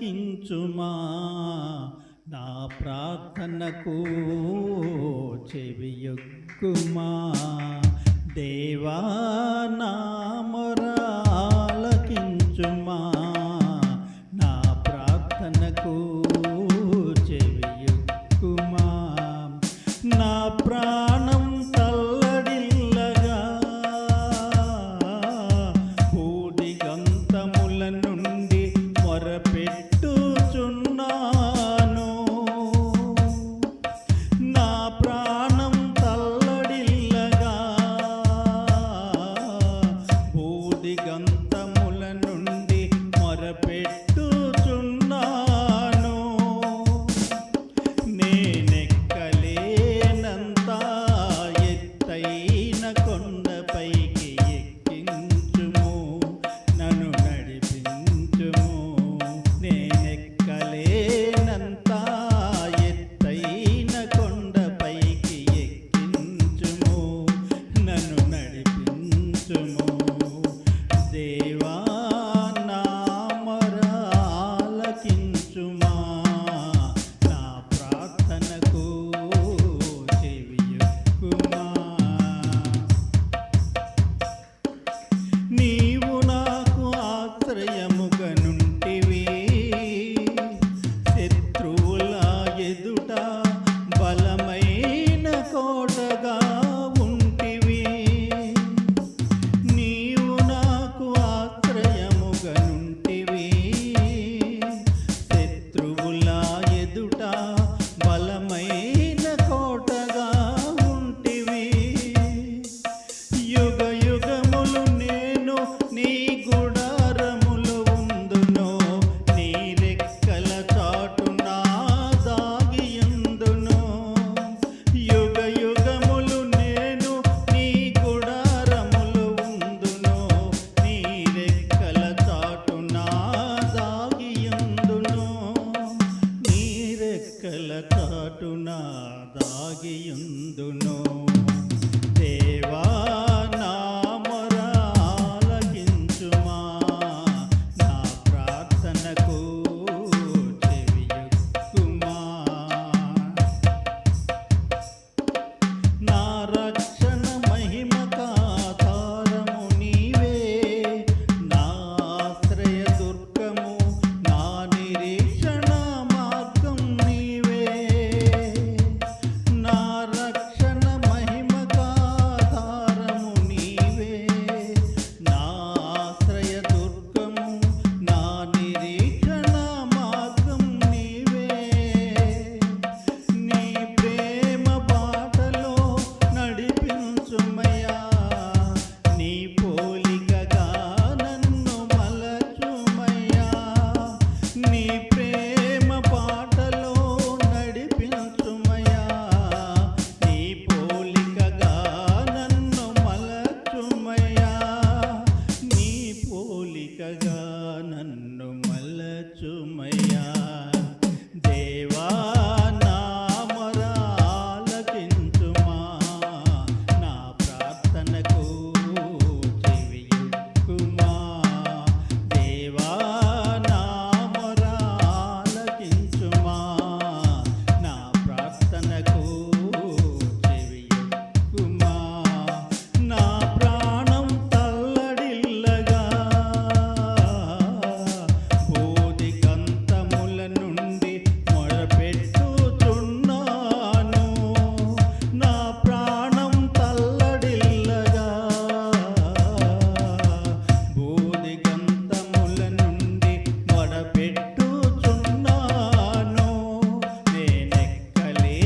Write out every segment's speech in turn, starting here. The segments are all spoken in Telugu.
ఆలకించుమా, నా ప్రార్థనకు చెవియొగ్గుమా. దేవా నా మొర ఆలకించుమా, నా ప్రార్థనకు చెవియొగ్గుమా. నా ప్రాణం తల్లడిల్లగా భూదిగంతముల నుండి మొరపెట్టుచున్నాను. నా ప్రాణం తల్లడిల్లగా భూదిగంతముల నుండి మొరపెట్టుచున్నాను. నేనెక్కలేనంత ఎత్తైన కొండపైకి ఎక్కించుము, నన్ను నడిపించుము. నేనెక్కలేనంత ఎత్తైన కొండపైకి ఎక్కించుము, నన్ను నడిపించుము. దేవా నా మొర ఆలకించుమా, నా ప్రార్థనకు చెవియొగ్గుమా. నీవు నాకు ఆశ్రయముగా నుంటివి, శత్రువుల ఎదుట బలమైన కోటగా ఉంటివి. నీవు నాకు ఆశ్రయముగా నుంటివి, శత్రువుల ఎదుట బలమైన కోటగా ఉంటివి. యుగ యుగములు నేను నీ గుడారములో ఉందును, నీ రెక్కల చాటున దాగియుందును. యుగ యుగములు నేను నీ గుడారములో ఉందును, నీ రెక్కల చాటున దాగియుందును. నీ రెక్కల చాటున దాగియుందును. దేవా నా మొర ఆలకించుమా, నా ప్రార్థనకు చెవియొగ్గుమా. నా రక్షణ మహిమకాధారము నీవే, నా ఆశ్రయ దుర్గము, నా నిరీక్షణ మార్గం నీవే. నా రక్షణ మహిమకాధారము నీవే, నా ఆశ్రయ దుర్గము, నా నిరీక్షణ మార్గం నీవే. నీ ప్రేమ బాటలో నడిపించుమయ్యా, నీ పోలికగా నన్ను మలచుమయ్యా. నీ ప్రేమ బాటలో నడిపించుమయ్యా, నీ పోలికగా నన్ను మలచుమయ్యా. నీ పోలికగా నన్ను మలచుమయ్యా. దేవా నా మొర ఆలకించుమా, నా ప్రార్థనకు చెవియొగ్గుమా. దేవా నా మొర ఆలకించుమా, నా ప్రార్థనకు చెవియొగ్గుమా. నా ప్రాణం తల్లడిల్లగా భూదిగంతముల నుండి మొరపెట్టుచున్నాను. నా ప్రాణం తల్లడిల్లగా భూదిగంతముల నుండి మొరపెట్టుచున్నాను. నేనెక్కలేనంత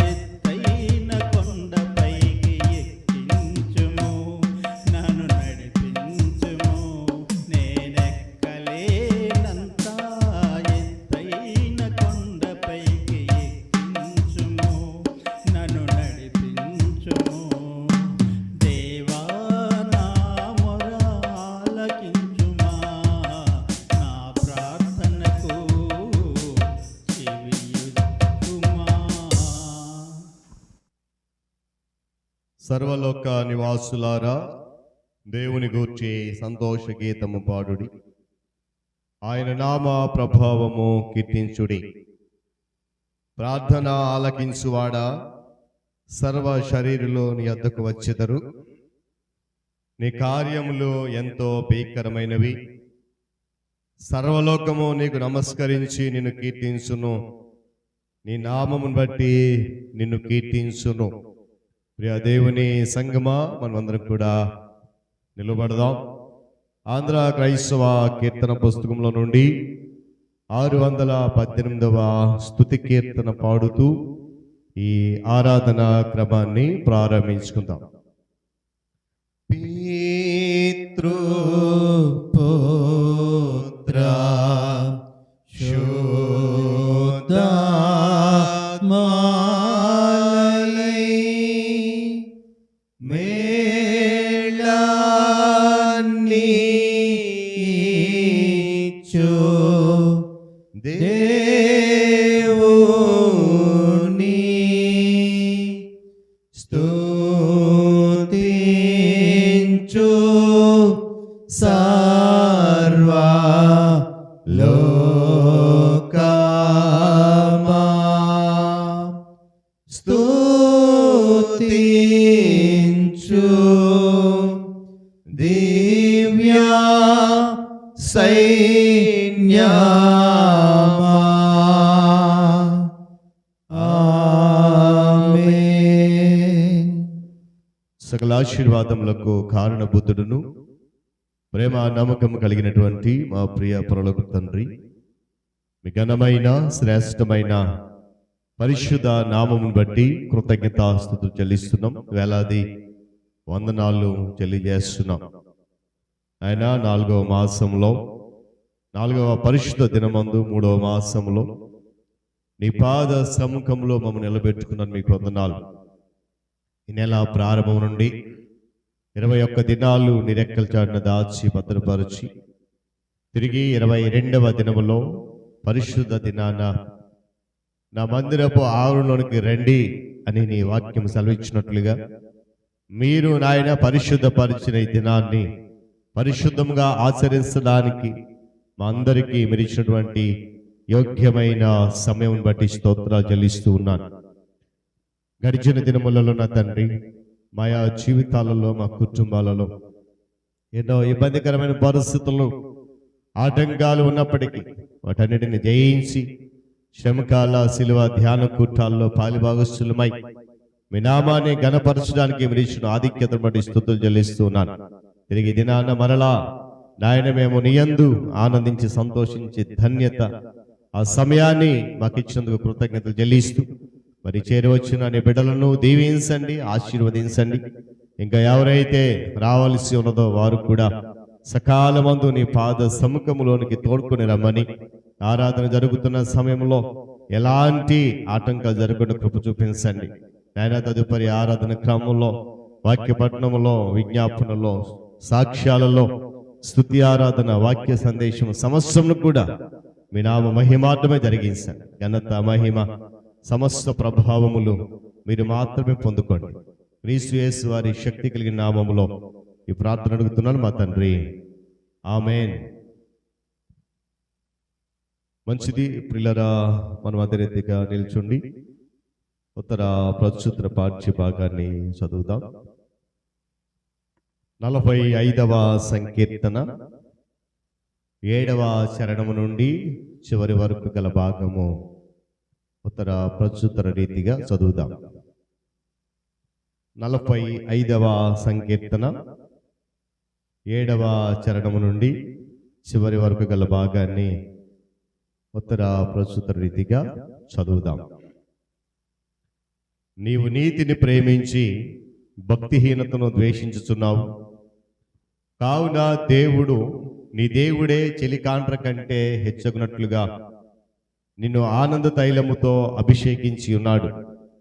ఎత్తైన కొండపైకి ఎక్కించుము, నన్ను నడిపించుము. నేనెక్కలేనంత ఎత్తైన కొండపైకి ఎక్కించుము, నన్ను నడిపించుము. దేవా నా మొర ఆలకించుమా, నా ప్రార్థనకు చెవియొగ్గుమా. సర్వలోక నివాసులారా, దేవుని గూర్చి సంతోష గీతము పాడుడి. ఆయన నామ ప్రభావము కీర్తించుడి. ప్రార్థన ఆలకించువాడా, సర్వ శరీరులు నీ యొద్దకు వచ్చెదరు. నీ కార్యములు ఎంతో భీకరమైనవి. సర్వలోకము నీకు నమస్కరించి నిన్ను కీర్తించును. నీ నామమును బట్టి నిన్ను కీర్తించును. ప్రియ దేవుని సంగమా, మనమందరం కూడా నిలబడదాం. ఆంధ్ర క్రైస్తవ కీర్తన పుస్తకంలో నుండి 618వ స్తుతి కీర్తన పాడుతూ ఈ ఆరాధనా క్రమాన్ని ప్రారంభించుకుందాం. పితృపుత్ర శుద్ధాత్మాలై మేళాన్నిచ్చు దేవుని స్తుతించు సర్వ లోకమా. స్తుతించు దివ్య సైన్యమా. ఆమేన్. సకల ఆశీర్వాదములకు కారణభూతుడును ప్రేమ నమ్మకం కలిగినటువంటి మా ప్రియ పరలోక తండ్రి, మీ ఘనమైన శ్రేష్టమైన పరిశుద్ధ నామమును బట్టి కృతజ్ఞతాస్తుతులు చెల్లిస్తున్నాం. వేలాది వందనాలు తెలియజేస్తున్నాం. ఆయన 4వ మాసంలో 4వ పరిశుద్ధ దినమందు 3వ మాసంలో నీ పాద సముఖంలో మమ్మల్ని నిలబెట్టుకున్నాను. మీకు వందనాలు. ఈ నెల ప్రారంభం నుండి 21 దినాలు నీ రెక్కల చాటున దాచి భద్రపరిచి తిరిగి 22వ దినములో పరిశుద్ధ దినాన నా మందిరపు ఆవరణలోనికి రండి అని నీ వాక్యం సెలవిచ్చినట్లుగా మీరు నాయన పరిశుద్ధపరిచిన ఈ దినాన్ని పరిశుద్ధంగా ఆచరించడానికి మా అందరికీ మీరు ఇచ్చినటువంటి యోగ్యమైన సమయం బట్టి స్తోత్రాలు చెల్లిస్తూ ఉన్నాను. గడిచిన దినములలో నా తండ్రి, మా జీవితాలలో మా కుటుంబాలలో ఎన్నో ఇబ్బందికరమైన పరిస్థితులు ఆటంకాలు ఉన్నప్పటికీ వాటన్నిటిని జయించి శ్రమకాల శిలువ ధ్యాన కూటాల్లో పాలిభాగస్తులమై మీ నామాన్ని ఘనపరచడానికి మీరు ఇచ్చిన ఆధిక్యతను బట్టి స్తుతులు చెల్లిస్తున్నాను. తిరిగి దినాన మరలా నాయన మేము నీయందు ఆనందించి సంతోషించి ధన్యత ఆ సమయాన్ని మాకు ఇచ్చినందుకు కృతజ్ఞతలు చెల్లిస్తూ మరి చేరవచ్చిన నీ బిడ్డలను దీవించండి, ఆశీర్వదించండి. ఇంకా ఎవరైతే రావాల్సి ఉన్నదో వారు కూడా సకాలమందు నీ పాద సముఖములోనికి తోడుకొని రమ్మని, ఆరాధన జరుగుతున్న సమయంలో ఎలాంటి ఆటంకాలు జరగకుండా కృప చూపించండి. నాయన తదుపరి ఆరాధన క్రమంలో, వాక్య పఠనములో, విజ్ఞాపనలో, సాక్ష్యాలలో, స్తుతి ఆరాధన, వాక్య సందేశం సమస్తమును కూడా మీ నామ మహిమార్థమే జరిగించండి. ఘనత మహిమ సమస్త ప్రభావములు మీరు మాత్రమే పొందుకోండి. క్రీస్తు యేసు వారి శక్తి కలిగిన నామములో ఈ ప్రార్థన అడుగుతున్నాను మా తండ్రి, ఆమేన్. మంచిది ప్రియులారా, మనం అదే రీతిగా నిల్చుండి ఉత్తర ప్రస్తుత పాఠ్య భాగాన్ని చదువుదాం. 45వ సంకీర్తన 7వ చరణము నుండి చివరి వరకు గల భాగము ఉత్తర ప్రస్తుత రీతిగా చదువుదాం. 45వ సంకీర్తన 7వ చరణము నుండి చివరి వరకు గల భాగాన్ని ఉత్తర ప్రస్తుత రీతిగా చదువుదాం. నీవు నీతిని ప్రేమించి భక్తిహీనతను ద్వేషించుచున్నావు. కావున దేవుడు నీ దేవుడే చెలికాండ్ర కంటే హెచ్చగునట్లుగా నిన్ను ఆనంద తైలముతో అభిషేకించి ఉన్నాడు.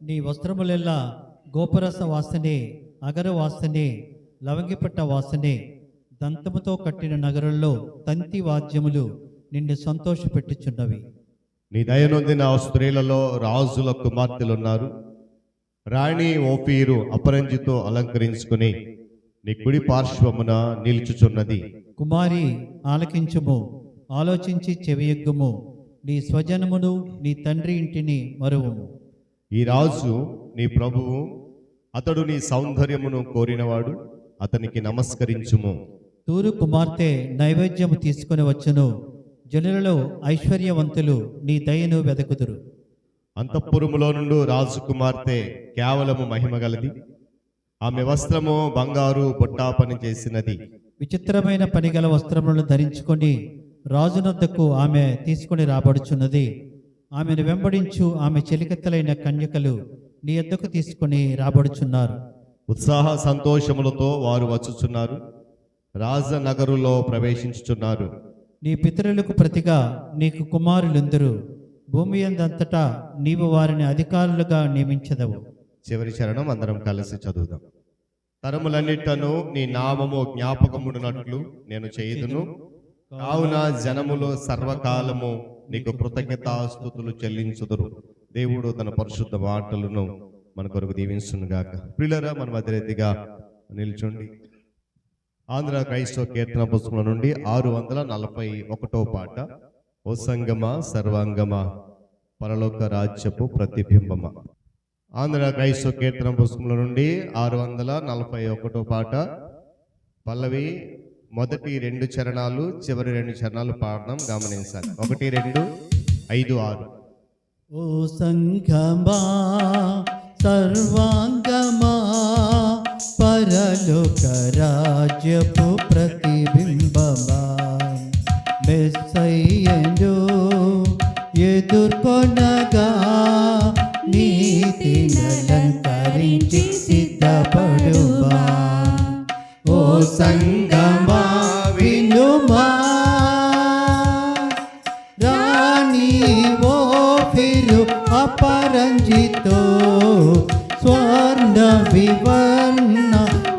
నీ వస్త్రములెల్లా గోపరస వాసనే, అగర వాసనే, లవంగిపట్ట వాసనే. దంతముతో కట్టిన నగరంలో తంతి వాద్యములు నిన్ను సంతోషపెట్టుచున్నవి. నీ దయనొందిన స్త్రీలలో రాజుల కుమార్తెలున్నారు. రాణి ఓఫీరు అపరంజితో అలంకరించుకుని నీ కుడి పార్శ్వమున నిలుచుచున్నది. కుమారి ఆలకించుము, ఆలోచించి చెవియొగ్గుము. నీ స్వజనమును నీ తండ్రి ఇంటిని మరువుము. ఈ రాజు నీ ప్రభువు, అతడు నీ సౌందర్యమును కోరినవాడు, అతనికి నమస్కరించుము. తూరు కుమార్తె నైవేద్యము తీసుకొని వచ్చును. జనులలో ఐశ్వర్యవంతులు నీ దయను వెదకుదురు. అంతఃపురములో నుండి రాజు కుమార్తె కేవలము మహిమగలది. ఆమె వస్త్రము బంగారు బొట్టాపని చేసినది. విచిత్రమైన పనిగల వస్త్రములను ధరించుకొని రాజునొద్దకు ఆమె తీసుకొని రాబడుచున్నది. ఆమెను వెంబడించు ఆమె చెలికత్తెలైన కన్యకలు నీ యొద్దకు తీసుకొని రాబడుచున్నారు. ఉత్సాహ సంతోషములతో వారు వచ్చుచున్నారు, రాజనగరులో ప్రవేశించుచున్నారు. నీ పితరులకు ప్రతిగా నీకు కుమారులుందరు. భూమి యందంతటా నీవు వారిని అధికారులుగా నియమించదవు. చివరి చరణం అందరం కలిసి చదువుదాం. తరములన్నిటను నీ నామము జ్ఞాపకముడునట్లు నేను చేయుదును. కావున జనములు సర్వకాలము నీకు కృతజ్ఞతాస్తుతులు చెల్లించుదురు. దేవుడు తన పరిశుద్ధ మాటలను మన కొరకు దీవించునుగాక. ప్రియులారా, మన మధ్యరీతిగా నిల్చుండి ఆంధ్ర క్రైస్తవ కీర్తన పుస్తకం నుండి 641వ పాట, ఓ సంగమా సర్వాంగమా పరలోక రాజ్యపు ప్రతిబింబమా. ఆంధ్ర క్రైస్తవ కీర్తన పుస్తకంలో నుండి 641వ పాట, పల్లవి మొదటి 2 చరణాలు, చివరి 2 చరణాలు పాడడం గమనించాలి. 1, 2, 5, 6. ఓ సంఘమా సర్వాంగమా పరలోక రాజ్యపు ప్రతిబింబమా, మెస్సయ్యను ఎదుర్కొనగా నీతినలంకరించి సిద్ధపడుమా. ఓ సంగమా వినుమా, రాణి ఓఫీరు అపరంజితో స్వర్ణ వివర్ణ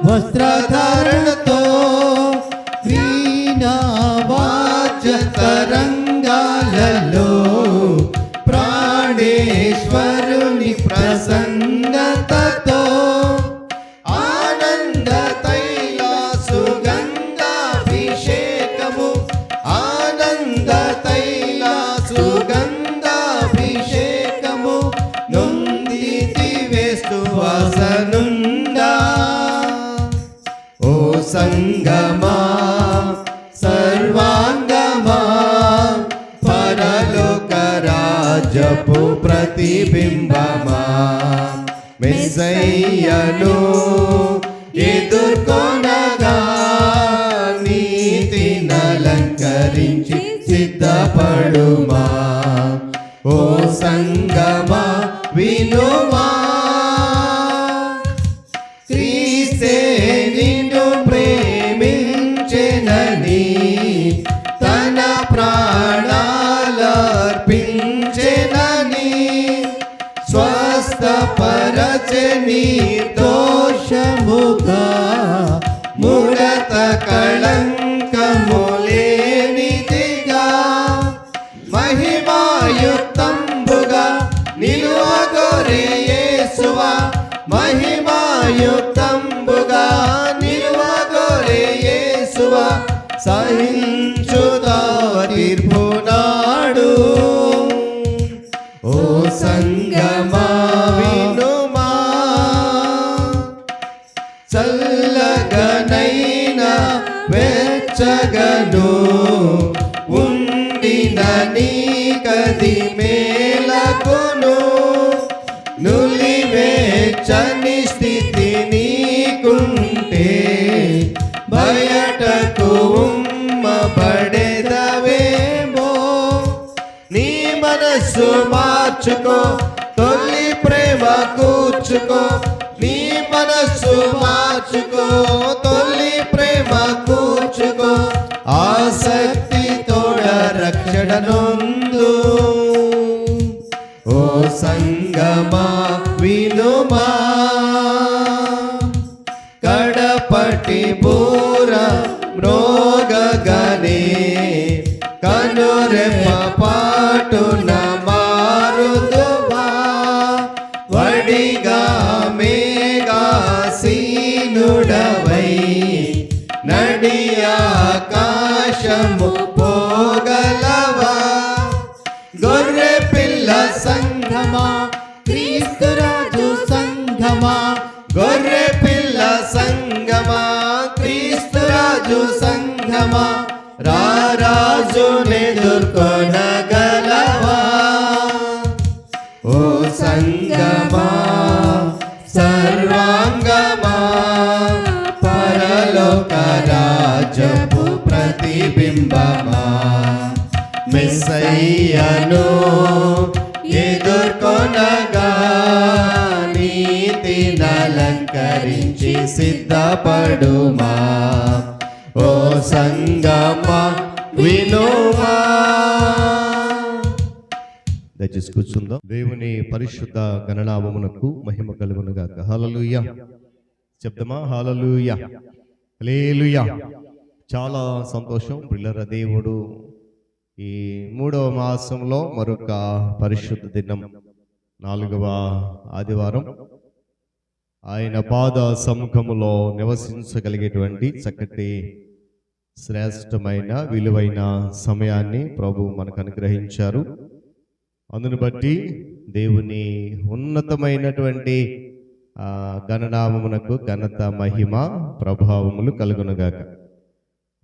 వస్త్రధారణతో వీణా వాద్య తరంగాలలో ప్రాణేశ్వరుని ప్రసన్నతతో ఆనంద తైల సుగంధాభిషేకము, ఆనంద తైల సుగంధాభిషేకము నొందితి వేస్తు వాసనుండా. ఓ సంగమా సర్వాంగమా పరలోక రాజ్యపు ప్రతిబింబమా, మెస్సయ్యను ఎదుర్కొనగా నీతినలంకరించి సిద్ధపడుమా. ఓ సంగమా వినుమా, క్రీస్తే నిన్ను ప్రేమించెనని తన ప్రాణాలర్పించెనని స్వస్థపరచని దోషముగా ముడత కళంకములేనిదిగా మహిమాయుక్తంబుగా నిలువగోరే యేసువా, మహిమాయుక్తంబుగా నిలువగోరే యేసువా, సహించుతా తీర్పునాడు. ఓ సంగమా వినుమా, చల్లగనైన వెచ్చగను ఉండిన నీ కది మేలకును, నులివేచ్చని స్థితి నీకుంటే బయటకు ఉమ్మబడెదవేమో. నీ మనస్సు మార్చుకో, తొలి ప్రేమ కూర్చుకో, నీ మనస్సు మార్చుకో, తొలి ప్రేమ కూర్చుకో, ఆసక్తి తోడ రక్షణ నొందు. ఓ సంగమా వినుమా, కడపటి బూర మ్రోగగనే కనురెప్ప పాటున మారుదువా, వడిగా మేఘాసీనుడవై నడి ఆకాశము పోగ సంగమా రారాజునెదుర్కొనగలవా ఓ సంగమా సర్వాంగమా పరలోక రాజ్యపు ప్రతిబింబమా మెస్సయ్యను ఎదుర్కొనగా నీతినలంకరించి సిద్ధపడుమా ఓ సంగమా వినుమా. దయచేసి కూర్చుందాం. దేవుని పరిశుద్ధ గణనామమునకు మహిమ కలుగునుగాక. హల్లెలూయా చెప్దామా? హల్లెలూయా హల్లెలూయా. చాలా సంతోషం ప్రియులారా, దేవుడు ఈ 3వ మాసంలో మరొక పరిశుద్ధ దినం 4వ ఆదివారం ఆయన పాద సముఖములో నివసించగలిగేటువంటి చక్కటి శ్రేష్టమైన విలువైన సమయాన్ని ప్రభు మనకు అనుగ్రహించారు. అందును బట్టి దేవుని ఉన్నతమైనటువంటి గణనామమునకు ఘనత మహిమ ప్రభావములు కలుగునుగాక.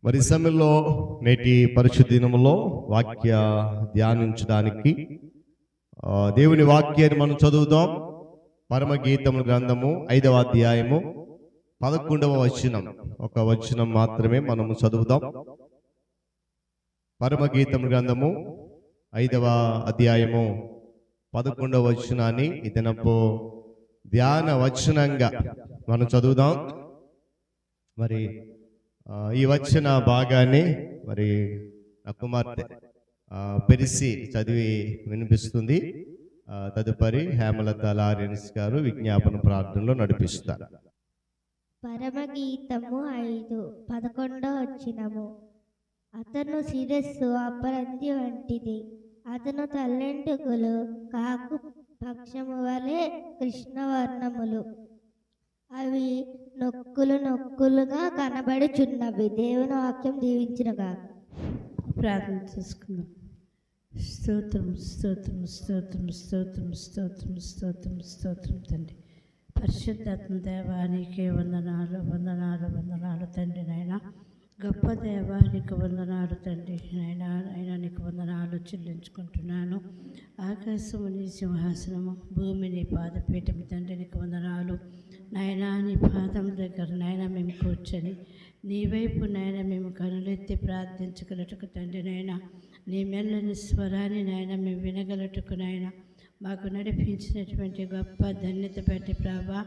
మరి సమయంలో నేటి పరిశుద్ధ దినములో వాక్య ధ్యానించడానికి దేవుని వాక్యాన్ని మనం చదువుదాం. పరమగీతముల గ్రంథము 5వ అధ్యాయము 11వ వచనం. ఒక వచనం మాత్రమే మనము చదువుదాం. పరమగీతముల గ్రంథము 5వ అధ్యాయము 11వ వచనాన్ని ఈ దినపు ధ్యాన వచనంగా మనం చదువుదాం. మరి ఈ వచ్చిన భాగాన్ని మరి నా కుమార్తె పెరిసి చదివి వినిపిస్తుంది. తదుపరి హేమలత లారెన్స్ గారు విజ్ఞాపన ప్రార్థనలో నడిపిస్తారు. పరమగీతము 5:11 వచనము. అతను శిరస్సు అపరంజి వంటిది, అతను తల్లెంటుకులు కాకు పక్షము వలె కృష్ణవర్ణములు, అవి నొక్కులుగా కనబడుచున్నవి. దేవుని వాక్యం దీవించునుగా. ప్రార్థన చేసుకుందాం. స్తోత్రం స్తోత్రం స్తోత్రం స్తోత్రం స్తోత్రం స్తోత్రం స్తోత్రం తండ్రి. పరిశుద్ధాత్మ దేవానికి వందనాలు వందనాలు వందనాలు తండ్రి. నాయన గొప్ప దేవానికి వందనాలు తండ్రి. నాయన నీకు వందనాలు చెల్లించుకుంటున్నాను. ఆకాశము నీ సింహాసనము, భూమి నీ పాదపీఠం తండ్రి. నీకు వందనాలు నాయన. నీ పాదం దగ్గర నాయన మేము కూర్చొని నీ వైపు నాయన మేము కనులెత్తి ప్రార్థించగలటకు తండ్రి. నాయన నీ మెల్లని స్వరాన్ని నాయన మేము వినగలటకు నాయన మాకు నడిపించినటువంటి గొప్ప ధన్యత బట్టి ప్రభా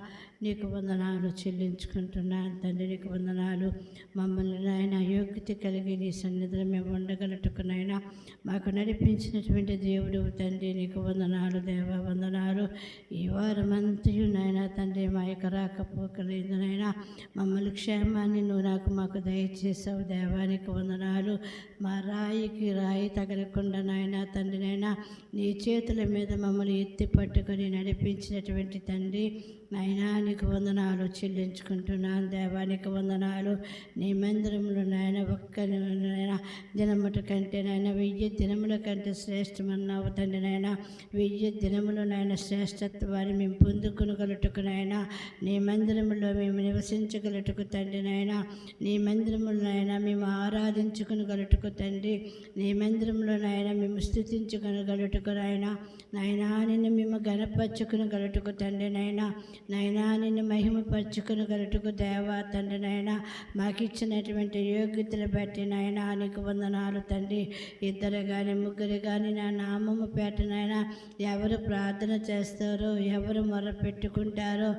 నీకు వందనాలు చెల్లించుకుంటున్నాను తండ్రి. నీకు వందనాలు. మమ్మల్ని నాయన యోగ్యత కలిగి నీ సన్నిధిలో మేము ఉండగలటకు నాయన మాకు నడిపించినటువంటి దేవుడు తండ్రి. నీకు వందనాలు దేవా, వందనాలు. ఈ వారమంతయు నాయన తండ్రి మా యొక్క రాకపోకలేదు నాయన మమ్మల్ని క్షేమాన్ని నువ్వు మాకు దయచేసావు దేవానికి వందనాలు. మా రాయికి రాయి తగలకుండా నాయన తండ్రి నాయన నీ చేతుల మీద మమ్మల్ని ఎత్తి పట్టుకొని నడిపించినటువంటి తండ్రి నాయనా నీకు వందనాలు చెల్లించుకుంటున్నాను దేవానికి వందనాలు. నీ మందిరంలో నాయన ఒక్క నాయన దినముట కంటే నాయన 1000 దినముల కంటే శ్రేష్టమన్నావు తండ్రి. నాయన 1000 దినములు నాయన శ్రేష్టత్వాన్ని మేము పొందుకొనగలటకు నాయన నీ మందిరంలో మేము నివసించగలటకు తండ్రి. నాయన నీ మందిరంలో నాయన మేము ఆరాధించుకొనగలటకు తండ్రి. నీ మందిరంలో నాయన మేము స్తుతించుకొనగలటకు నాయన నిన్ను మేము గణపరచుకొనగలటకు తండ్రి. నాయనా నిన్ను మహిమపరచుకొనగలటకు దేవా తండ్రి. నాయన మాకు ఇచ్చినటువంటి యోగ్యతలు బట్టి నాయన నీకు వందనాలు తండ్రి. 2 కానీ 3 కానీ నా నామము పేట నాయన ఎవరు ప్రార్థన చేస్తారో, ఎవరు మొర పెట్టుకుంటారో,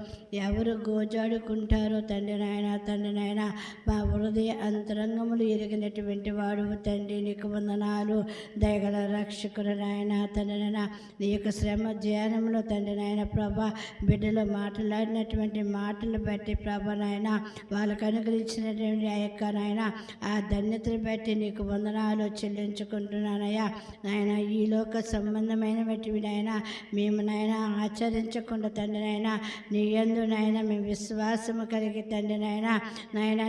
ఎవరు గోజాడుకుంటారో తండ్రి. నాయన మా హృదయ అంతరంగములు ఎరిగినటువంటి వాడు తండ్రి. నీకు వందనాలు. దయగల రక్షకుడు నాయన తండ్రి. నాయన నీ యొక్క శ్రమ ధ్యానంలో తండ్రి నాయన ప్రభా బిడ్డలు మాట్లాడినటువంటి మాటలు బట్టి ప్రభా నాయన వాళ్ళకు అనుగ్రహించినటువంటి ఆ యొక్క నాయన ఆ ధన్యతను బట్టి నీకు వందనాలు చెల్లించుకుంటున్నానయ్యా. నాయన ఈ లోక సంబంధమైనవి నాయన మేము నాయన ఆచరించకుండా తండ్రి నాయన నీ యందు నాయన మేము విశ్వాసము కలిగి తండ్రి నాయన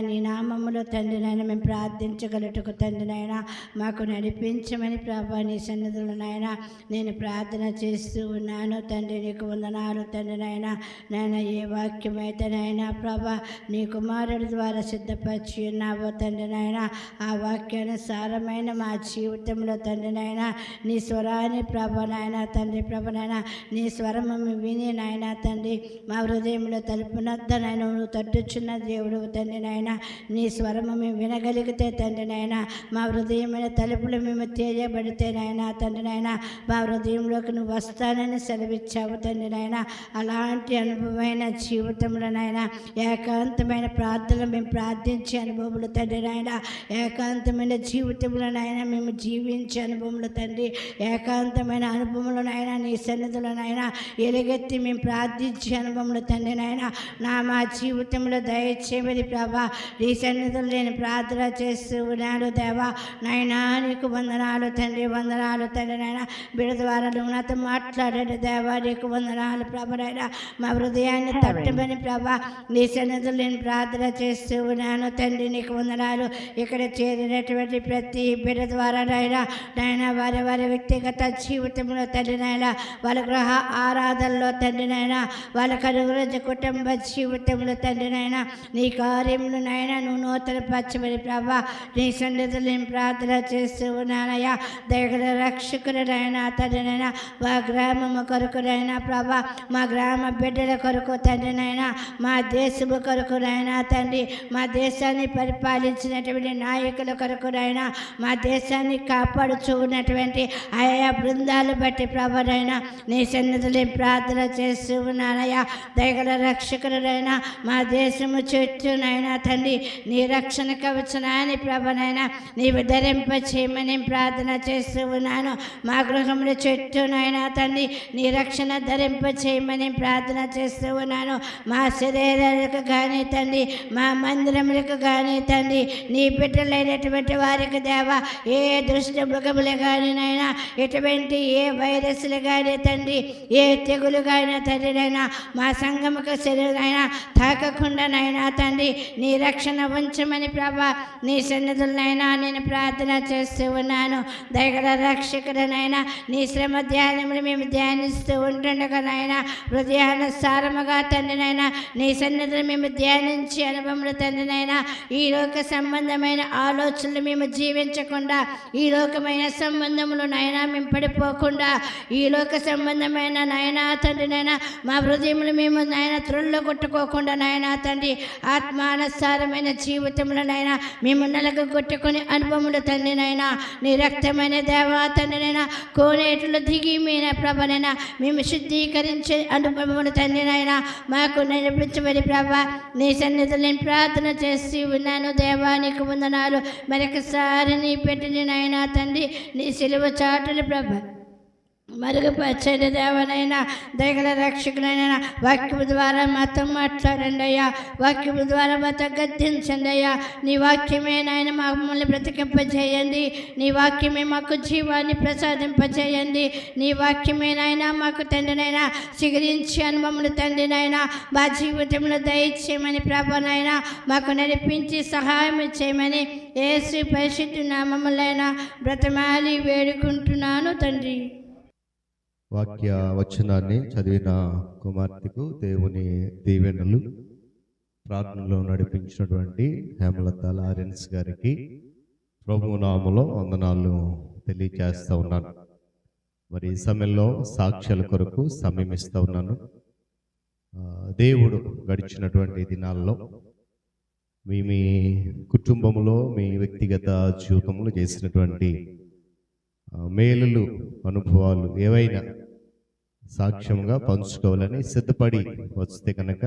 నీ నామములో తండ్రి నాయన మేము ప్రార్థించగలటకు తండ్రి నాయన మాకు నడిపించమని ప్రభా నీ సన్నిధిలో నాయన నేను ప్రార్థన చేస్తూ ఉన్నాను తండ్రి. నీకు వందనాలు తండ్రి. నాయన నాయన ఏ వాక్యమైతే నాయన ప్రభా నీ కుమారుడి ద్వారా సిద్ధపరిచి ఉన్నావో తండ్రి నాయన ఆ వాక్యానుసారమైన మా జీవితంలో తండ్రి నాయన నీ స్వరాన్ని ప్రభ నాయన తండ్రి ప్రభ నాయన నీ స్వరము విని నాయన తండ్రి మా హృదయంలో తలుపునద్ద నాయన నువ్వు తట్టుచున్న దేవుడు తండ్రి నాయన నీ స్వరము మేము వినగలిగితే తండ్రి నాయన మా హృదయమైన తలుపులు మేము తేజబడితే నాయన తండ్రి నాయన మా హృదయంలోకి నువ్వు వస్తానని సెలవిచ్చావు తండ్రి నాయన అలాంటి అనుభవమైన జీవితంలో నాయన ఏకాంతమైన ప్రార్థనలు మేము ప్రార్థించే అనుభవములు తండ్రి నాయన ఏకాంతమైన జీవితంలో నాయన మేము జీవించే అనుభవములు తండ్రి ఏకాంతమైన అనుభవంలో నాయన నీ సన్నిధిలో నాయన ఎలుగెత్తి మేము ప్రార్థించే అనుభవంలో తండ్రి నాయన మా జీవితంలో దయచేయమని ప్రభా నీ సన్నిధిలో నేను ప్రార్థన చేస్తూ ఉన్నాను దేవా నాయనా నీకు వందనాలు తండ్రి నాయన బిడ్డ ద్వారా నువ్వు నాతో మాట్లాడాడు దేవా నీకు వందనాలు ప్రభ నాయన మా హృదయాన్ని తట్టమని ప్రభా నీ సన్నిధిలో నేను ప్రార్థన చేస్తూ ఉన్నాను తండ్రి నీకు వందనాలు. ఇక్కడ చేరినటువంటి ప్రతి బిడ్డ ద్వారా నాయన వారి వారి వ్యక్తిగత జీవితంలో తండ్రి నాయన వాళ్ళ గృహ ఆరాధనలో తండ్రి నాయన వాళ్ళ కనుగొన కుటుంబ జీవితంలో తండ్రి నాయన నీ కార్యములు నాయన నువ్వు నూతన పచ్చమని ప్రభా నీ సన్నిధిలో నేను ప్రార్థన చేస్తూ ఉన్నానయ్యా. దగ్గర రక్షకుడు నాయన తండ్రి నాయన మా గ్రామము కొరకు నాయన ప్రభా మా గ్రామ బిడ్డల కొరకు తండ్రి నాయన మా దేశము కొరకు నాయన తండ్రి మా దేశాన్ని పరిపాలించినటువంటి నాయకుల కొరకు నాయన మా దేశాన్ని కాపాడుచూ ఉన్నటువంటి ఆయా బృందాలు బట్టి ప్రభనైనా నీ సన్నిధిలో ప్రార్థన చేస్తూ ఉన్నానయ్యా. దయగల రక్షకుడైనా మా దేశము చుట్టూనైనా తండ్రి నీ రక్షణ కవచనాన్ని ప్రభనైనా నీవు ధరింప చేయమని ప్రార్థన చేస్తూ ఉన్నాను. మా గృహముల చుట్టూనైనా తండ్రి నీ రక్షణ ధరింప చేయమని ప్రార్థన చేస్తూ ఉన్నాను. మా శరీరాలకు కానీ తండ్రి మా మందిరములకు కానీ తండ్రి నీ బిడ్డలైనటువంటి వారికి దేవా ఏ దుష్ట మృగములు కానీ నైనా ఎటువంటి ఏ వైరస్లు కానీ తండ్రి ఏ తెగులు కానీ తండ్రి నైనా మా సంఘముకు శరీరైనా తాకకుండా నైనా తండ్రి నీ రక్షణ ఉంచమని ప్రభా నీ సన్నిధులనైనా నేను ప్రార్థన చేస్తూ ఉన్నాను. దయగల రక్షకుడనైనా నీ శ్రమ ధ్యానములు మేము ధ్యానిస్తూ ఉంటుండగా నాయనా హృదయానుసారముగా తండ్రినైనా నీ సన్నిధులు మేము ధ్యానించి అనుభవములు తండ్రినైనా ఈ లోక సంబంధమైన ఆలోచనలు మేము జీవించకుండా ఈ లోకమైన సంబంధములు నాయనా మేము పడిపోకుండా ఈ లోక సంబంధమైన నాయనా తండ్రినైనా మా హృదయములు మేము నాయన త్రుల్లో కొట్టుకోకుండా నాయనా తండ్రి ఆత్మానుసారమైన జీవితంలో నాయనా మేము నలగ కొట్టుకునే అనుభవములు తండ్రినైనా నీ రక్తమైన దేవా తండ్రినైనా కోనేటిలో దిగి మీన ప్రభనైనా మేము శుద్ధీకరించే అనుభవములు తండ్రినైనా మాకు నడిపించమని ప్రభా నీ సన్నిధిలో నేను ప్రార్థన చేసి ఉన్నాను. దేవా నీకు వందనాలు. మరొకసారి నీ పెట్టిన నాయనా తండ్రి నీ సిలువ చాటులు ప్రభ మరుగుపరచండి దేవనైనా దయగల రక్షకులైనా వాక్యము ద్వారా మాతో మాట్లాడండి అయ్యా. వాక్యము ద్వారా మాతో గద్దించండి అయ్యా. నీ వాక్యమే నాయన మమ్మల్ని బ్రతికింపజేయండి. నీ వాక్యమే మాకు జీవాన్ని ప్రసాదింపజేయండి. నీ వాక్యమే నాయన మాకు తండ్రినైనా చిగురించి అనుభవములు తండ్రినైనా మా జీవితంలో దయచేయమని ప్రభనైనా మాకు నడిపించి సహాయం చేయమని యేసు పరిశుద్ధ నామములైనా బ్రతమాలి వేడుకుంటున్నాను తండ్రి. వాక్య వచనాన్ని చదివిన కుమార్తెకు దేవుని దీవెనలు, ప్రార్థనలో నడిపించినటువంటి హేమలత లారెన్స్ గారికి ప్రభువు నామములో వందనాలు తెలియజేస్తూ ఉన్నాను. మరి ఈ సమయంలో సాక్ష్యాల కొరకు సమయం ఇస్తూ ఉన్నాను. దేవుడు గడిచినటువంటి దినాల్లో మీ కుటుంబంలో మీ వ్యక్తిగత జీవితంలో చేసినటువంటి మేలులు అనుభవాలు ఏవైనా సాక్ష్యంగా పంచుకోవాలని సిద్ధపడి వస్తే కనుక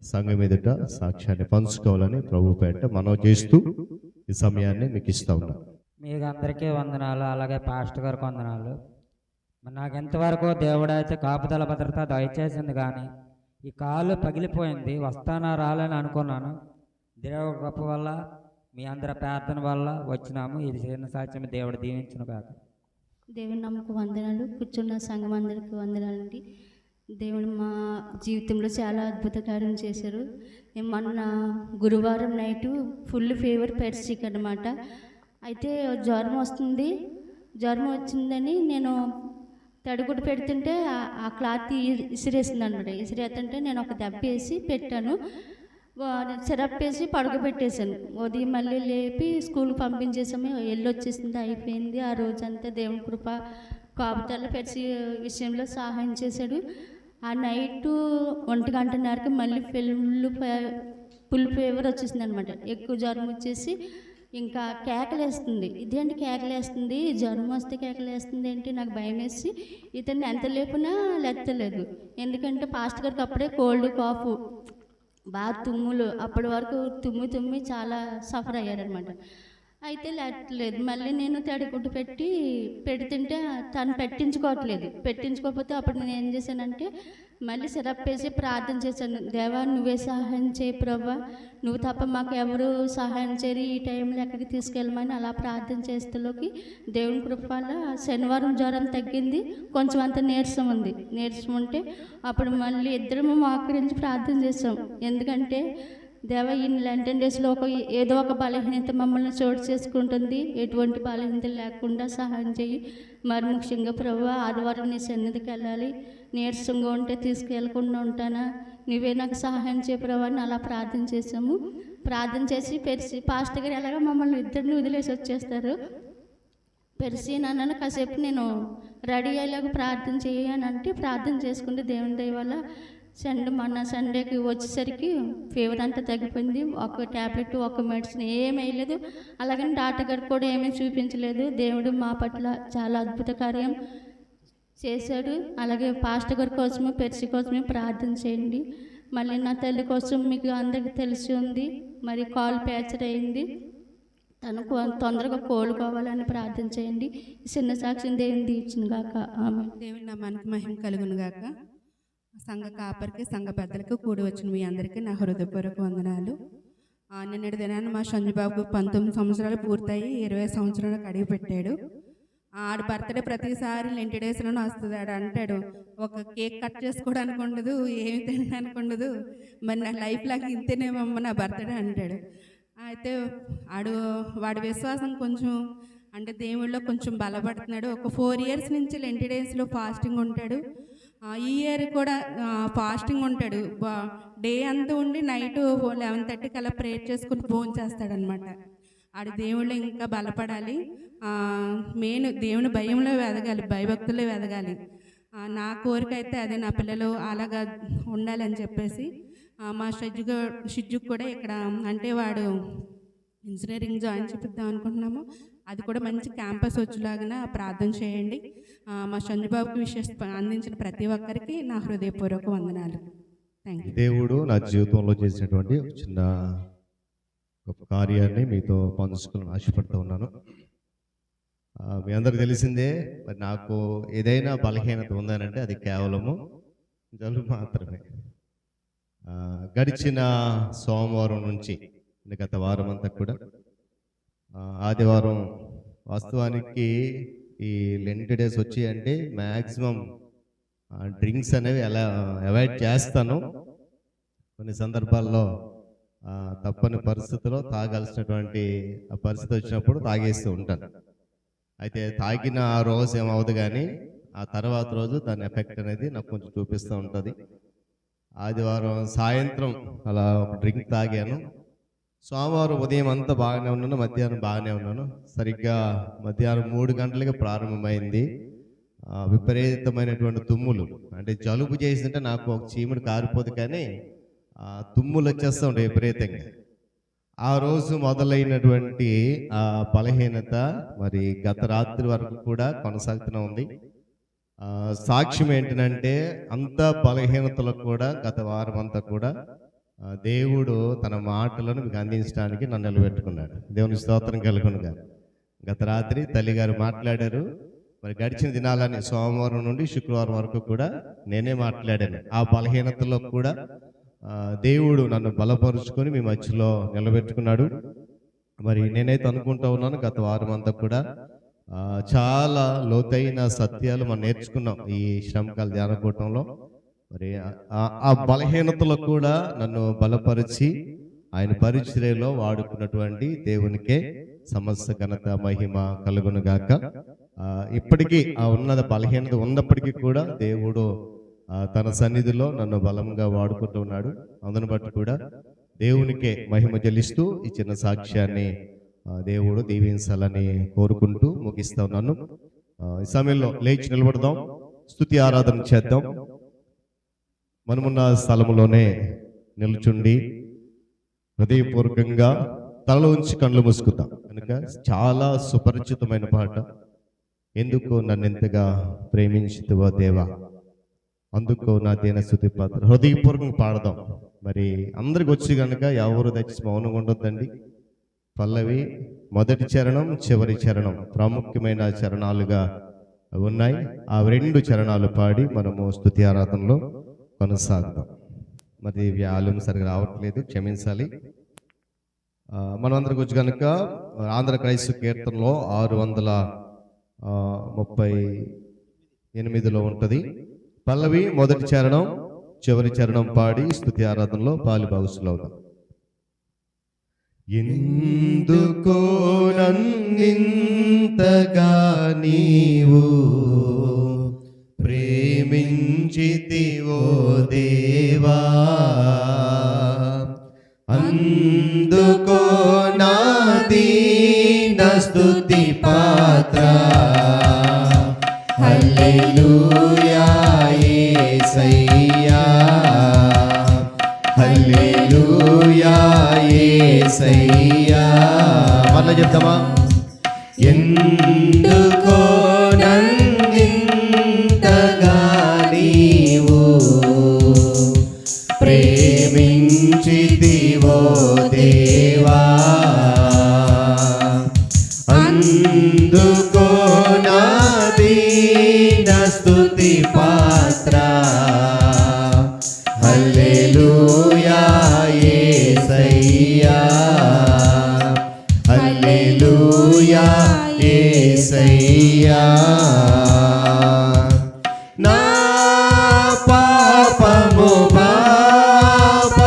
సంఘం ఎదుట సాక్ష్యాన్ని పంచుకోవాలని ప్రభు పేట మనవి చేస్తూ ఈ సమయాన్ని మీకు ఇస్తా ఉన్నాను. మీకు అందరికీ వందనాలు, అలాగే పాస్టర్ గారికి వందనాలు. నాకు ఎంతవరకు దేవుడైతే కాపుదల భద్రత దయచేసింది, కానీ ఈ కాలు పగిలిపోయింది. వస్తానా రాలని అనుకున్నాను. దేవుడి గొప్ప వల్ల మీ అందరి ప్రార్థన వల్ల వచ్చినాము. ఇది చిన్న సాక్ష్యం. దేవుడు దీవించును కాక. దేవుని నమ్మకు వందనాలు. కూర్చున్న సంఘం అందరికీ వందనాలండి. దేవుడు మా జీవితంలో చాలా అద్భుత కార్యం చేశారు. మొన్న గురువారం నైటు ఫుల్ ఫీవర్ పెర్సిక్ అనమాట. అయితే జ్వరం వస్తుంది, జ్వరం వచ్చిందని నేను తడిగుడ్డు పెడుతుంటే ఆ క్లాత్ ఇసిరేసింది అనమాట. ఇసిరేస్తుంటే నేను ఒక దెబ్బ వేసి పెట్టాను, సిరప్ వేసి పడుకోబెట్టేశాను. ఉదయం మళ్ళీ లేపి స్కూల్కి పంపించేసాము. వచ్చేసింది, అయిపోయింది. ఆ రోజంతా దేవుని కృప కాపుదల పెరిసి విషయంలో సహాయం చేశాడు. ఆ నైటు 1:30కి మళ్ళీ ఫుల్ ఫీవర్ వచ్చేసింది అనమాట. ఎక్కువ జ్వరం వచ్చేసి ఇంకా కేకలేస్తుంది. ఇదేంటి కేకలేస్తుంది, జ్వరం వస్తే కేకలేస్తుంది ఏంటి, నాకు భయం వేసి ఇతన్ని ఎంత లేపునా లెత్తలేదు. ఎందుకంటే పాస్టర్ గారికి అప్పుడే కోల్డ్ కాఫ్ బాగా తుమ్ములు, అప్పటి వరకు తుమ్మి చాలా సఫర్ అయ్యారనమాట. అయితే లేట్లేదు. మళ్ళీ నేను తడిగుడ్డు పెడుతుంటే తను పెట్టించుకోకపోతే అప్పుడు నేను ఏం చేశానంటే మళ్ళీ సిరప్ వేసి ప్రార్థన చేశాను. దేవా నువ్వే సహాయం చేయి ప్రభా, నువ్వు తప్ప మాకు ఎవరు సహాయం చేయరు, ఈ టైంలో ఎక్కడికి తీసుకెళ్ళమని అలా ప్రార్థన చేస్తేలోకి దేవుని కృప వల్ల శనివారం జ్వరం తగ్గింది. కొంచెం అంత నీరసం ఉంటే అప్పుడు మళ్ళీ ఇద్దరము మోకరించి ప్రార్థన చేసాం. ఎందుకంటే దేవ ఈ లెంటన్ డేస్లో ఏదో ఒక బలహీనత మమ్మల్ని చోటు చేసుకుంటుంది, ఎటువంటి బలహీనత లేకుండా సహాయం చేయి. మరి ముఖ్యంగా ప్రభు ఆదివారం నీ సన్నిధికి వెళ్ళాలి, నీరసంగా ఉంటే తీసుకెళ్ళకుండా ఉంటానా, నువ్వే నాకు సహాయం చేయ ప్రభు అని అలా ప్రార్థన చేసాము. ప్రార్థన చేసి పాస్టర్ గారు ఎలాగో మమ్మల్ని ఇద్దరిని వదిలేసి వచ్చేస్తారు. నన్ను కాసేపు నేను రెడీ అయ్యేలాగా ప్రార్థన చేయాలంటే ప్రార్థన చేసుకుంటే దేవుని దయ వల్ల మొన్న సండేకి వచ్చేసరికి ఫీవర్ అంతా తగ్గిపోయింది. ఒక ట్యాబ్లెట్ ఒక మెడిసిన్ ఏమీ వేయలేదు. అలాగని డాక్టర్ గారు కూడా ఏమీ చూపించలేదు. దేవుడు మా పట్ల చాలా అద్భుత కార్యం చేశాడు. అలాగే పాస్టర్ గారి కోసము పెర్సి కోసమే ప్రార్థన చేయండి. మళ్ళీ నా తల్లి కోసం మీకు అందరికీ తెలిసి ఉంది, మరి కాల్ ప్యాచర్ అయింది, తనకు తొందరగా కోలుకోవాలని ప్రార్థన చేయండి. చిన్న సాక్ష్యం దేవుని దీవించును గాక. ఆమె దేవుని నామానికి మహిమ కలుగును గాక. సంఘ కాపరికి సంఘ పెద్దలకు కూడి వచ్చిన మీ అందరికీ నా హృదయపూర్వక వందనాలు. నిన్నటి దినాన్ని మా సంజుబాబుకు 19 సంవత్సరాలు పూర్తయి 20 సంవత్సరాలకు అడిగి పెట్టాడు. ఆడు బర్త్డే ప్రతిసారి లెంటి డేస్లోనే వస్తుంది. ఆడు అంటాడు, ఒక కేక్ కట్ చేసుకోవడానికి ఉండదు, ఏమి తినడానికి ఉండదు, మరి నా లైఫ్ లాగా ఇంతేనేమమ్మ నా బర్త్డే అంటాడు. అయితే వాడి విశ్వాసం కొంచెం అంటే దేవుళ్ళో కొంచెం బలపడుతున్నాడు. ఒక 4 ఇయర్స్ నుంచి లెంటి డేస్లో ఫాస్టింగ్ ఉంటాడు. ఈ ఇయర్ కూడా ఫాస్టింగ్ ఉంటాడు. డే అంతా ఉండి నైట్ 11:30కి అలా ప్రేయర్ చేసుకుని ఫోన్ చేస్తాడనమాట. ఆడు దేవుళ్ళు ఇంకా బలపడాలి, మెయిన్ దేవుని భయంలో ఎదగాలి, భయభక్తుల్లో ఎదగాలి. నా కోరిక అయితే అదే, నా పిల్లలు అలాగా ఉండాలని చెప్పేసి మా షిజ్జుకు కూడా ఇక్కడ అంటే వాడు ఇంజనీరింగ్ జాయిన్ చేపిద్దాం అనుకుంటున్నాము. అది కూడా మంచి క్యాంపస్ వచ్చేలాగా ప్రార్థన చేయండి. మా చంద్రబాబుకి అందించిన ప్రతి ఒక్కరికి నా హృదయపూర్వక వందనాలు. Thank you. దేవుడు నా జీవితంలో చేసినటువంటి ఒక చిన్న గొప్ప కార్యాన్ని మీతో పంచుకోవాలని ఆశపడుతూ ఉన్నాను. మీ అందరికి తెలిసిందే, మరి నాకు ఏదైనా బలహీనత ఉందనంటే అది కేవలము జలుబు మాత్రమే. గడిచిన సోమవారం నుంచి గత వారం అంతా కూడా ఆదివారం వాస్తవానికి ఈ లెంట్ డేస్ వచ్చి అంటే మ్యాక్సిమం డ్రింక్స్ అనేవి ఎలా అవాయిడ్ చేస్తాను. కొన్ని సందర్భాల్లో తప్పని పరిస్థితుల్లో తాగాల్సినటువంటి ఆ పరిస్థితి వచ్చినప్పుడు తాగేస్తూ ఉంటాను. అయితే తాగిన ఆ రోజు ఏమవుదు కానీ ఆ తర్వాత రోజు దాని ఎఫెక్ట్ అనేది నాకు కొంచెం చూపిస్తూ ఉంటుంది. ఆదివారం సాయంత్రం అలా ఒక డ్రింక్ తాగాను. సోమవారం ఉదయం అంతా బాగానే ఉన్నాను, మధ్యాహ్నం బాగానే ఉన్నాను. సరిగ్గా మధ్యాహ్నం 3 గంటలకి ప్రారంభమైంది విపరీతమైనటువంటి తుమ్ములు. అంటే జలుబు చేసింటే నాకు ఒక చీముడు కారిపోదు కానీ తుమ్ములు వచ్చేస్తూ ఉంటాయి విపరీతంగా. ఆ రోజు మొదలైనటువంటి ఆ బలహీనత మరి గత రాత్రి వరకు కూడా కొనసాగుతూనే ఉంది. సాక్ష్యం ఏంటంటే అంత బలహీనతలకు కూడా గత వారం అంతా కూడా దేవుడు తన మాటలను మీకు అందించడానికి నన్ను నిలబెట్టుకున్నాడు. దేవుని స్తోత్రం కలుగునుగా. గత రాత్రి తల్లిగారు మాట్లాడారు. మరి గడిచిన దినాలని సోమవారం నుండి శుక్రవారం వరకు కూడా నేనే మాట్లాడాను. ఆ బలహీనతలో కూడా దేవుడు నన్ను బలపరుచుకొని మీ మధ్యలో నిలబెట్టుకున్నాడు. మరి నేనైతే అనుకుంటూ ఉన్నాను గత వారం అంతా కూడా చాలా లోతైన సత్యాలు మనం నేర్చుకున్నాం ఈ శ్రమకాల ధ్యానకూటంలో. మరి ఆ బలహీనతలో కూడా నన్ను బలపరిచి ఆయన పరిచర్యలో వాడుకున్నటువంటి దేవునికే సమస్త ఘనత మహిమ కలుగును గాక. ఇప్పటికీ ఆ ఉన్నత బలహీనత ఉన్నప్పటికీ కూడా దేవుడు తన సన్నిధిలో నన్ను బలంగా వాడుకుంటూ ఉన్నాడు. అందును బట్టి కూడా దేవునికే మహిమ చెల్లిస్తూ ఈ చిన్న సాక్ష్యాన్ని దేవుడు దీవించాలని కోరుకుంటూ ముగిస్తా ఉన్నాను. ఈ సమయంలో లేచి నిలబడదాం, స్తుతి ఆరాధన చేద్దాం. మనమున్న స్థలంలోనే నిల్చుండి హృదయపూర్వకంగా తలలో ఉంచి కళ్ళు మూసుకుందాం. కనుక చాలా సుపరిచితమైన పాట, ఎందుకు నన్ను ఎంతగా ప్రేమించితివో దేవా, అందుకో నా దేన స్తుతి పాత్ర. హృదయపూర్వకంగా పాడదాం. మరి అందరికి వచ్చి కనుక ఎవరు దయచేసి మౌనంగా ఉండొద్దండి. పల్లవి మొదటి చరణం చివరి చరణం ప్రాముఖ్యమైన చరణాలుగా ఉన్నాయి. ఆ 2 చరణాలు పాడి మనము స్తుతి ఆరాధనలో కొనసాగుతాం. మరి వ్యాల్యూమ్ సరిగా రావట్లేదు, క్షమించాలి. మనందరికి వచ్చి కనుక ఆంధ్ర క్రైస్తవ కీర్తనలో 638లో ఉంటుంది. పల్లవి మొదటి చరణం చివరి చరణం పాడి స్తుతి ఆరాధనలో పాలు భాగస్తులవుతాం. ఎందుకో నన్నింతగా నీవు ప్రేమించితివో దేవా, అందుకో నా దీన స్తుతి పాత్ర. హల్లెలూయా యేసయ్యా, హల్లెలూయా యేసయ్యా. మళ్ళీ చెప్తామా? ఎందుకో నన్నింతగా నీవు ప్రేమించితివో దేవా, అందుకో నా దీన స్తుతి పాత్ర. హల్లెలూయా యేసయ్యా, హల్లెలూయా యేసయ్యా. నా పాపము పాప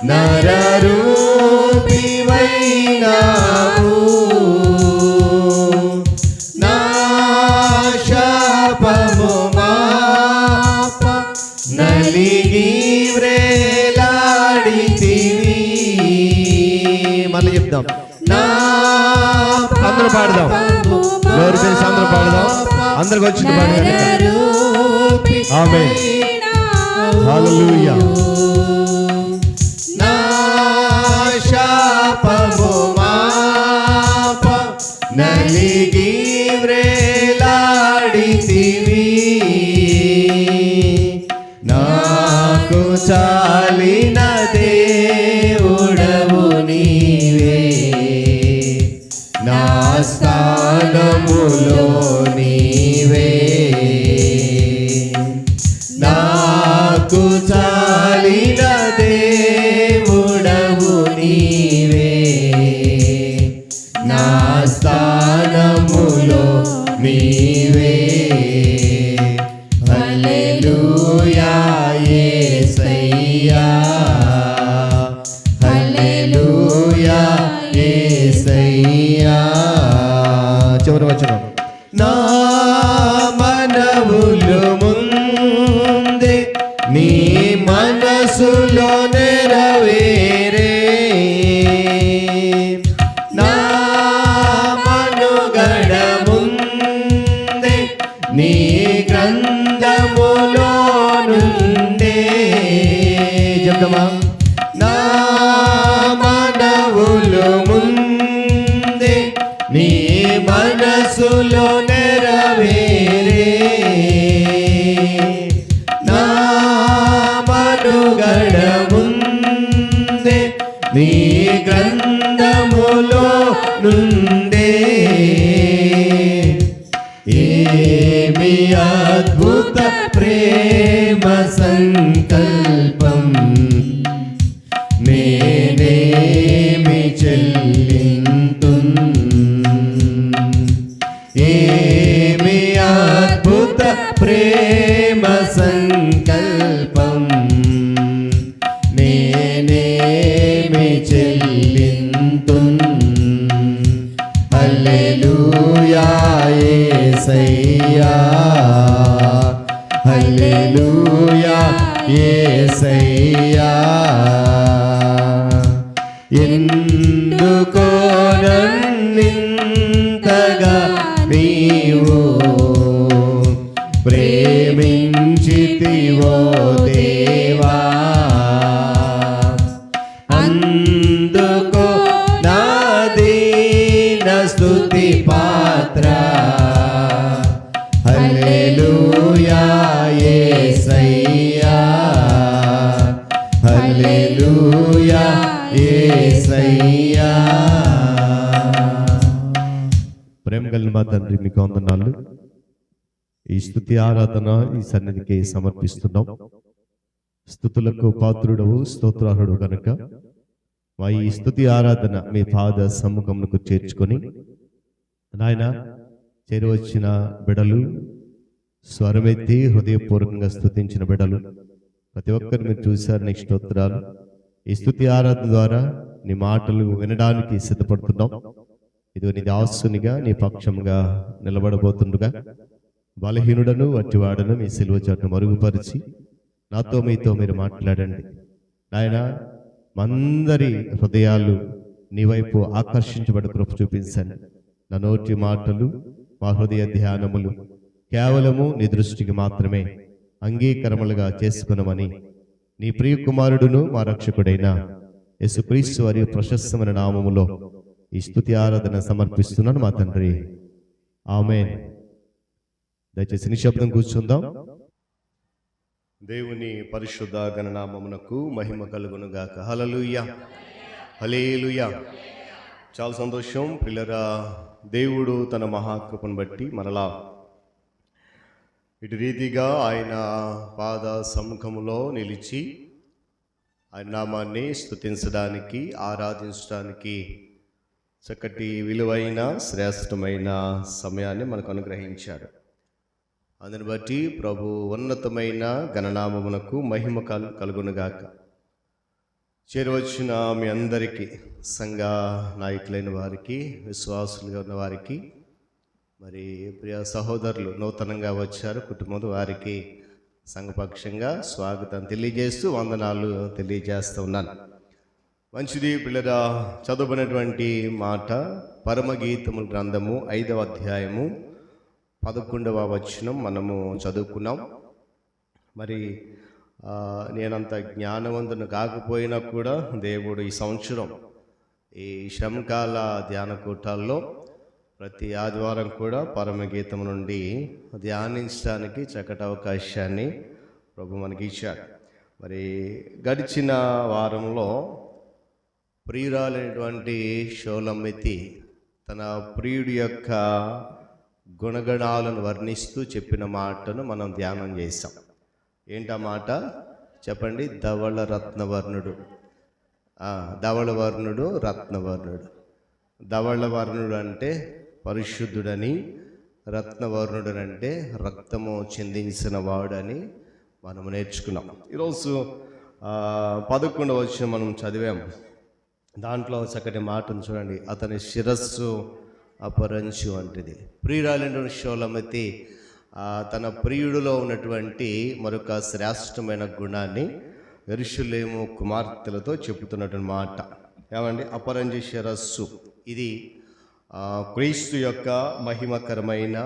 నరరూపివైనావు, నా శాపము మాప నలిగి వ్రేలాడితివి. మళ్ళీ చెప్దాం. నా అందరూ పాడదాం, నోరు తెరిచి అందరూ పాడదాం. అందరికి వచ్చింది పాడదాం. ఆమేన్, హల్లెలూయా. నా శాపము మాప నలిగి వ్రేలాడితివి, నాకు చాలిన దేవుడవు నీవే, నా స్థానములో నీవే. నాకు చాలిన దేవుడవు నీవే, నా స్థానములో నీవే. హల్లెలూయా యేసయ్యా, హల్లెలూయా యేసయ్యా. చివరి వచనం. నా మనవులు ముందే నీ మనసులో నెరవేరే, నా మనుగడ ముందే నీ గ్రంథములో నుండే. చెప్తామా? నా మనవులు ముందే నీ మనసులో నెరవేరే, నా మనుగడ ముందే నీ గ్రంథములో నుండే. ఏమి అద్భుత ప్రేమ సంకల్పం, నేనేమి చెల్లింతున్. ఏమి అద్భుత ప్రేమ సంకల్పం, నేనేమి చెల్లింతున్. హల్లెలూయా యేసయ్యా, హల్లెలూయా యేసయ్యా. ఎందుకో నన్నింతగా నీవు ప్రేమించితివో దేవా, అందుకో నా దీన స్తుతి పాత్ర. హల్లెలూయా యేసయ్యా, హల్లెలూయా యేసయ్యా. ప్రేమ కలిగిన మా తండ్రి, మీకు వందనాలు. ఈ స్తుతి ఆరాధన ఈ సన్నిధికి సమర్పిస్తున్నాం. స్తుతులకు పాత్రుడవు, స్తోత్రార్హుడు కనుక మా ఈ స్తుతి ఆరాధన మీ పాద సమ్ముఖమునకు చేర్చుకొని నాయన చేరువచ్చిన బిడలు, స్వరమెత్తి హృదయపూర్వకంగా స్తుతించిన బిడలు ప్రతి ఒక్కరు మీరు చూశారు. నీకు స్తోత్రాలు. ఈ స్తుతి ఆరాధన ద్వారా నీ మాటలు వినడానికి సిద్ధపడుతున్నాం. ఇదిగో నీ దాసునిగా నీ పక్షంగా నిలబడబోతుండగా బలహీనుడను వట్టివాడను మీ సిలువ చాటును మరుగుపరిచి నాతో మీతో మీరు మాట్లాడండి నాయన. మందరి హృదయాలు నీ వైపు ఆకర్షించబడి కృప చూపించండి. నా నోటి మాటలు, మా హృదయ ధ్యానములు కేవలము నీ దృష్టికి మాత్రమే అంగీకరములుగా చేసుకునమని నీ ప్రియ కుమారుడును మా రక్షకుడైన యేసుక్రీస్తు వారి ప్రశస్తమైన నామములో ఈ స్తుతి ఆరాధన సమర్పిస్తున్నాను మా తండ్రి. ఆమేన్. దయచేసి నిశ్శబ్దం కూర్చుందాం. దేవుని పరిశుద్ధ గణనామమునకు మహిమ కలుగునుగాక. హల్లెలూయా, హల్లెలూయా. చాలా సంతోషం పిల్లరా. దేవుడు తన మహాకృపను బట్టి మరలా ఇటు రీతిగా ఆయన పాద సముఖములో నిలిచి ఆయన నామాన్ని స్తుతించడానికి, ఆరాధించడానికి చక్కటి విలువైన శ్రేష్టమైన సమయాన్ని మనకు అనుగ్రహించాడు. అందుని బట్టి ప్రభు ఉన్నతమైన గణనామమునకు మహిమ కలుగునుగాక. చేరువచ్చిన మీ అందరికీ, సంఘ నాయకులైన వారికి, విశ్వాసులుగా ఉన్న వారికి, మరి ప్రియ సహోదరులు నూతనంగా వచ్చారు కుటుంబం వారికి సంఘపక్షంగా స్వాగతం తెలియజేస్తూ వందనాలు తెలియజేస్తూ ఉన్నాను. మంచిది పిల్లరా. చదువుకున్నటువంటి మాట పరమగీతముల గ్రంథము 5వ అధ్యాయము 11వ వచనం మనము చదువుకున్నాం. మరి నేనంత జ్ఞానవంతుని కాకపోయినా కూడా దేవుడు ఈ సంవత్సరం ఈ శ్రమకాల ధ్యాన కూటాల్లో ప్రతి ఆదివారం కూడా పరమగీతం నుండి ధ్యానించడానికి చక్కటి అవకాశాన్ని ప్రభు మనకి ఇచ్చాడు. మరి గడిచిన వారంలో ప్రియురాలైనటువంటి షోలమ్మెతి తన ప్రియుడి యొక్క గుణగణాలను వర్ణిస్తూ చెప్పిన మాటను మనం ధ్యానం చేసాం. ఏంటా మాట చెప్పండి? ధవళ రత్నవర్ణుడు. ధవళవర్ణుడు, రత్నవర్ణుడు. ధవళవర్ణుడు అంటే పరిశుద్ధుడని, రత్నవర్ణుడు అంటే రక్తము చెందించిన వాడని మనం నేర్చుకున్నాం. ఈరోజు 11వ వచనం మనం చదివాము. దాంట్లో చక్కటి మాటను చూడండి. అతని శిరస్సు అపరంచు వంటిది. ప్రియురాలైన షోలమతి తన ప్రియుడిలో ఉన్నటువంటి మరొక శ్రేష్టమైన గుణాన్ని యెరూషలేము కుమార్తెలతో చెబుతున్నటువంటి మాట. ఏమండి? అపరంజి శిరస్సు. ఇది క్రీస్తు యొక్క మహిమకరమైన,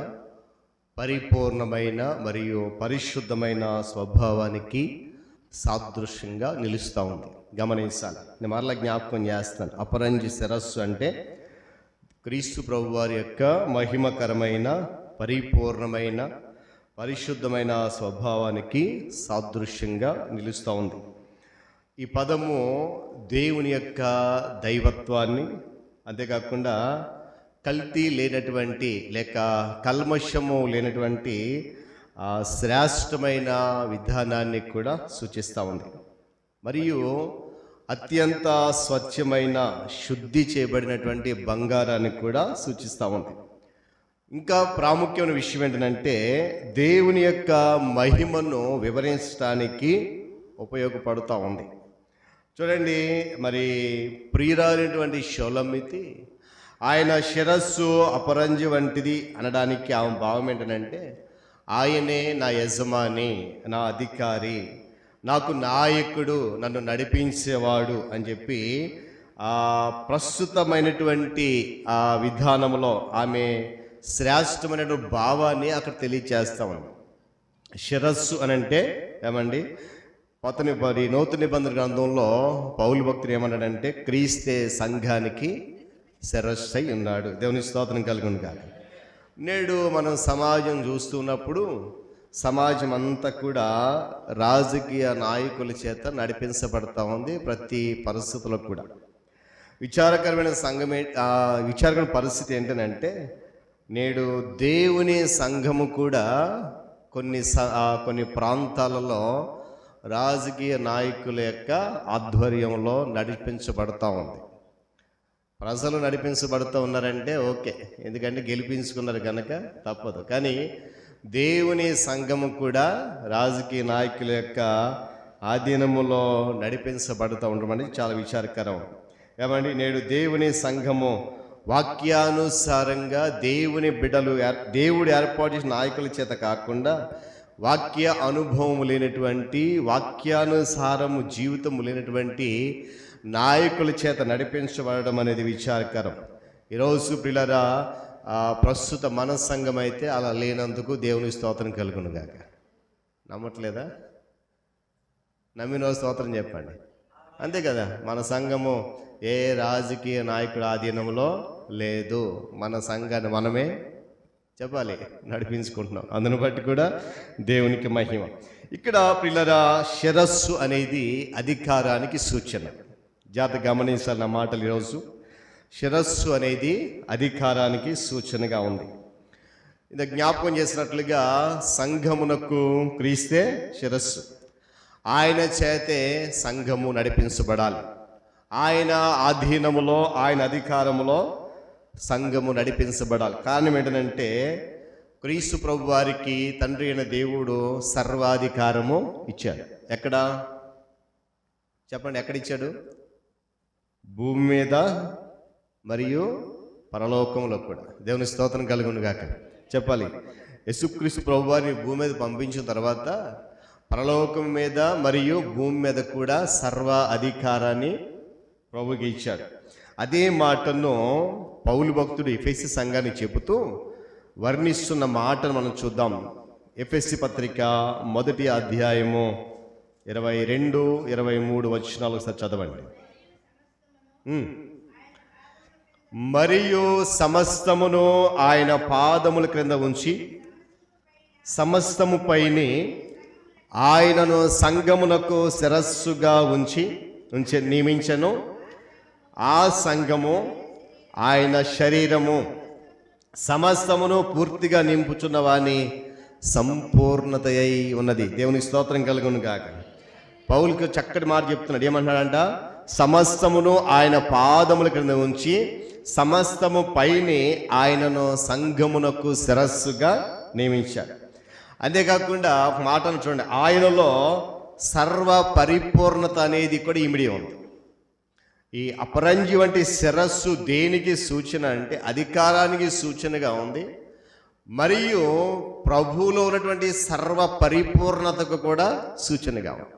పరిపూర్ణమైన మరియు పరిశుద్ధమైన స్వభావానికి సాదృశ్యంగా నిలుస్తూ ఉంది. గమనించాలి. నేను మరలా జ్ఞాపకం చేస్తాను. అపరంజి శిరస్సు అంటే క్రీస్తు ప్రభు వారి యొక్క మహిమకరమైన, పరిపూర్ణమైన, పరిశుద్ధమైన స్వభావానికి సాదృశ్యంగా నిలుస్తూ ఉంది. ఈ పదము దేవుని యొక్క దైవత్వాన్ని, అంతేకాకుండా కల్తీ లేనటువంటి లేక కల్మషము లేనటువంటి శ్రేష్టమైన విధానాన్ని కూడా సూచిస్తూ ఉంది. మరియు అత్యంత స్వచ్ఛమైన, శుద్ధి చేయబడినటువంటి బంగారాన్ని కూడా సూచిస్తూ ఉంది. ఇంకా ప్రాముఖ్యమైన విషయం ఏంటంటే దేవుని యొక్క మహిమను వివరించడానికి ఉపయోగపడుతూ ఉంది. చూడండి, మరి ప్రియురాలైనటువంటి షోలమ్మితి ఆయన శిరస్సు అపరంజి వంటిది అనడానికి ఆమె భావం ఏంటంటే ఆయనే నా యజమాని, నా అధికారి, నాకు నాయకుడు, నన్ను నడిపించేవాడు అని చెప్పి ప్రస్తుతమైనటువంటి ఆ విధానంలో ఆమె శ్రేష్టమైనటువంటి భావాన్ని అక్కడ తెలియచేస్తామని. శిరస్సు అని అంటే ఏమండి, నూతన నిబంధన గ్రంథంలో పౌలు భక్తుడు ఏమన్నాడంటే క్రీస్తే సంఘానికి శిరస్సు అయి ఉన్నాడు. దేవుని స్తోత్రం కలుగును గాక. నేడు మనం సమాజం చూస్తున్నప్పుడు సమాజం అంతా కూడా రాజకీయ నాయకుల చేత నడిపించబడతా ఉంది. ప్రతి పరిస్థితుల్లో కూడా విచారకరమైన విచారకరమైన పరిస్థితి ఏంటంటే నేడు దేవుని సంఘము కూడా కొన్ని ప్రాంతాలలో రాజకీయ నాయకుల యొక్క ఆధ్వర్యంలో నడిపించబడతా ఉంది. ప్రజలు నడిపించబడుతూ ఉన్నారంటే ఓకే, ఎందుకంటే గెలిపించుకున్నారు కనుక తప్పదు. కానీ దేవుని సంఘము కూడా రాజకీయ నాయకుల యొక్క ఆధీనములో నడిపించబడుతూ ఉండడం అనేది చాలా విచారకరం. ఏమండి, నేడు దేవుని సంఘము వాక్యానుసారంగా దేవుని బిడ్డలు, దేవుడు ఏర్పాటు చేసిన నాయకుల చేత కాకుండా వాక్య అనుభవం లేనటువంటి, వాక్యానుసారము జీవితము లేనటువంటి నాయకుల చేత నడిపించబడడం అనేది విచారకరం. ఈరోజు పిల్లరా ప్రస్తుత మన సంఘం అయితే అలా లేనందుకు దేవుని స్తోత్రం కలుగును గాక. నమ్మట్లేదా? నమ్మిన స్తోత్రం చెప్పండి. అంతే కదా, మన సంఘము ఏ రాజకీయ నాయకుడు ఆధీనంలో లేదు. మన సంఘాన్ని మనమే చెప్పాలి నడిపించుకుంటున్నాం. అందును బట్టి కూడా దేవునికి మహిమ. ఇక్కడ పిల్లరా శిరస్సు అనేది అధికారానికి సూచన. జాగ్రత్త గమనించాలన్న మాటలు. ఈరోజు శిరస్సు అనేది అధికారానికి సూచనగా ఉంది. ఇది జ్ఞాపకం చేసినట్లుగా సంఘమునకు క్రీస్తే శిరస్సు. ఆయన చేతే సంఘము నడిపించబడాలి. ఆయన ఆధీనములో, ఆయన అధికారములో సంఘము నడిపించబడాలి. కారణం ఏంటంటే క్రీస్తు ప్రభు వారికి తండ్రి అయిన దేవుడు సర్వాధికారము ఇచ్చాడు. ఎక్కడ చెప్పండి, ఎక్కడిచ్చాడు? భూమి మీద మరియు పరలోకంలో కూడా. దేవుని స్తోత్రం కలుగును గాక. చెప్పాలి, యేసుక్రీస్తు ప్రభు వారిని భూమి మీద పంపించిన తర్వాత పరలోకం మీద మరియు భూమి మీద కూడా సర్వ అధికారాన్ని ప్రభుకి ఇచ్చాడు. అదే మాటను పౌలు భక్తుడు ఎఫెసీ సంఘాన్ని చెబుతూ వర్ణిస్తున్న మాటను మనం చూద్దాం. ఎఫెసీ పత్రిక 1వ అధ్యాయము 22, 23 వచనాలు ఒకసారి చదవండి. మరియు సమస్తమును ఆయన పాదముల క్రింద ఉంచి సమస్తము పైని ఆయనను సంఘమునకు శిరస్సుగా నియమించెను. ఆ సంఘము ఆయన శరీరము, సమస్తమును పూర్తిగా నింపుచున్న వాని సంపూర్ణత అయి ఉన్నది. దేవుని స్తోత్రం కలుగును గాక. పౌలుకు చక్కటి మాట చెప్తున్నాడు. ఏమంటున్నాడంట? సమస్తమును ఆయన పాదముల క్రింద ఉంచి సమస్తము పైనే ఆయనను సంఘమునకు శిరస్సుగా నియమించాడు. అంతేకాకుండా ఒక మాటను చూడండి, ఆయనలో సర్వ పరిపూర్ణత అనేది కూడా ఇమిడి ఉంది. ఈ అపరంజి వంటి శిరస్సు దేనికి సూచన అంటే అధికారానికి సూచనగా ఉంది, మరియు ప్రభువులో ఉన్నటువంటి సర్వ పరిపూర్ణతకు కూడా సూచనగా ఉంది.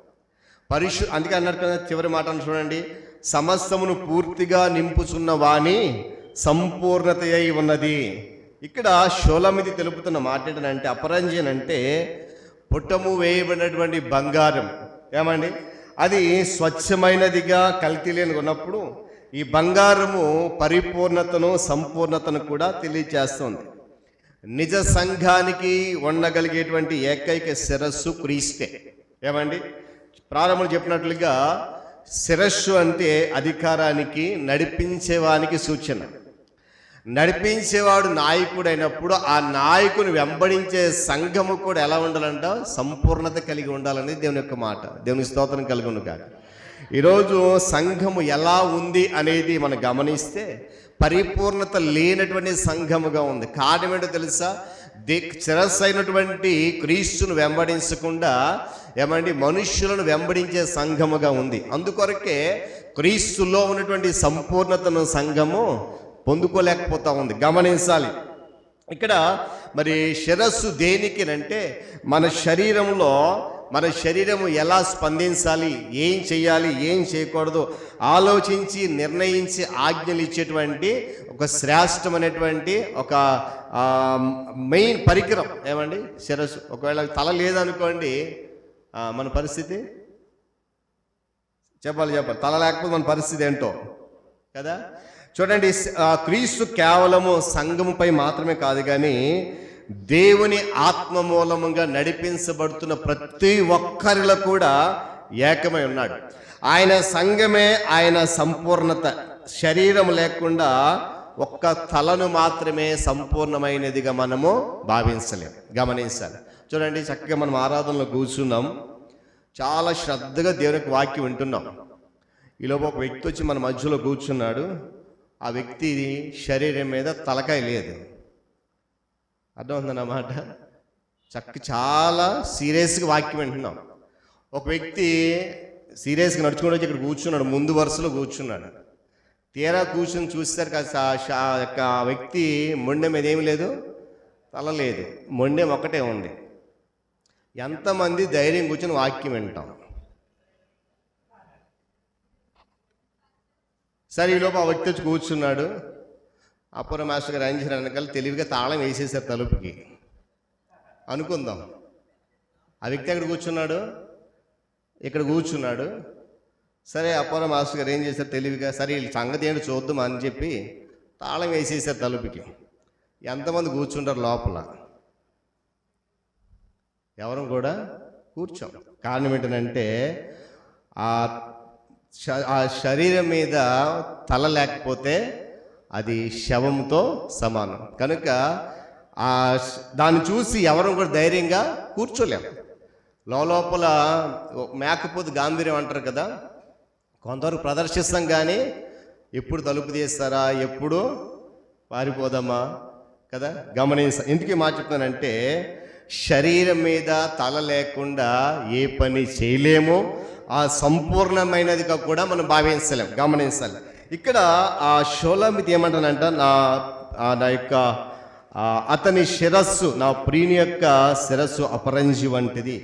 అందుకే అన్నట్టు చివరి మాటను చూడండి, సమస్తమును పూర్తిగా నింపుచున్న వాని సంపూర్ణత అయి ఉన్నది. ఇక్కడ షోలమిది తెలుపుతున్న మాట ఏంటంటే అపరంజన్ అంటే పుట్టము వేయబడినటువంటి బంగారం. ఏమండి, అది స్వచ్ఛమైనదిగా కల్తీ లేని ఉన్నప్పుడు ఈ బంగారము పరిపూర్ణతను, సంపూర్ణతను కూడా తెలియజేస్తుంది. నిజ సంఘానికి ఉండగలిగేటువంటి ఏకైక శిరస్సు క్రీస్తే. ఏమండి, ప్రారంభంలో చెప్పినట్లుగా శిరస్సు అంటే అధికారానికి, నడిపించేవానికి సూచన. నడిపించేవాడు నాయకుడైనప్పుడు ఆ నాయకుని వెంబడించే సంఘము కూడా ఎలా ఉండాలంట? సంపూర్ణత కలిగి ఉండాలనేది దేవుని యొక్క మాట. దేవుని స్తోత్రం కలుగును కాదు. ఈరోజు సంఘము ఎలా ఉంది అనేది మనం గమనిస్తే పరిపూర్ణత లేనటువంటి సంఘముగా ఉంది. కారణం ఏంటో తెలుసా? శిరస్సు అయినటువంటి క్రీస్తును వెంబడించకుండా ఏమండి మనుష్యులను వెంబడించే సంఘముగా ఉంది. అందుకొరకే క్రీస్తులో ఉన్నటువంటి సంపూర్ణతను సంఘము పొందుకోలేకపోతా ఉంది. గమనించాలి. ఇక్కడ మరి శిరస్సు దేనికి అంటే మన శరీరంలో మన శరీరము ఎలా స్పందించాలి, ఏం చేయాలి, ఏం చేయకూడదు ఆలోచించి నిర్ణయించి ఆజ్ఞలు ఇచ్చేటువంటి ఒక శ్రేష్టమైనటువంటి ఒక మెయిన్ పరికరం ఏమండి శిరస్సు. ఒకవేళ తల లేదనుకోండి మన పరిస్థితి చెప్పాలి. తల లేకపోతే మన పరిస్థితి ఏంటో కదా. చూడండి, క్రీస్తు కేవలము సంఘముపై మాత్రమే కాదు కానీ దేవుని ఆత్మ మూలముగా నడిపించబడుతున్న ప్రతి ఒక్కరిలో కూడా ఏకమై ఉన్నాడు. ఆయన సంఘమే ఆయన సంపూర్ణత. శరీరం లేకుండా ఒక్క తలను మాత్రమే సంపూర్ణమైనదిగా మనము భావించలేం. గమనించాలి. చూడండి, చక్కగా మనం ఆరాధనలో కూర్చున్నాం, చాలా శ్రద్ధగా దేవునికి వాక్యం వింటున్నాం. ఈలోపు ఒక వ్యక్తి వచ్చి మన మధ్యలో కూర్చున్నాడు. ఆ వ్యక్తి శరీరం మీద తలకాయ లేదు. అర్థమవుతుందన్నమాట. చాలా సీరియస్గా వాక్యం వింటున్నాం. ఒక వ్యక్తి సీరియస్గా నడుచుకుంటూ వచ్చి ఇక్కడ కూర్చున్నాడు, ముందు వరుసలో కూర్చున్నాడు. తీరా కూర్చొని చూసేసరికి ఆ వ్యక్తి మొండెం మీద ఏమి లేదు, తల లేదు, మొండెం ఒకటే ఉంది. ఎంతమంది ధైర్యం కూర్చొని వాక్యం వింటాం? సరే, ఈలోపు ఆ వ్యక్తి వచ్చి కూర్చున్నాడు. అప్పుర మాస్టర్ గారు ఏం చేశారు, వెనకాల తెలివిగా తాళం వేసేసారు తలుపుకి అనుకుందాం. ఆ వ్యక్తి ఎక్కడ కూర్చున్నాడు, ఇక్కడ కూర్చున్నాడు. సరే, అప్పుర మాస్టర్ గారు ఏం చేశారు తెలివిగా, సరే వీళ్ళ సంగతి ఏంటో చూద్దాం అని చెప్పి తాళం వేసేసారు తలుపుకి. ఎంతమంది కూర్చుంటారు లోపల? ఎవరు కూడా కూర్చోం. కారణం ఏంటంటే ఆ శరీరం మీద తల లేకపోతే అది శవంతో సమానం. కనుక దాన్ని చూసి ఎవరు కూడా ధైర్యంగా కూర్చోలేము. లోపల మేకపోతే గాంభీర్యం అంటారు కదా, కొంతవరకు ప్రదర్శిస్తాం కానీ ఎప్పుడు తలుపు తీస్తారా, ఎప్పుడు పారిపోదామా కదా. ఎందుకు మాట చెప్తానంటే శరీరం మీద తల లేకుండా ఏ పని చేయలేము, ఆ సంపూర్ణమైనదిగా కూడా మనం భావించలేం. గమనించాలి. ఇక్కడ ఆ షోలామితి ఏమంటానంట, నా యొక్క అతని శిరస్సు, నా ప్రియుని యొక్క శిరస్సు అపరంజి వంటిది.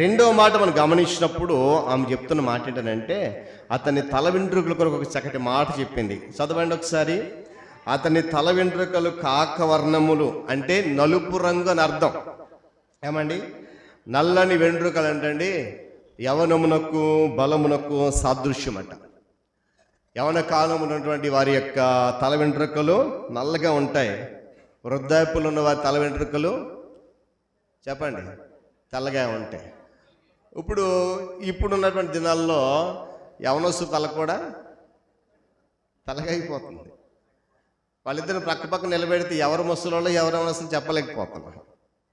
రెండో మాట మనం గమనించినప్పుడు ఆమె చెప్తున్న మాట ఏంటంటే అతని తల వెంట్రుకల కొరకు ఒక చక్కటి మాట చెప్పింది. చదవండి ఒకసారి. అతని తల వెంట్రుకలు కాకవర్ణములు అంటే నలుపు రంగు అని అర్థం. ఏమండి, నల్లని వెంట్రుకలు అంటండి యవనమునకు బలమునకు సాదృశ్యం అంట. యవన కాలం ఉన్నటువంటి వారి యొక్క తల వెంట్రుకలు నల్లగా ఉంటాయి. వృద్ధాప్యులు ఉన్న వారి తల వెంట్రుకలు చెప్పండి తెల్లగా ఉంటాయి. ఇప్పుడు ఉన్నటువంటి దినాల్లో యవనస్తు తల కూడా తెల్లగా అయిపోతుంది. వాళ్ళిద్దరిని ప్రక్క పక్క నిలబెడితే ఎవరు ముసలో ఎవరు యవనస్తులు చెప్పలేకపోతున్నాం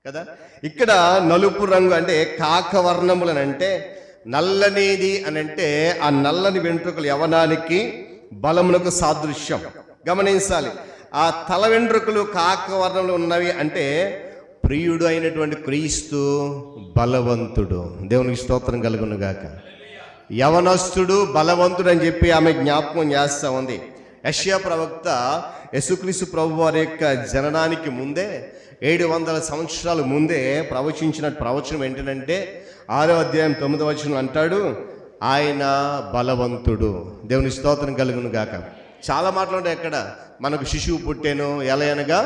కదా. ఇక్కడ నలుపు రంగు అంటే కాకవర్ణములని అంటే నల్లనిది అని అంటే ఆ నల్లని వెంట్రుకలు యవనానికి బలమునకు సాదృశ్యం. గమనించాలి. ఆ తల వెంట్రుకలు కాకవర్ణంలో ఉన్నవి అంటే ప్రియుడు అయినటువంటి క్రీస్తు బలవంతుడు. దేవునికి స్తోత్రం కలుగును గాక. యవనస్తుడు బలవంతుడు అని చెప్పి ఆమె జ్ఞాపకం చేస్తూ ఉంది. యెషయా ప్రవక్త యేసుక్రీస్తు ప్రభు వారి యొక్క జననానికి ముందే 700 సంవత్సరాల ముందే ప్రవచించిన ప్రవచనం ఏంటంటే 6వ అధ్యాయం 9వ వచనం అంటాడు, ఆయన బలవంతుడు. దేవుని స్తోత్రం కలుగును గాక. చాలా మాట్లాడే ఎక్కడ మనకు శిశువు పుట్టేను, ఎలా అనగా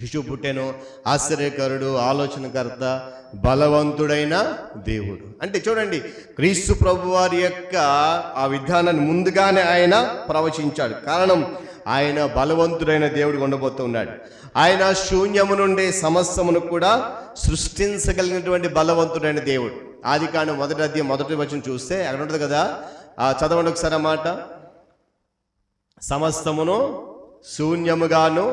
శిశువు పుట్టేను, ఆశ్చర్యకరుడు, ఆలోచనకర్త, బలవంతుడైన దేవుడు. అంటే చూడండి, క్రీస్తు ప్రభు వారి యొక్క ఆ విధానాన్ని ముందుగానే ఆయన ప్రవచించాడు. కారణం, ఆయన బలవంతుడైన దేవుడు ఉండబోతున్నాడు. ఆయన శూన్యము నుండి సమస్తమును కూడా సృష్టించగలిగినటువంటి బలవంతుడైన దేవుడు. ఆదికాండం 1వ అధ్యాయం 1వ వచనం చూస్తే అక్కడ ఉంటుంది కదా, చదవండి ఒకసారి ఆ మాట. సమస్తమును శూన్యముగాను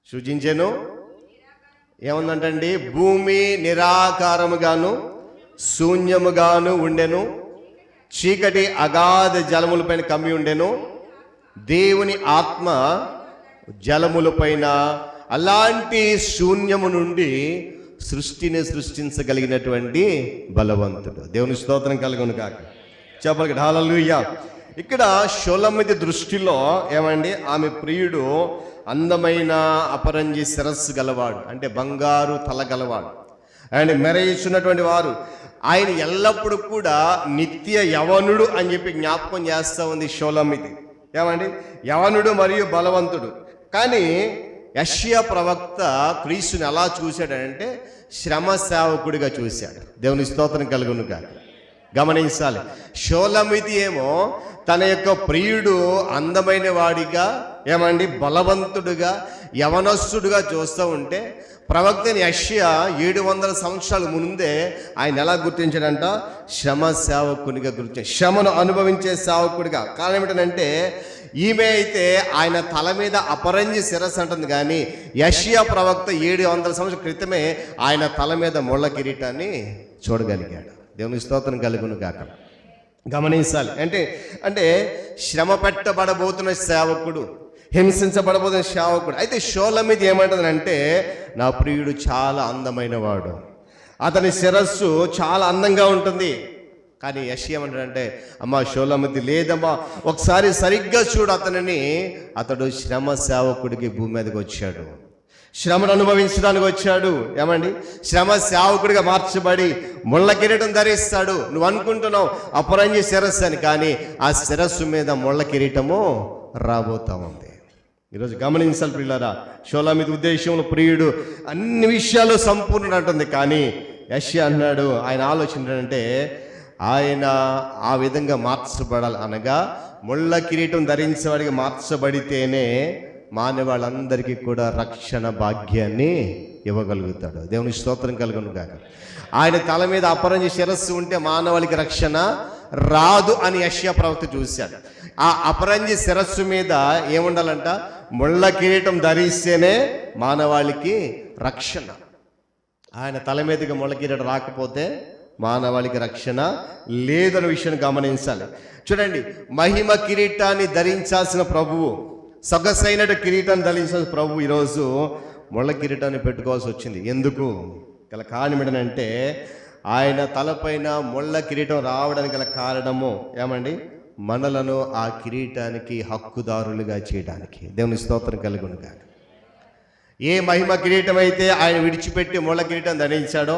సృజించెను. ఏముందంటండి, భూమి నిరాకారముగాను శూన్యముగాను ఉండెను, చీకటి అగాధ జలములపైన కమ్మి ఉండెను, దేవుని ఆత్మ జలములపైన. అలాంటి శూన్యము నుండి సృష్టిని సృష్టించగలిగినటువంటి బలవంతుడు. దేవుని స్తోత్రం కలుగును కాక. చెప్పగలరు హల్లెలూయా. ఇక్కడ షోలమితి దృష్టిలో ఏమండి, ఆమె ప్రియుడు అందమైన అపరంజి శిరస్సు గలవాడు, అంటే బంగారు తల గలవాడు, ఆయన మెరయిస్తున్నటువంటి వారు. ఆయన ఎల్లప్పుడూ కూడా నిత్య యవనుడు అని చెప్పి జ్ఞాపకం చేస్తూ ఉంది షోలమితి. ఏమండి, యవనుడు మరియు బలవంతుడు. కానీ యెషయా ప్రవక్త క్రీస్తుని ఎలా చూశాడంటే శ్రమ సేవకుడిగా చూశాడు. దేవుని స్తోత్రం కలుగును గాక. గమనించాలి, షోలమితి ఏమో తన యొక్క ప్రియుడు అందమైన వాడిగా, ఏమండి, బలవంతుడుగా, యవనస్తుడుగా చూస్తూ ఉంటే ప్రవక్తని యెషయా 700 సంవత్సరాల ముందే ఆయన ఎలా గుర్తించాడంట? శ్రమ సేవకునిగా గుర్తించాడు, శ్రమను అనుభవించే సేవకుడిగా. కారణం ఏంటంటే ఈమె అయితే ఆయన తల మీద అపరంజి శిరస్సు అంటుంది, కానీ యెషయా ప్రవక్త 700 సంవత్సరాల క్రితమే ఆయన తల మీద ముళ్ళ కిరీటాన్ని చూడగలిగాడు. దేవుని స్తోత్రం కలుగును గాక. గమనించాలి, అంటే శ్రమ పెట్టబడబోతున్న సేవకుడు, హింసించబడబోతున్న సేవకుడు. అయితే షోలమితి ఏమంటుందంటే నా ప్రియుడు చాలా అందమైన వాడు, అతని శిరస్సు చాలా అందంగా ఉంటుంది. కానీ యెషయా ఏమంటాడంటే అమ్మా షోలమితి, లేదమ్మా, ఒకసారి సరిగ్గా చూడు అతనిని, అతడు శ్రమ సేవకుడికి భూమి మీదకి వచ్చాడు, శ్రమను అనుభవించడానికి వచ్చాడు. ఏమండి, శ్రమ సేవకుడిగా మార్చబడి ముళ్ళ కిరీటం ధరిస్తాడు. నువ్వు అనుకుంటున్నావు అపరంజి శిరస్సు అని, కానీ ఆ శిరస్సు మీద ముళ్ళ కిరీటము రాబోతా ఉంది. ఈరోజు గమనించాలి ప్రియులారా, షోలమితి ఉద్దేశంలో ప్రియుడు అన్ని విషయాలు సంపూర్ణ అంటుంది, కానీ యెషయా అన్నాడు, ఆయన ఆలోచన అంటే ఆయన ఆ విధంగా మార్చబడాలి, అనగా ముళ్ళ కిరీటం ధరించేవాడిగా మార్చబడితేనే మానవాళ్ళందరికీ కూడా రక్షణ భాగ్యాన్ని ఇవ్వగలుగుతాడు. దేవుని స్తోత్రం కలుగును గాక. ఆయన తల మీద అపరంజి శిరస్సు ఉంటే మానవాళికి రక్షణ రాదు అని యెషయా ప్రవక్త చూశాడు. ఆ అపరంజి శిరస్సు మీద ఏముండాలంట? ముళ్ళ కిరీటం ధరిస్తేనే మానవాళికి రక్షణ. ఆయన తల మీదకి ముళ్ళ కిరీటం రాకపోతే మానవాళికి రక్షణ లేదన్న విషయాన్ని గమనించాలి. చూడండి, మహిమ కిరీటాన్ని ధరించాల్సిన ప్రభువు, సొగసైన కిరీటాన్ని ధరించాల్సిన ప్రభు ఈరోజు ముళ్ళ కిరీటాన్ని పెట్టుకోవాల్సి వచ్చింది. ఎందుకు? గల కారణం ఏంటంటే ఆయన తలపైన ముళ్ళ కిరీటం రావడానికి గల కారణము ఏమండి? మనలను ఆ కిరీటానికి హక్కుదారులుగా చేయడానికి. దేవుని స్తోత్రం కలుగును గాక. ఏ మహిమ కిరీటం అయితే ఆయన విడిచిపెట్టి ముళ్ళ కిరీటం ధరించాడో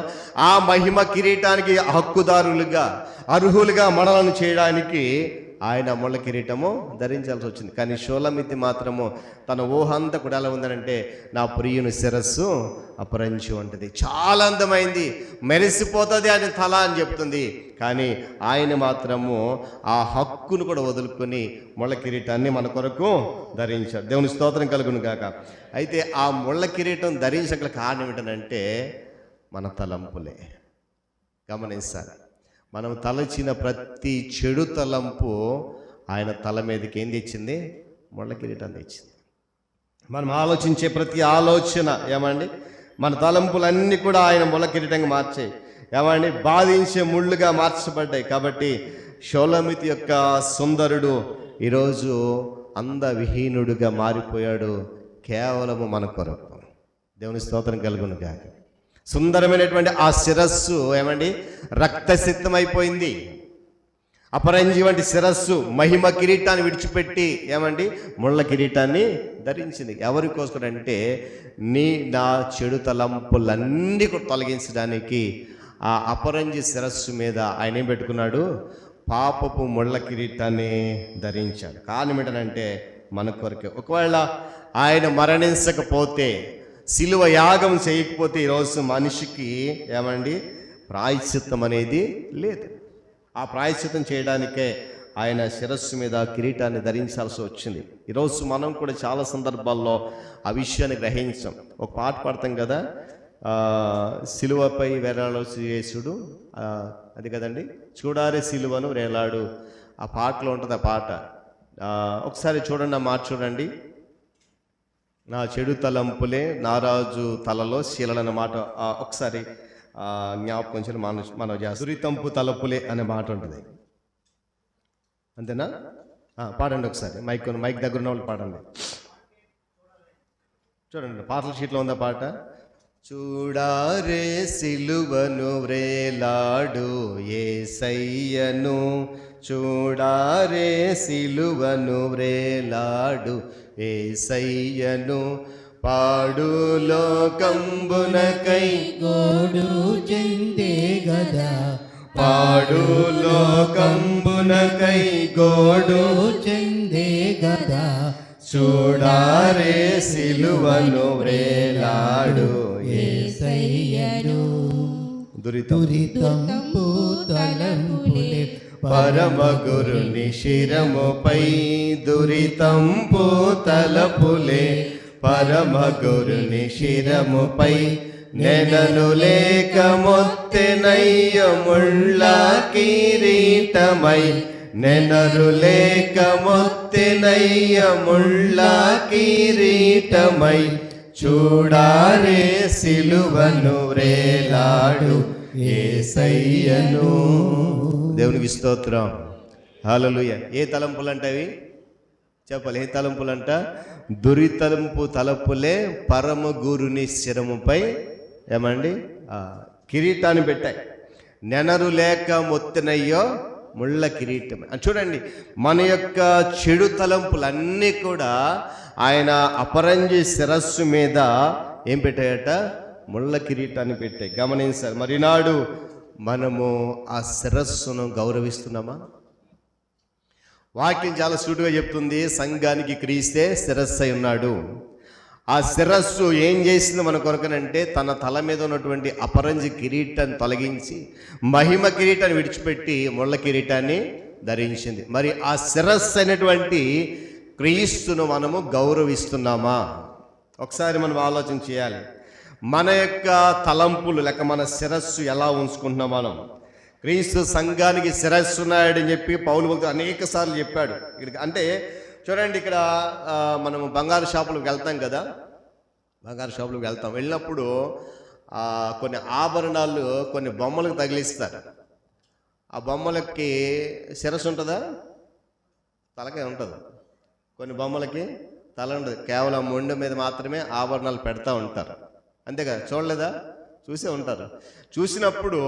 ఆ మహిమ కిరీటానికి హక్కుదారులుగా, అర్హులుగా మనలను చేయడానికి ఆయన ముళ్ళ కిరీటము ధరించాల్సి వచ్చింది. కానీ షోలమితి మాత్రము తన ఊహంతా కూడా ఎలా ఉందనంటే నా ప్రియుని శిరస్సు అపరంజి వంటిది, చాలా అందమైంది, మెరిసిపోతుంది ఆయన తల అని చెప్తుంది. కానీ ఆయన మాత్రము ఆ హక్కును కూడా వదులుకొని ముళ్ళ కిరీటాన్ని మన కొరకు ధరించాడు. దేవుని స్తోత్రం కలుగును గాక. అయితే ఆ ముళ్ళ కిరీటం ధరించగల కారణం ఏంటంటే మన తలంపులే. గమనించాలి, మనం తలచిన ప్రతి చెడు తలంపు ఆయన తల మీదకి ఏం తెచ్చింది? ముళ్ళ కిరీటం తెచ్చింది. మనం ఆలోచించే ప్రతి ఆలోచన ఏమండి, మన తలంపులన్నీ కూడా ఆయన ముళ్ళ కిరీటంగా మార్చాయి. ఏమండి, బాధించే ముళ్ళుగా మార్చబడ్డాయి. కాబట్టి షోలమితి యొక్క సుందరుడు ఈరోజు అందవిహీనుడుగా మారిపోయాడు, కేవలము మన కొరకు. దేవుని స్తోత్రం కలుగును గాక. సుందరమైనటువంటి ఆ శిరస్సు ఏమండి రక్తసిద్ధం అయిపోయింది. అపరంజి వంటి శిరస్సు మహిమ కిరీటాన్ని విడిచిపెట్టి ఏమండి ముళ్ళ కిరీటాన్ని ధరించింది. ఎవరి కోసం అంటే నా చెడు తలంపులన్నీ కూడా తొలగించడానికి ఆ అపరంజి శిరస్సు మీద ఆయన ఏం పెట్టుకున్నాడు? పాపపు ముళ్ళ కిరీటాన్ని ధరించాడు. కారణం ఏంటంటే మన కొరకే. ఒకవేళ ఆయన మరణించకపోతే, సిలువ యాగం చేయకపోతే ఈరోజు మనిషికి ఏమండి ప్రాయశ్చిత్తం అనేది లేదు. ఆ ప్రాయశ్చిత్తం చేయడానికే ఆయన శిరస్సు మీద కిరీటాన్ని ధరించాల్సి వచ్చింది. ఈరోజు మనం కూడా చాలా సందర్భాల్లో ఆ విషయాన్ని గ్రహించాం. ఒక పాట పాడతాం కదా, సిలువపై వేలాడు యేసుడు, అది కదండి, చూడారే సిలువను వేలాడు. ఆ పాటలో ఉంటుంది ఆ పాట. ఒకసారి చూడండి, ఆ మాట చూడండి. నా చెడు తలంపులే నారాజు తలలో శీలన మాట ఒకసారి జ్ఞాపకం చేసి మనం దురితంపు తలపులే అనే మాట ఉంటుంది. అంతేనా? పాడండి ఒకసారి, మైక్ దగ్గర ఉన్న వాళ్ళు పాడండి. చూడండి, పాటల షీట్లో ఉందా పాట. చూడారే సిలువను వ్రేలాడు యేసయ్యను, చూడారే సిలువను వ్రేలాడు యేసయ్యను పాడు లోకంబునకై గోడు చెందే గదా పాడు లోకంబునకై గోడు చెందే గదా చూడారే సిలువను వ్రేలాడు యేసయ్యను దురితం దురితంపు తలంపులే పరమ గురుని శిరముపై దురితంపు తలపులే పరమ గురుని శిరముపై నెనను లేక మొత్తెనయ్య ముళ్ళ కిరీటమై నెనరు లేక మొత్తెనయ్య ముళ్ళ కిరీటమై చూడారే సిలువను వ్రేలాడు యేసయ్యను. దేవునికి స్తోత్రం. హల్లెలూయా. ఏ తలంపులంటవి చెప్పాలి? ఏ తలంపులంట? దురితలంపు తలపులే పరమ గురుని శిరముపై ఏమండి కిరీటాన్ని పెట్టాయి. నెనరు లేక మొత్తెనయ్యో ముళ్ళ కిరీటం. చూడండి, మన యొక్క చెడు తలంపులన్నీ కూడా ఆయన అపరంజి శిరస్సు మీద ఏం పెట్టాయట? ముళ్ళ కిరీటాన్ని పెట్టాయి. గమనించాలి. మరి నాడు మనము ఆ శిరస్సును గౌరవిస్తున్నామా? వాక్యం చాలా సూటిగా చెప్తుంది, సంఘానికి క్రీస్తే శిరస్సు అయి ఉన్నాడు. ఆ శిరస్సు ఏం చేసింది మన కొరకనంటే తన తల మీద ఉన్నటువంటి అపరంజి కిరీటాన్ని తొలగించి మహిమ కిరీటాన్ని విడిచిపెట్టి ముళ్ళ కిరీటాన్ని ధరించింది. మరి ఆ శిరస్సు అయినటువంటి క్రీస్తును మనము గౌరవిస్తున్నామా? ఒకసారి మనం ఆలోచన చేయాలి. మన యొక్క తలంపులు లేక మన శిరస్సు ఎలా ఉంచుకుంటున్నాం మనం? క్రీస్తు సంఘానికి శిరస్సు ఉన్నాడని చెప్పి పౌలు భక్తుడు అనేక సార్లు చెప్పాడు. ఇక్కడ అంటే చూడండి, ఇక్కడ మనము బంగారు షాపులకు వెళ్తాం కదా, బంగారు షాపులకు వెళ్తాం. వెళ్ళినప్పుడు కొన్ని ఆభరణాలు కొన్ని బొమ్మలకు తగిలిస్తారు. ఆ బొమ్మలకి శిరస్సు ఉంటుందా? తలకే ఉంటుంది. కొన్ని బొమ్మలకి తల ఉండదు, కేవలం మొండె మీద మాత్రమే ఆభరణాలు పెడతా ఉంటారు. అంతేగా? చూడలేదా? చూసే ఉంటారు. చూసినప్పుడు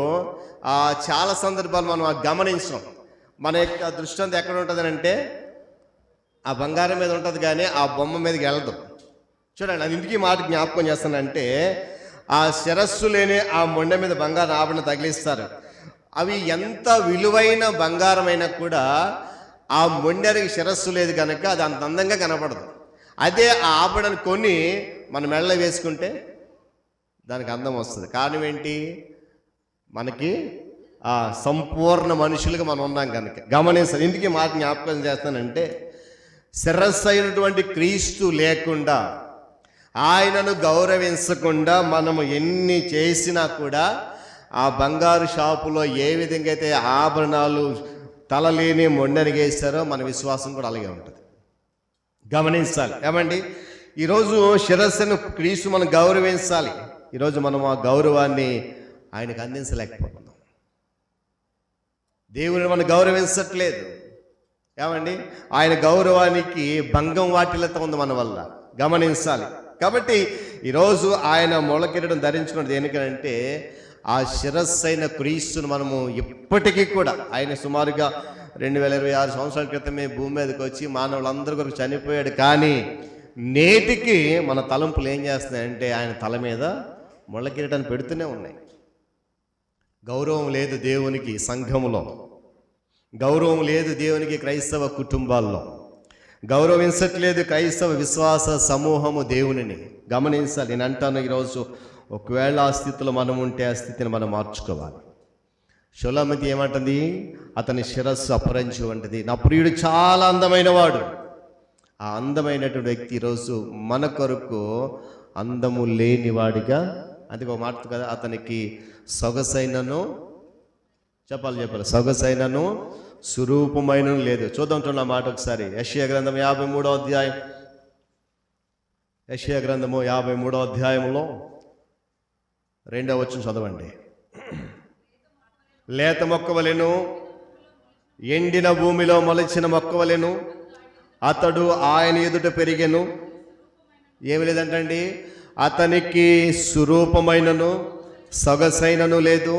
చాలా సందర్భాలు మనం గమనించాం. మన యొక్క దృష్టి అంతా ఎక్కడ ఉంటుంది అంటే ఆ బంగారం మీద ఉంటుంది, కానీ ఆ బొమ్మ మీదకి వెళ్ళదు. చూడండి, అది ఇంటికి మాట జ్ఞాపకం చేస్తానంటే ఆ శిరస్సు లేని ఆ మొండె మీద బంగారం ఆభరణ తగిలిస్తారు. అవి ఎంత విలువైన బంగారమైనా కూడా ఆ మొండెకి శిరస్సు లేదు కనుక అది అంత అందంగా కనపడదు. అదే ఆ ఆభరణను కొని మన మెడలో వేసుకుంటే దానికి అందం వస్తుంది. కారణం ఏంటి? మనకి సంపూర్ణ మనుషులుగా మనం ఉన్నాం కనుక. గమనించాలి. ఇంటికి మాట జ్ఞాపకం చేస్తానంటే శిరస్సు అయినటువంటి క్రీస్తు లేకుండా, ఆయనను గౌరవించకుండా మనము ఎన్ని చేసినా కూడా ఆ బంగారు షాపులో ఏ విధంగా అయితే ఆభరణాలు తలలేని మొండెనికి వేస్తారో మన విశ్వాసం కూడా అలాగే ఉంటుంది. గమనించాలి. ఏమండి, ఈరోజు శిరస్సును క్రీస్తు మనం గౌరవించాలి. ఈరోజు మనం ఆ గౌరవాన్ని ఆయనకు అందించలేకపోతున్నాం. దేవుని మనం గౌరవించట్లేదు. ఏమండి, ఆయన గౌరవానికి భంగం వాటిల్లుతూ ఉంది మన వల్ల. గమనించాలి. కాబట్టి ఈరోజు ఆయన ముళ్ళ కిరీటం ధరించుకున్నది దేనికంటే ఆ శిరస్సు అయిన క్రీస్తును మనము ఇప్పటికీ కూడా, ఆయన సుమారుగా 2026 సంవత్సరాల క్రితమే భూమి మీదకి వచ్చి మానవులందరి కొరకు చనిపోయాడు. కానీ నేటికి మన తలంపులు ఏం చేస్తున్నాయంటే ఆయన తల మీద ముళ్ళ కిరీటాన్ని పెడుతూనే ఉన్నాయి. గౌరవం లేదు దేవునికి సంఘములో, గౌరవం లేదు దేవునికి క్రైస్తవ కుటుంబాల్లో, గౌరవించట్లేదు క్రైస్తవ విశ్వాస సమూహము దేవునిని. గమనించాలి. నేను అంటాను, ఈరోజు ఒకవేళ ఆ స్థితిలో మనం ఉంటే ఆ స్థితిని మనం మార్చుకోవాలి. షొలమతి ఏమంటుంది? అతని శిరస్సు అపరంజి వంటిది, నా ప్రియుడు చాలా అందమైన వాడు. ఆ అందమైనటువంటి వ్యక్తి ఈరోజు మన కొరకు అందము లేనివాడిగా, అందుకే ఒక మాట కదా, అతనికి సొగసైనను చెప్పాలి సొగసైనను స్వరూపమైన లేదు. చూద్దాం మాట ఒకసారి. యెషయా గ్రంథం 53వ అధ్యాయం, యెషయా గ్రంథము 53వ అధ్యాయంలో 2వ వచనం చదవండి. లేత మొక్కవలెను, ఎండిన భూమిలో మొలచిన మొక్కవలెను అతడు ఆయన ఎదుట పెరిగెను. ఏమి లేదంటండి, అతనికి స్వరూపమైనను సొగసైనను లేదు.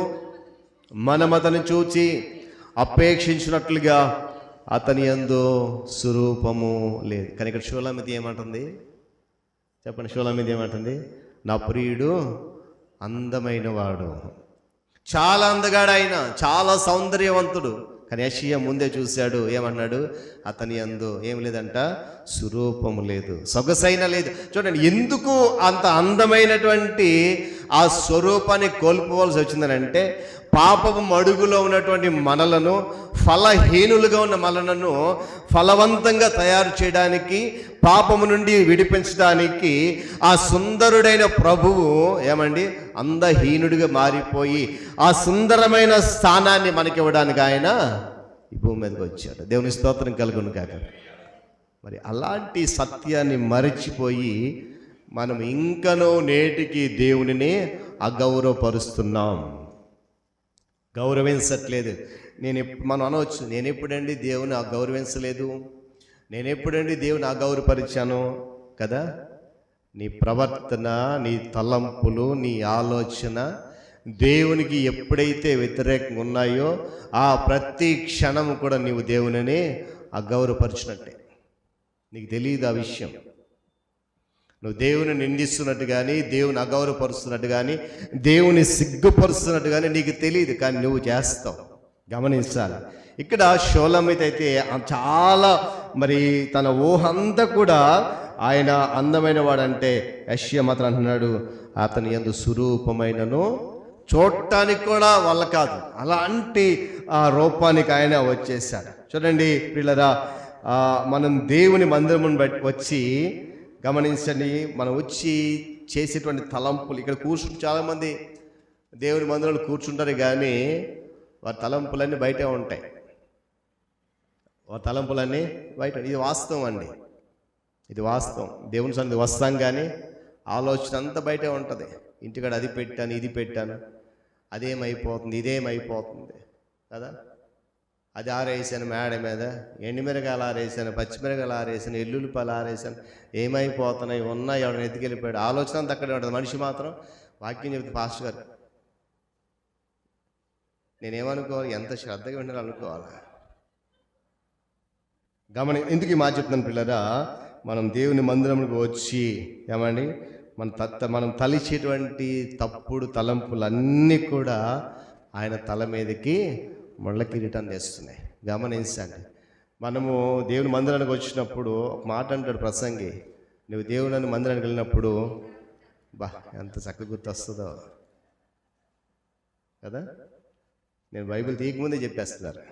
మనం అతను చూచి అపేక్షించినట్లుగా అతని యందు స్వరూపము లేదు. కానీ ఇక్కడ షూలమితి ఏమంటుంది చెప్పండి? షూలమితి ఏమంటుంది? నా ప్రియుడు అందమైన వాడు, చాలా అందగాడు, ఆయన చాలా సౌందర్యవంతుడు. కానీ యెషయా ముందే చూశాడు, ఏమన్నాడు? అతని యందు ఏం లేదంట, స్వరూపము లేదు, సొగసైన లేదు. చూడండి, ఎందుకు అంత అందమైనటువంటి ఆ స్వరూపాన్ని కోల్పోవలసి వచ్చిందనంటే, పాపపు మడుగులో ఉన్నటువంటి మనలను, ఫలహీనులుగా ఉన్న మనలను ఫలవంతంగా తయారు చేయడానికి, పాపము నుండి విడిపించడానికి ఆ సుందరుడైన ప్రభువు ఏమండి అందహీనుడిగా మారిపోయి ఆ సుందరమైన స్థానాన్ని మనకి ఇవ్వడానికి ఆయన ఈ భూమి మీదకి వచ్చాడు. దేవుని స్తోత్రం కలుగును కాక. మరి అలాంటి సత్యాన్ని మరచిపోయి మనం ఇంకనూ నేటికి దేవునిని అగౌరవపరుస్తున్నాం, గౌరవించట్లేదు. మనం అనవచ్చు, నేను ఎప్పుడండి దేవుని అగౌరవించలేదు, నేను ఎప్పుడండి దేవుని అగౌరవపరిచాను కదా. నీ ప్రవర్తన, నీ తలంపులు, నీ ఆలోచన దేవునికి ఎప్పుడైతే వ్యతిరేకంగా ఉన్నాయో ఆ ప్రతి క్షణం కూడా నీవు దేవునిని అగౌరవపరిచినట్టే. నీకు తెలియదు ఆ విషయం. నువ్వు దేవుని నిందిస్తున్నట్టు కానీ, దేవుని అగౌరవపరుస్తున్నట్టు కానీ, దేవుని సిగ్గుపరుస్తున్నట్టు కానీ నీకు తెలియదు, కానీ నువ్వు చేస్తావు. గమనించాలి. ఇక్కడ షూలమితి అయితే చాలా మరి తన ఊహ అంతా కూడా ఆయన అందమైన వాడంటే, యెషయా మాత్రం అంటున్నాడు అతని యందు స్వరూపమైనను చూడటానికి కూడా వల్ల కాదు, అలాంటి ఆ రూపానికి ఆయన వచ్చేసాడు. చూడండి ప్రియులారా, మనం దేవుని మందిరమును బట్టి వచ్చి గమనించండి, మనం వచ్చి చేసేటువంటి తలంపులు, ఇక్కడ కూర్చుని చాలామంది దేవుని మందిరంలో కూర్చుంటారు కానీ వారి తలంపులన్నీ బయటే ఉంటాయి, వారి తలంపులన్నీ బయట. ఇది వాస్తవం అండి, ఇది వాస్తవం. దేవుని సన్నిధి వస్తాం కానీ ఆలోచన అంతా బయటే ఉంటుంది. ఇంటికాడ అది పెట్టాను, ఇది పెట్టాను, అదేమైపోతుంది, ఇదేమైపోతుంది కదా. అది ఆరేసాను మేడ మీద, ఎండుమిరగాయలు ఆరేసాను, పచ్చిమిరగాయలు ఆరేసాను, ఎల్లుల్లిపాయలు ఆరేసాను, ఏమైపోతున్నాయి ఉన్నాయి, ఎవడని ఎత్తుకెళ్ళిపోయాడు. ఆలోచన అంతా అక్కడే ఉంటుంది. మనిషి మాత్రం వాక్యం చెబుతుంది, పాస్టర్ గారు నేనేమనుకోవాలి, ఎంత శ్రద్ధగా ఉండాలి అనుకోవాలి. ఎందుకు ఈ మాట చెప్తున్నాను పిల్లరా, మనం దేవుని మందిరంలోకి వచ్చి ఏమండి మనం తలిచేటువంటి తప్పుడు తలంపులన్నీ కూడా ఆయన తల మీదకి ముళ్ళ కిరీటం తెస్తున్నాయి. గమనించండి, మనము దేవుని మందిరానికి వచ్చినప్పుడు ఒక మాట అంటాడు ప్రసంగి, నువ్వు దేవుని మందిరానికి వెళ్ళినప్పుడు ఎంత చక్కగా గుర్తొస్తుందో కదా. నేను బైబిల్ తీయకముందే చెప్పేస్తున్నారు.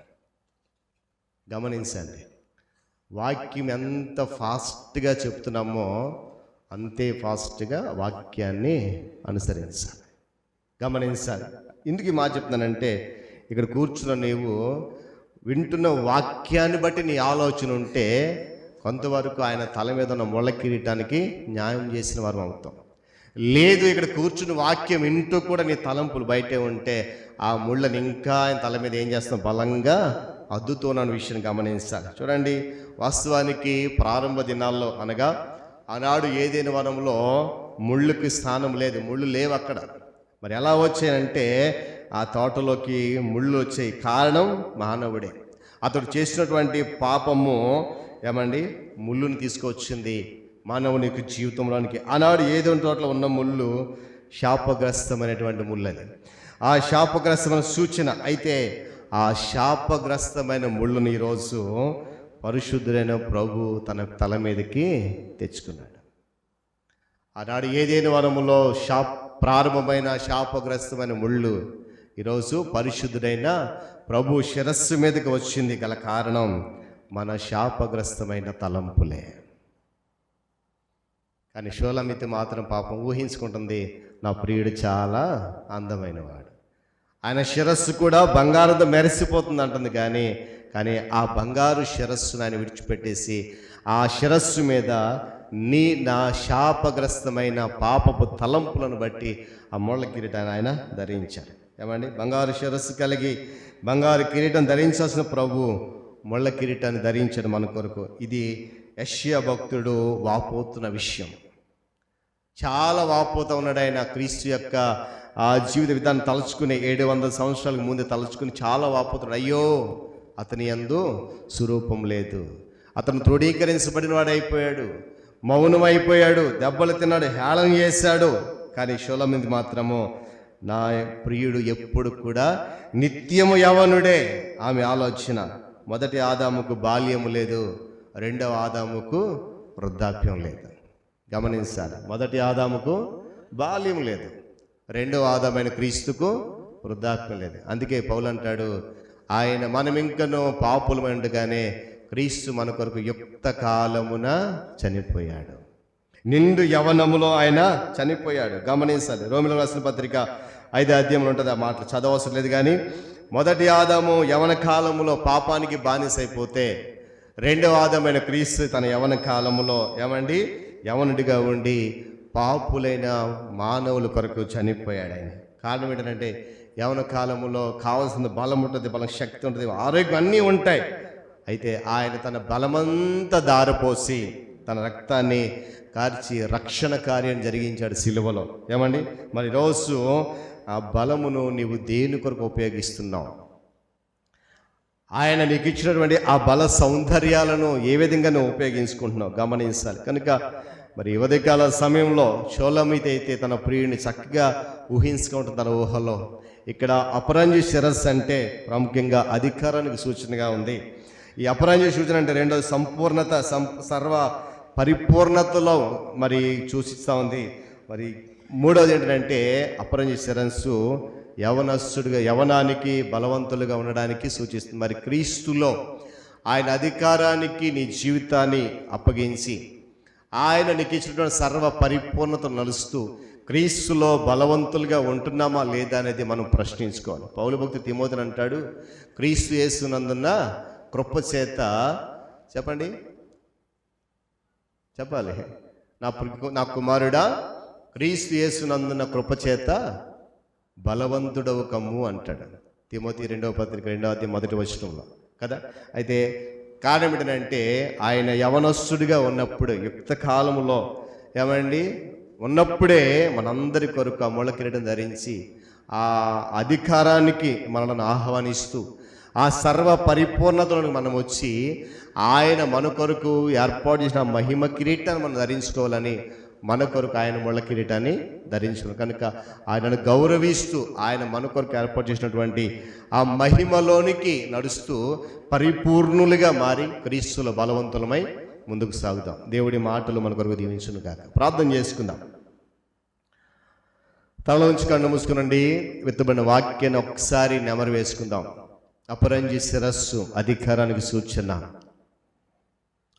గమనించండి, వాక్యం ఎంత ఫాస్ట్గా చెప్తున్నామో అంతే ఫాస్ట్గా వాక్యాన్ని అనుసరించాలి. గమనించాలి. ఎందుకు ఈ మాట చెప్తున్నానంటే, ఇక్కడ కూర్చున్న నీవు వింటున్న వాక్యాన్ని బట్టి నీ ఆలోచన ఉంటే కొంతవరకు ఆయన తల మీద ఉన్న ముళ్ళ కిరీటానికి న్యాయం చేసిన వారు అవుతాం. లేదు, ఇక్కడ కూర్చుని వాక్యం వింటూ కూడా నీ తలంపులు బయటే ఉంటే ఆ ముళ్ళని ఇంకా ఆయన తల మీద ఏం చేస్తాం, బలంగా అద్దుతున్న విషయం గమనించాలి. చూడండి, వాస్తవానికి ప్రారంభ దినాల్లో అనగా ఆనాడు ఏదైనా వనంలో ముళ్ళుకి స్థానం లేదు, ముళ్ళు లేవు అక్కడ. మరి ఎలా వచ్చాయంటే ఆ తోటలోకి ముళ్ళు వచ్చాయి. కారణం మానవుడే. అతడు చేసినటువంటి పాపము ఏమండి ముళ్ళుని తీసుకొచ్చింది మానవునికి జీవితంలోనికి. ఆనాడు ఏదో తోటలో ఉన్న ముళ్ళు శాపగ్రస్తమైనటువంటి ముళ్ళు. అది ఆ శాపగ్రస్తమైన సూచన. అయితే ఆ శాపగ్రస్తమైన ముళ్ళుని ఈరోజు పరిశుద్ధుడైన ప్రభు తన తల మీదకి తెచ్చుకున్నాడు. ఆనాడు ఏదైనా వనములో ప్రారంభమైన శాపగ్రస్తమైన ముళ్ళు ఈరోజు పరిశుద్ధుడైన ప్రభు శిరస్సు మీదకి వచ్చింది. గల కారణం మన శాపగ్రస్తమైన తలంపులే. కానీ షూలమితి మాత్రం పాపం ఊహించుకుంటుంది, నా ప్రియుడు చాలా అందమైన వాడు, ఆయన శిరస్సు కూడా బంగారంతో మెరిసిపోతుంది అంటుంది. కానీ ఆ బంగారు శిరస్సును ఆయన విడిచిపెట్టేసి ఆ శిరస్సు మీద నా శాపగ్రస్తమైన పాపపు తలంపులను బట్టి ఆ ముళ్ళ కిరీటాన్ని ఆయన ధరించాడు. ఏమండి, బంగారు శిరస్సు కలిగి బంగారు కిరీటం ధరించాల్సిన ప్రభు ముళ్ళ కిరీటాన్ని ధరించాడు మన కొరకు. ఇది యెషయా భక్తుడు వాపోతున్న విషయం. చాలా వాపోతూ ఉన్నాడు ఆయన. క్రీస్తు యొక్క ఆ జీవిత విధానం తలుచుకుని 700 సంవత్సరాలకు ముందే తలుచుకుని చాలా వాపోతున్నాడు. అయ్యో అతని యందు స్వరూపం లేదు, అతను తృఢీకరించబడిన వాడు అయిపోయాడు, మౌనం అయిపోయాడు, దెబ్బలు తిన్నాడు, హేళన చేశాడు. కానీ షూలమితి మాత్రము నా ప్రియుడు ఎప్పుడు కూడా నిత్యము యవనుడే. ఆమె ఆలోచన. మొదటి ఆదాముకు బాల్యము లేదు, రెండవ ఆదాముకు వృద్ధాప్యం లేదు. గమనించాలి, మొదటి ఆదాముకు బాల్యం లేదు, రెండవ ఆదామైన క్రీస్తుకు వృద్ధాప్యం లేదు. అందుకే పౌలు అంటాడు, ఆయన మనం ఇంకనూ పాపులమైనట్టుగానే క్రీస్తు మన కొరకు యుక్త కాలమున చనిపోయాడు. నిండు యవనములో ఆయన చనిపోయాడు. గమనించాలి, రోమిలకు రాసిన పత్రిక 5వ అధ్యాయంలో ఉంటుంది. ఆ మాటలు చదవవసరం లేదు. కానీ మొదటి ఆదాము యవన కాలములో పాపానికి బానిసైపోతే, రెండవ ఆదామైన క్రీస్తు తన యవన కాలములో యవనుడిగా ఉండి పాపులైన మానవుల కొరకు చనిపోయాడు ఆయన. కారణం ఏంటంటే యవన కాలములో కావాల్సిన బలం ఉంటుంది, బలం శక్తి ఉంటుంది, ఆరోగ్యం అన్నీ ఉంటాయి. అయితే ఆయన తన బలమంతా దారపోసి తన రక్తాన్ని కార్చి రక్షణ కార్యం జరిగించాడు సిలువలో. మరి రోజు ఆ బలమును నీవు దేని కొరకు ఉపయోగిస్తున్నావు? ఆయన నీకు ఇచ్చినటువంటి ఆ బల సౌందర్యాలను ఏ విధంగా నువ్వు ఉపయోగించుకుంటున్నావు గమనించాలి. కనుక మరి ఉదయకాల సమయంలో షూలమితి అయితే తన ప్రియుడిని చక్కగా ఊహించుకుంటుంది తన ఊహలో. ఇక్కడ అపరంజి శిరస్సు అంటే ప్రాముఖ్యంగా అధికారానికి సూచనగా ఉంది. ఈ అపరంజి సూచన అంటే రెండోది సంపూర్ణత, సర్వ పరిపూర్ణతలో మరి సూచిస్తూ ఉంది. మరి మూడవది ఏంటంటే అపరంజి శిరస్సు యవనస్తుడిగా, యవనానికి బలవంతులుగా ఉండడానికి సూచిస్తుంది. మరి క్రీస్తులో ఆయన అధికారానికి నీ జీవితాన్ని అప్పగించి ఆయన నీకు ఇచ్చినటువంటి సర్వ పరిపూర్ణత నడుస్తూ క్రీస్తులో బలవంతులుగా ఉంటున్నామా లేదా అనేది మనం ప్రశ్నించుకోవాలి. పౌలు భక్తుడు తిమోతిని అంటాడు, క్రీస్తు యేసునందున్న కృపచేత చెప్పాలి నా కుమారుడా క్రీస్తు యేసునందున్న కృపచేత బలవంతుడవు కమ్ము అంటాడు. తిమోతి 2వ పత్రిక 2వ అధ్యాయం 1వ వచనంలో కదా. అయితే కారణం ఏంటంటే ఆయన యవనస్తుడిగా ఉన్నప్పుడు, యుక్త కాలంలో ఉన్నప్పుడే మనందరి కొరకు ఆ ముళ్ళ కిరీటం ధరించి ఆ అధికారానికి మనల్ని ఆహ్వానిస్తూ ఆ సర్వ పరిపూర్ణతలను మనం వచ్చి ఆయన మన కొరకు ఏర్పాటు చేసిన మహిమ కిరీటాన్ని మనం ధరించుకోవాలని మన కొరకు ఆయన ముళ్ళ కిరీటాన్ని ధరించుకున్నాం. కనుక ఆయనను గౌరవిస్తూ ఆయన మన కొరకు ఏర్పాటు చేసినటువంటి ఆ మహిమలోనికి నడుస్తూ పరిపూర్ణులుగా మారి క్రీస్తుల బలవంతులమై ముందుకు సాగుతాం. దేవుడి మాటలు మన కొరకు దీవించును గాక. ప్రార్థన చేసుకుందాం. తల నుంచి కన్ను మూసుకునండి. విత్తబడిన వాక్యాన్ని ఒకసారి నెమరు వేసుకుందాం. అపరంజి శిరస్సు అధికారానికి సూచన.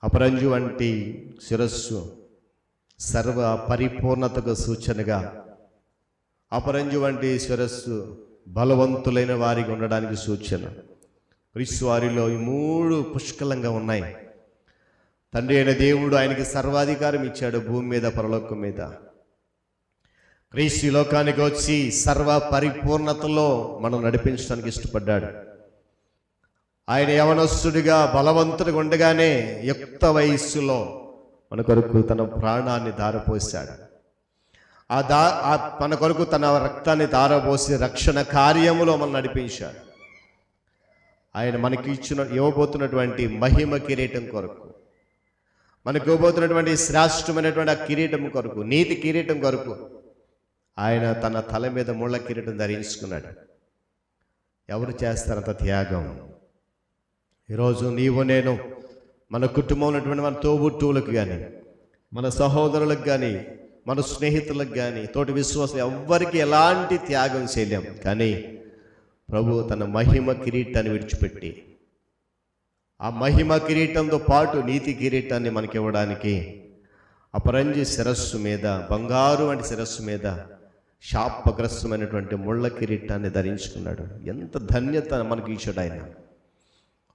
అపరంజు వంటి శిరస్సు సర్వ పరిపూర్ణతకు సూచనగా, అపరంజు వంటి శిరస్సు బలవంతులైన వారికి ఉండడానికి సూచన. క్రీస్తు వారిలో ఈ 3 పుష్కలంగా ఉన్నాయి. తండ్రి అయిన దేవుడు ఆయనకి సర్వాధికారం ఇచ్చాడు భూమి మీద పరలోకం మీద. క్రీస్తు లోకానికి వచ్చి సర్వ పరిపూర్ణతలో మనం నడిపించడానికి ఇష్టపడ్డాడు. ఆయన యవనస్తుడిగా బలవంతుడిగా ఉండగానే యుక్త వయస్సులో మన కొరకు తన ప్రాణాన్ని ధారపోసాడు. మన కొరకు తన రక్తాన్ని ధారపోసి రక్షణ కార్యములో మనం నడిపించాడు. ఆయన మనకి ఇవ్వబోతున్నటువంటి మహిమ కిరీటం కొరకు, మనకు ఇవ్వబోతున్నటువంటి శ్రేష్టమైనటువంటి ఆ కిరీటం కొరకు, నీతి కిరీటం కొరకు ఆయన తన తల మీద ముళ్ళ కిరీటం ధరించుకున్నాడు. ఎవరు చేస్తారంత త్యాగం? ఈరోజు నీవు నేను మన కుటుంబంలో ఉన్నటువంటి మన తోబుట్టువులకు కానీ, మన సహోదరులకు కానీ, మన స్నేహితులకు కానీ, తోటి విశ్వాసం ఎవ్వరికి ఎలాంటి త్యాగం చేయలేం. కానీ ప్రభు తన మహిమ కిరీటాన్ని విడిచిపెట్టి ఆ మహిమ కిరీటంతో పాటు నీతి కిరీటాన్ని మనకి ఇవ్వడానికి అపరంజి శిరస్సు మీద, బంగారు వంటి శిరస్సు మీద శాపగ్రస్తమైనటువంటి ముళ్ళ కిరీటాన్ని ధరించుకున్నాడు. ఎంత ధన్యత మనకి ఇచ్చాడు ఆయన.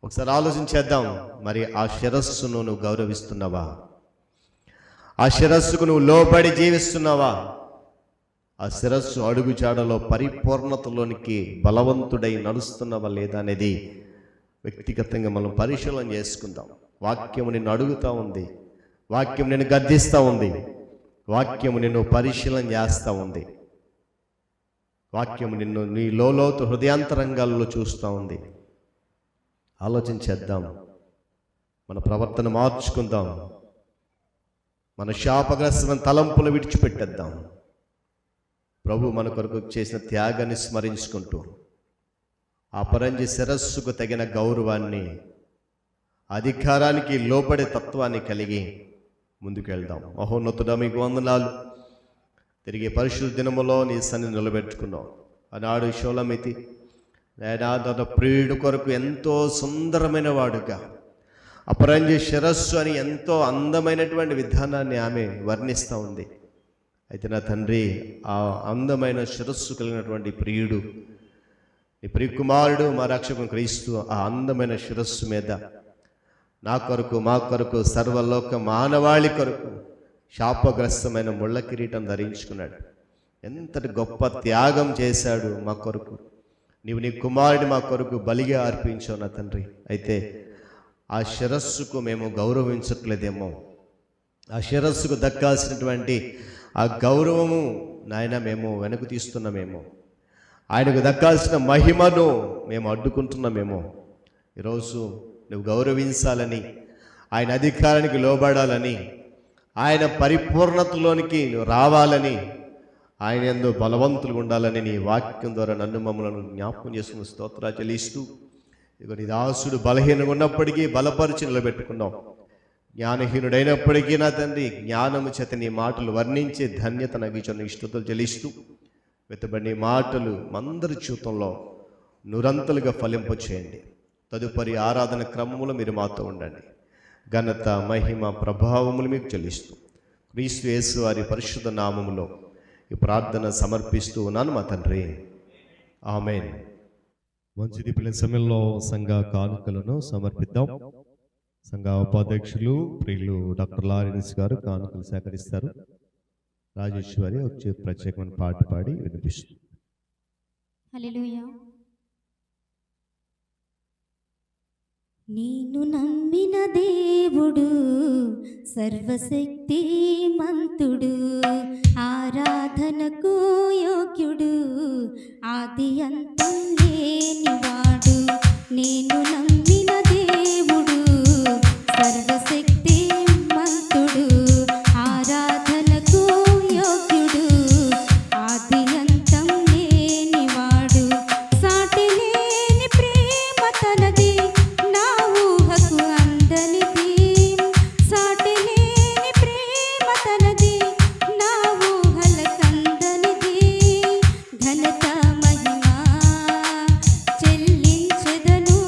ఒకసారి ఆలోచించేద్దాం. మరి ఆ శిరస్సును నువ్వు గౌరవిస్తున్నావా? ఆ శిరస్సుకు నువ్వు లోబడి జీవిస్తున్నావా? ఆ శిరస్సు అడుగుజాడలో పరిపూర్ణతలోనికి బలవంతుడై నడుస్తున్నావా లేదా అనేది వ్యక్తిగతంగా మనం పరిశీలన చేసుకుందాం. వాక్యం నిన్ను అడుగుతూ ఉంది, వాక్యం నిన్ను గద్దిస్తూ ఉంది. వాక్యము నిన్ను పరిశీలన చేస్తూ ఉంది. వాక్యము నిన్ను నీ లోతు హృదయాంతరంగాల్లో చూస్తూ ఉంది. ఆలోచించేద్దాం, మన ప్రవర్తన మార్చుకుందాం, మన శాపగ్రస్తమైన తలంపులు విడిచిపెట్టేద్దాం. ప్రభు మన కొరకు చేసిన త్యాగాన్ని స్మరించుకుంటూ అపరంజి శిరస్సుకు తగిన గౌరవాన్ని, అధికారానికి లోబడే తత్వాన్ని కలిగి ముందుకెళ్దాం. మహోన్నతుడా మీకు వందనాలు. తిరిగి పరిశుద్ధ దినములో నీ సన్నిధిని నిలబెట్టుకున్నాం. ఆనాడు షోలమితి తన ప్రియుడు కొరకు ఎంతో సుందరమైన వాడుగా అపరంజి శిరస్సు అని ఎంతో అందమైనటువంటి విధానాన్ని ఆమె వర్ణిస్తూ ఉంది. అయితే నా తండ్రి, ఆ అందమైన శిరస్సు కలిగినటువంటి ప్రియుడు, నీ ప్రియకుమారుడు మా రక్షకుని క్రీస్తు ఆ అందమైన శిరస్సు మీద నా కొరకు, మా కొరకు, సర్వలోక మానవాళి కొరకు శాపగ్రస్తమైన ముళ్ళ కిరీటం ధరించుకున్నాడు. ఎంతటి గొప్ప త్యాగం చేశాడు మా కొరకు. నీవు నీ కుమారుడిని మా కొరకు బలిగా అర్పించావు నా తండ్రి. అయితే ఆ శిరస్సుకు మేము గౌరవించట్లేదేమో, ఆ శిరస్సుకు దక్కాల్సినటువంటి ఆ గౌరవము నాయన మేము వెనక్కి తీస్తున్నామేమో, ఆయనకు దక్కాల్సిన మహిమను మేము అడ్డుకుంటున్నామేమో. ఈరోజు నువ్వు గౌరవించాలని, ఆయన అధికారానికి లోబడాలని, ఆయన పరిపూర్ణతలోనికి నువ్వు రావాలని, ఆయన యందు బలవంతులు ఉండాలని నీ వాక్యం ద్వారా నన్ను మమ్మల్ని జ్ఞాపకం చేసుకుని స్తోత్రాలు చెల్లిస్తూ, ఇదిగో నీ దాసుడు బలహీనంగా ఉన్నప్పటికీ బలపరిచి నిలబెట్టుకున్నావు. జ్ఞానహీనుడైనప్పటికీ నా తండ్రి జ్ఞానము చేత నీ మాటలు వర్ణించే ధన్యత నాకు ఇచ్చిన స్తుతులు చెల్లిస్తూ, వెతబడి మాటలు మందరి జీవితంలో నురంతలుగా ఫలింప చేయండి. తదుపరి ఆరాధన క్రమములో మీరు మాతో ఉండండి. ఘనత, మహిమ, ప్రభావములు మీకు చెల్లిస్తూ క్రీస్తు యేసు వారి పరిశుద్ధ నామములో ఈ ప్రార్థన సమర్పిస్తూ ఉన్నాను మా తండ్రి. ఆమేన్. మంచిది పిల్లల సమయంలో సంఘ కానుకలను సమర్పిద్దాం. సంఘ ఉపాధ్యక్షులు ప్రియులు డాక్టర్ లారెన్స్ గారు కానుకలు సేకరిస్తారు. రాజేశ్వరి వచ్చే ప్రత్యేకమైన పాట పాడి వినిపిస్తుంది. హల్లెలూయా. నేను నమ్మిన దేవుడు సర్వశక్తి మంతుడు, ఆరాధనకు యోగ్యుడు, ఆది అంతం లేనివాడు. నేను నమ్మిన దేవుడు సర్వశక్తి మంతుడు, ఆరాధనకు యోగ్యుడు, ఆది అంతం లేనివాడు. సాటి లేని ప్రేమ తనది, నా ఊహకు అందనిది. సాటి లేని ప్రేమ తనది, నా ఊహలకందనిది. ఘనత మహిమ చెల్లించెదను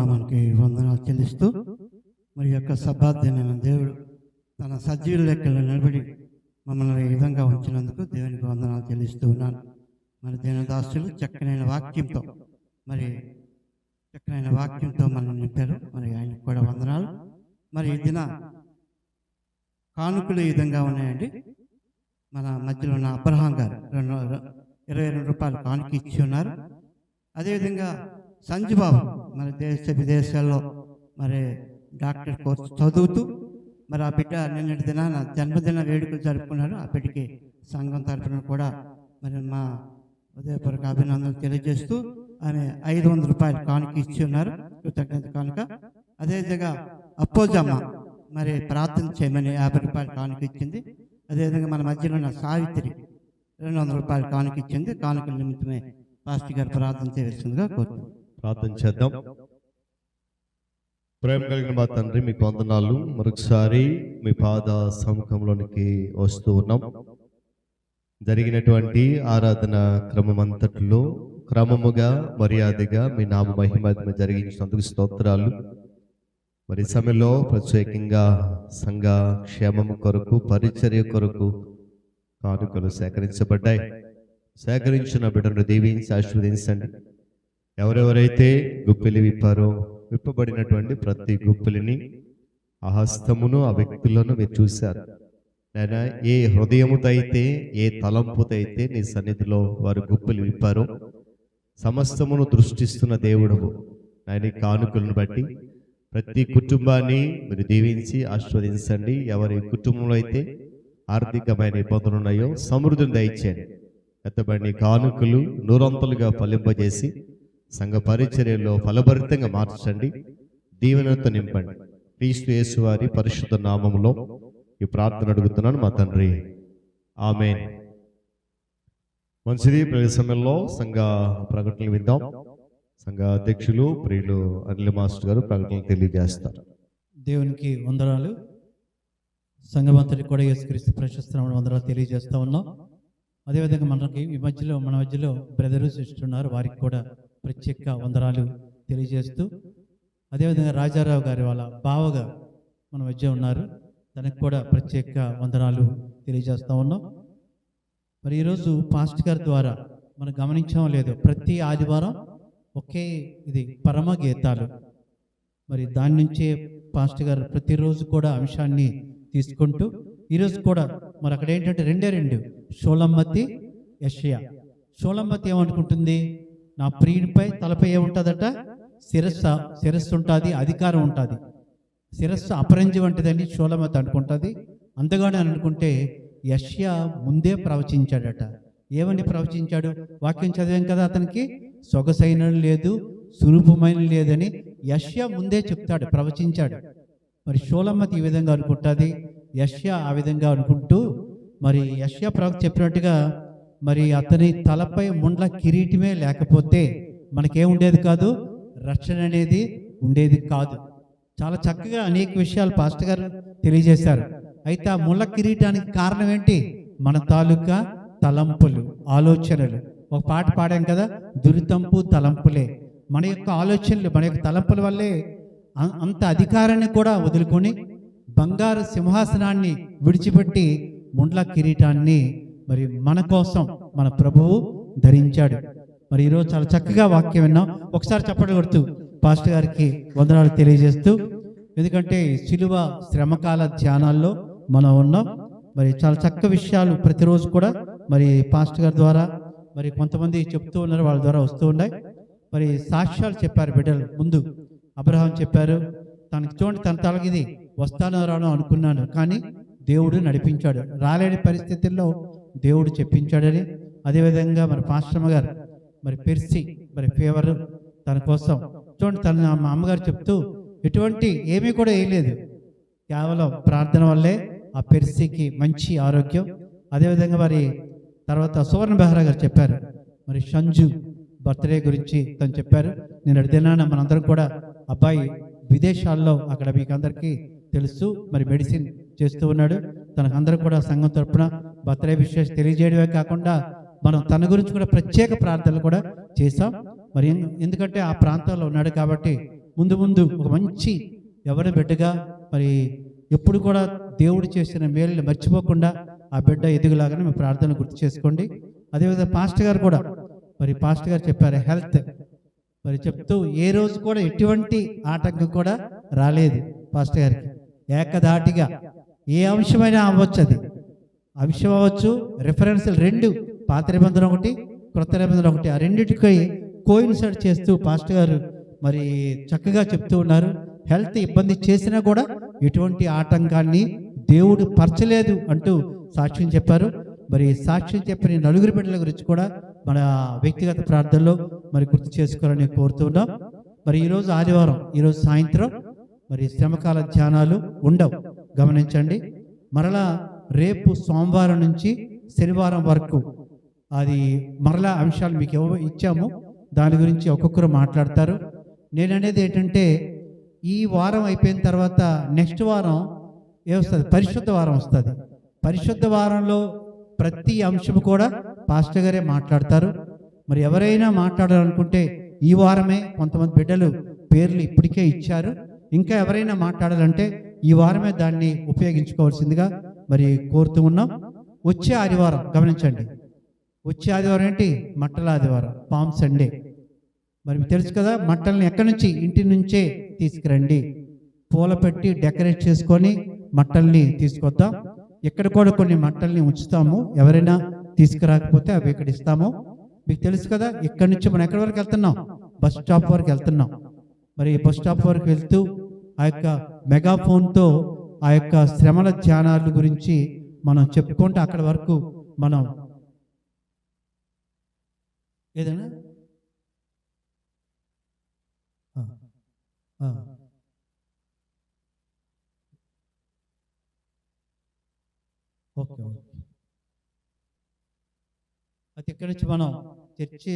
నామానికి వందనాలు చెల్లిస్తూ మరి యొక్క సబాధ్యమైన దేవుడు తన సజీవ లెక్కల్లో నిలబడి మమ్మల్ని ఈ విధంగా ఉంచినందుకు దేవునికి వందనాలు చెల్లిస్తూ ఉన్నాను. మరి దేవదాసులు చక్కనైన వాక్యంతో మనల్ని నింపారు. మరి ఆయనకు కూడా వందనాలు. మరి ఈ దిన కానుకలు ఈ విధంగా ఉన్నాయండి. మన మధ్యలో ఉన్న అబ్రహాం గారు 22 రూపాయలు కానుక ఇచ్చి ఉన్నారు. అదేవిధంగా సంజుబాబు మరి దేశ విదేశాల్లో మరి డాక్టర్ కోర్సు చదువుతూ మరి ఆ బిడ్డ నిన్నటి దినాన జన్మదిన వేడుకలు జరుపుకున్నారు. ఆ బిడ్డకి సంఘం తరఫున కూడా మరి మా ఉదయపూర్వక అభినందనలు తెలియజేస్తూ ఆమె 500 రూపాయలు కానుక ఇచ్చి ఉన్నారు, కృతజ్ఞత కానుక. అదేవిధంగా అప్పోజమ్మ మరి ప్రార్థన చేయమని 50 రూపాయలు కానుక ఇచ్చింది. అదేవిధంగా మన మధ్యలో ఉన్న సావిత్రి 200 రూపాయలు కానుక ఇచ్చింది. కానుకల నిమిత్తమే పాస్టర్ గారు ప్రార్థన చేయవలసిందిగా కోరుతున్నాం. ప్రార్థన చేద్దాం. ప్రేమ కలిగిన మా తండ్రి, మీకు వందనాలు. మరొకసారి మీ పాద సముఖంలోనికి వస్తూ ఉన్నాం. జరిగినటువంటి ఆరాధన క్రమమంతటిలో క్రమముగా మర్యాదగా మీ నామ మహిమ జరిగించినందుకు స్తోత్రాలు. మరి సమయంలో ప్రత్యేకంగా సంఘ క్షేమము కొరకు, పరిచర్య కొరకు కానుకలు సేకరించబడ్డాయి. సేకరించిన బిడ్డను దీవించి ఆశీర్వదించండి. ఎవరెవరైతే గుప్పిలి విప్పారో విప్పబడినటువంటి ప్రతి గుప్పిలిని, ఆ హస్తమును, ఆ వ్యక్తులను మీరు చూశారు. నేను ఏ హృదయముతో అయితే, ఏ తలంపుతో అయితే నీ సన్నిధిలో వారు గుప్పిలి విప్పారో సమస్తమును దృష్టిస్తున్న దేవుడవు ఆయన కానుకలను బట్టి ప్రతి కుటుంబాన్ని మీరు దీవించి ఆశీర్వదించండి. ఎవరి కుటుంబంలో అయితే ఆర్థికమైన ఇబ్బందులు ఉన్నాయో సమృద్ధిని దయచేయండి. ఎత్తబడి కానుకలు నూరంతలుగా ఫలింపజేసి సంఘ పరిచర్యలో ఫలభరితంగా మార్చండి, దీవెనతో నింపండి. క్రీస్తు యేసు వారి పరిశుద్ధ నామములో ఈ ప్రార్థన అడుగుతున్నాను మా తండ్రి, ఆమేన్. మంచిది. ప్రతి సమయంలో సంఘ ప్రకటనలు విందాం. సంఘ అధ్యక్షులు ప్రియులు అనిల్ మాస్టర్ గారు ప్రకటనలు తెలియజేస్తారు. దేవునికి వందనాలు. సంఘమంతటికి కూడా యేసుక్రీస్తు ప్రశస్త వందనాలు తెలియజేస్తూ ఉన్నాం. అదేవిధంగా మనకి మన మధ్యలో బ్రదరు సిస్టర్ ఉన్నారు, వారికి కూడా ప్రత్యేక వందనాలు తెలియజేస్తూ, అదేవిధంగా రాజారావు గారి వాళ్ళ బావగా మన మధ్య ఉన్నారు, తనకు కూడా ప్రత్యేక వందనాలు తెలియజేస్తూ ఉన్నాం. మరి ఈరోజు పాస్టర్ గారి ద్వారా మనం గమనించామో లేదో, ప్రతి ఆదివారం ఒకే ఇది పరమ గీతాలు. మరి దాని నుంచే పాస్టర్ గారు ప్రతిరోజు కూడా అంశాన్ని తీసుకుంటూ ఈరోజు కూడా మరి అక్కడ ఏంటంటే రెండు షోలమ్మతి యెషయా. షోలమ్మతి ఏమనుకుంటుంది, నా ప్రియునిపై తలపై ఏముంటుందట, శిరస్సు ఉంటుంది, అధికారం ఉంటుంది. శిరస్సు అపరంజి వంటిదని షోలమ్మతి అనుకుంటుంది. అంతగానే అనుకుంటే యెషయా ముందే ప్రవచించాడట. ఏమని ప్రవచించాడు? వాక్యం చదివాం కదా, అతనికి సొగసైన లేదు, సురూపమైన లేదని యెషయా ముందే చెప్తాడు, ప్రవచించాడు. మరి షోలమ్మతి ఈ విధంగా అనుకుంటుంది, యెషయా ఆ విధంగా అనుకుంటూ మరి యెషయా ప్రవక్త చెప్పినట్టుగా మరి అతని తలపై ముండ్ల కిరీటమే లేకపోతే మనకేముండేది కాదు, రక్షణ అనేది ఉండేది కాదు. చాలా చక్కగా అనేక విషయాలు పాస్టర్ గారు తెలియజేశారు. అయితే ఆ ముళ్ళ కిరీటానికి కారణం ఏంటి? మన తాలూకా తలంపులు, ఆలోచనలు. ఒక పాట పాడాం కదా, దురితంపు తలంపులే. మన యొక్క ఆలోచనలు, మన యొక్క తలంపుల వల్లే అంత అధికారాన్ని కూడా వదులుకొని బంగారు సింహాసనాన్ని విడిచిపెట్టి ముండ్ల కిరీటాన్ని మరి మన కోసం మన ప్రభువు ధరించాడు. మరి ఈరోజు చాలా చక్కగా వాక్యం విన్నాం. ఒకసారి చప్పట్లు కొడుతూ పాస్టర్ గారికి వందనాలు తెలియజేస్తూ, ఎందుకంటే శిలువ శ్రమకాల ధ్యానాల్లో మనం ఉన్నాం. మరి చాలా చక్క విషయాలు ప్రతిరోజు కూడా మరి పాస్టర్ గారి ద్వారా మరి కొంతమంది చెప్తూ ఉన్నారు, వాళ్ళ ద్వారా వస్తూ ఉన్నాయి. మరి సాక్ష్యాలు చెప్పారు బిడ్డలు. ముందు అబ్రహాం చెప్పారు, తనకి చూడండి తన తలగిది వస్తానో రానో అనుకున్నాను, కానీ దేవుడు నడిపించాడు, రాలేని పరిస్థితుల్లో దేవుడు చెప్పించాడని. అదేవిధంగా మరి పాస్టమ్మ గారు మరి పెర్సి మరి ఫేవర్ తన కోసం చూడండి, తన మా అమ్మగారు చెప్తూ ఎటువంటి ఏమీ కూడా వేయలేదు, కేవలం ప్రార్థన వల్లే ఆ పెర్సికి మంచి ఆరోగ్యం. అదేవిధంగా మరి తర్వాత సువర్ణ బెహ్రా గారు చెప్పారు, మరి సంజు బర్త్డే గురించి తను చెప్పారు. నేను అడిగినాన మనందరం కూడా అబ్బాయి విదేశాల్లో అక్కడ మీకు అందరికీ తెలుసు మరి మెడిసిన్ చేస్తూ ఉన్నాడు. తనకందరూ కూడా సంఘం తరపున బర్త్డే విషయం తెలియజేయడమే కాకుండా మనం తన గురించి కూడా ప్రత్యేక ప్రార్థనలు కూడా చేసాం. మరి ఎందుకంటే ఆ ప్రాంతాల్లో ఉన్నాడు కాబట్టి ముందు ముందు ఒక మంచి ఎవరి బిడ్డగా మరి ఎప్పుడు కూడా దేవుడు చేసిన మేలుని మర్చిపోకుండా ఆ బిడ్డ ఎదుగులాగానే మీ ప్రార్థన గుర్తు చేసుకోండి. అదేవిధంగా పాస్టర్ గారు కూడా మరి పాస్టర్ గారు చెప్పారు హెల్త్ మరి చెప్తూ ఏ రోజు కూడా ఎటువంటి ఆటంకం కూడా రాలేదు పాస్టర్ గారికి. ఏకధాటిగా ఏ అంశమైనా అవ్వచ్చు, అది అంశం అవ్వచ్చు, రిఫరెన్స్లు రెండు, పాత నిబంధన ఒకటి, క్రొత్త నిబంధన ఒకటి, ఆ రెండింటికి కోయిన్సైడ్ చేస్తూ పాస్టర్ గారు మరి చక్కగా చెప్తూ ఉన్నారు. హెల్త్ ఇబ్బంది చేసినా కూడా ఎటువంటి ఆటంకాన్ని దేవుడు పరచలేదు అంటూ సాక్ష్యం చెప్పారు. మరి సాక్ష్యం చెప్పిన నలుగురు బిడ్డల గురించి కూడా మన వ్యక్తిగత ప్రార్థనలో మరి గుర్తు చేసుకోవాలని కోరుతున్నాం. మరి ఈరోజు ఆదివారం, ఈరోజు సాయంత్రం మరి శ్రమకాల ధ్యానాలు ఉండవు, గమనించండి. మరలా రేపు సోమవారం నుంచి శనివారం వరకు అది మరలా అంశాలు మీకు ఇచ్చాము, దాని గురించి ఒక్కొక్కరు మాట్లాడతారు. నేను అనేది ఏంటంటే ఈ వారం అయిపోయిన తర్వాత నెక్స్ట్ వారం ఏమొస్తుంది, పరిశుద్ధ వారం వస్తుంది. పరిశుద్ధ వారంలో ప్రతి అంశము కూడా పాస్టర్ గారే మాట్లాడతారు. మరి ఎవరైనా మాట్లాడాలనుకుంటే ఈ వారమే కొంతమంది బిడ్డలు పేర్లు ఇప్పటికే ఇచ్చారు, ఇంకా ఎవరైనా మాట్లాడాలంటే ఈ వారమే దాన్ని ఉపయోగించుకోవాల్సిందిగా మరి కోరుతూ ఉన్నాం. వచ్చే ఆదివారం గమనించండి, వచ్చే ఆదివారం ఏంటి, మట్టల ఆదివారం, పామ్ సండే. మరి మీకు తెలుసు కదా, మట్టల్ని ఎక్కడి నుంచి, ఇంటి నుంచే తీసుకురండి, పూల పెట్టి డెకరేట్ చేసుకొని మట్టల్ని తీసుకొద్దాం. ఇక్కడ కూడా కొన్ని మట్టల్ని ఉంచుతాము, ఎవరైనా తీసుకురాకపోతే అవి ఇక్కడ ఇస్తాము. మీకు తెలుసు కదా, ఇక్కడి నుంచి మనం ఎక్కడి వరకు వెళ్తున్నాం, బస్ స్టాప్ వరకు వెళ్తున్నాం. మరి బస్ స్టాప్ వరకు వెళ్తూ ఆ యొక్క మెగాఫోన్తో ఆ యొక్క శ్రమల ధ్యానాల గురించి మనం చెప్పుకుంటే అక్కడ వరకు మనం ఏదైనా ఓకే. అయితే ఇక్కడి నుంచి మనం చర్చి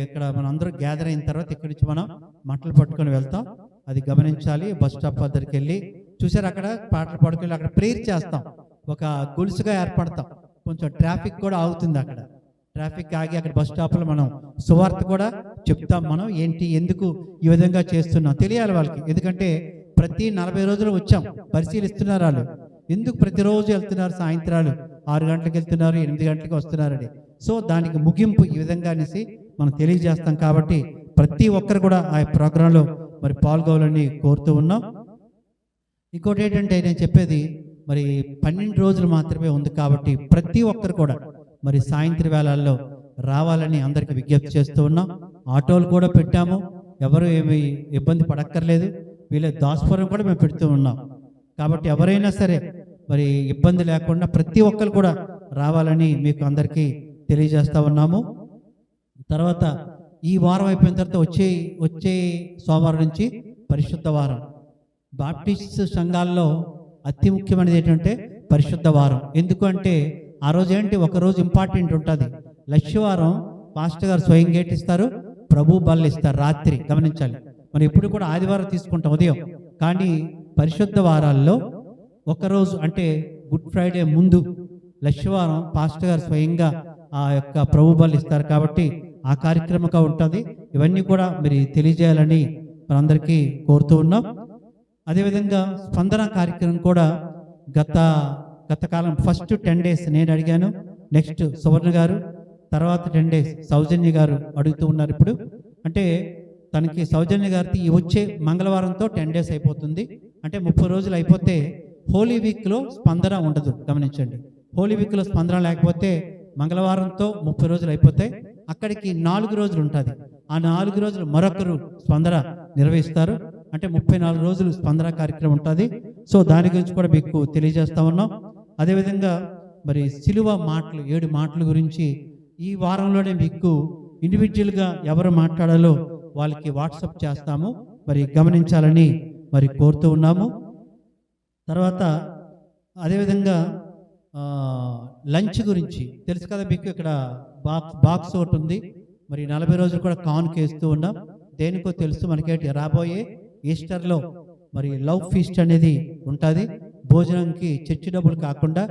ఇక్కడ మనం అందరూ గ్యాదర్ అయిన తర్వాత ఇక్కడి నుంచి మనం మట్టలు పట్టుకొని వెళ్తాం, అది గమనించాలి. బస్ స్టాప్ దగ్గరికి వెళ్ళి చూసారు, అక్కడ పాటలు పడుకొని అక్కడ ప్రేయర్ చేస్తాం, ఒక గొలుసుగా ఏర్పడతాం. కొంచెం ట్రాఫిక్ కూడా ఆగుతుంది, అక్కడ ట్రాఫిక్ ఆగి అక్కడ బస్ స్టాప్లో మనం సువార్త కూడా చెప్తాం. మనం ఏంటి, ఎందుకు ఈ విధంగా చేస్తున్నాం తెలియాలి వాళ్ళకి. ఎందుకంటే ప్రతి 40 రోజులు వచ్చాం, పరిశీలిస్తున్నారు వాళ్ళు, ఎందుకు ప్రతిరోజు వెళ్తున్నారు, సాయంత్రాలు 6 గంటలకు వెళ్తున్నారు, 8 గంటలకు వస్తున్నారని. సో దానికి ముగింపు ఈ విధంగా అనేసి మనం తెలియజేస్తాం. కాబట్టి ప్రతి ఒక్కరు కూడా ఆ ప్రోగ్రాంలో మరి పాల్గొవాలని కోరుతూ ఉన్నాం. ఇంకోటి ఏంటంటే నేను చెప్పేది, మరి 12 రోజులు మాత్రమే ఉంది కాబట్టి ప్రతి ఒక్కరు కూడా మరి సాయంత్రం వేళల్లో రావాలని అందరికి విజ్ఞప్తి చేస్తూ ఉన్నాం. ఆటోలు కూడా పెట్టాము, ఎవరు ఏమి ఇబ్బంది పడక్కర్లేదు. వీళ్ళ దాస్పురం కూడా మేము పెడుతూ ఉన్నాం. కాబట్టి ఎవరైనా సరే మరి ఇబ్బంది లేకుండా ప్రతి ఒక్కరు కూడా రావాలని మీకు అందరికీ తెలియజేస్తూ ఉన్నాము. తర్వాత ఈ వారం అయిపోయిన తర్వాత వచ్చే సోమవారం నుంచి పరిశుద్ధ వారం. బాప్టిస్ట్ సంఘాల్లో అతి ముఖ్యమైనది ఏంటంటే పరిశుద్ధ వారం. ఎందుకంటే ఆ రోజు ఏంటి, ఒకరోజు ఇంపార్టెంట్ ఉంటుంది. లక్ష్యవారం పాస్టర్ గారు స్వయంగా ఇస్తారు, ప్రభు బల్ల ఇస్తారు రాత్రి, గమనించాలి. మనం ఎప్పుడు కూడా ఆదివారం తీసుకుంటాం ఉదయం, కానీ పరిశుద్ధ వారాల్లో ఒకరోజు అంటే గుడ్ ఫ్రైడే ముందు లక్ష్యవారం పాస్టర్ గారు స్వయంగా ఆ యొక్క ప్రభు బల్ల ఇస్తారు. కాబట్టి ఆ కార్యక్రమంగా ఉంటుంది. ఇవన్నీ కూడా మీరు తెలియజేయాలని మనందరికీ కోరుతూ ఉన్నాం. అదేవిధంగా స్పందన కార్యక్రమం కూడా గత కాలం ఫస్ట్ 10 days నేను అడిగాను, నెక్స్ట్ సువర్ణ గారు, తర్వాత 10 days సౌజన్య గారు అడుగుతూ ఉన్నారు. ఇప్పుడు అంటే తనకి సౌజన్య గారికి వచ్చే మంగళవారంతో 10 days అయిపోతుంది. అంటే 30 రోజులు అయిపోతే హోలీ వీక్లో స్పందన ఉండదు, గమనించండి. హోలీ వీక్లో స్పందన లేకపోతే మంగళవారంతో 30 రోజులు అయిపోతాయి. అక్కడికి 4 రోజులు ఉంటుంది. ఆ 4 రోజులు మరొకరు స్పందన నిర్వహిస్తారు. అంటే 34 రోజులు స్పందన కార్యక్రమం ఉంటుంది. సో దాని గురించి కూడా మీకు తెలియజేస్తా ఉన్నాం. అదేవిధంగా మరి సిలువ మాటలు 7 మాటల గురించి ఈ వారంలోనే మీకు ఇండివిజువల్గా ఎవరు మాట్లాడాలో వాళ్ళకి వాట్సాప్ చేస్తాము, మరి గమనించాలని మరి కోరుతూ ఉన్నాము. తర్వాత అదేవిధంగా లంచ్ గురించి తెలుసు కదా మీకు, ఇక్కడ బాక్స్ ఒకటి ఉంది. మరి 40 రోజులు కూడా కానుక వేస్తూ ఉన్నాం. దేనికో తెలుసు మనకేంటి, రాబోయే ఈస్టర్లో మరి లవ్ ఫీస్ట్ అనేది ఉంటుంది. భోజనానికి చర్చి డబ్బులు కాకుండా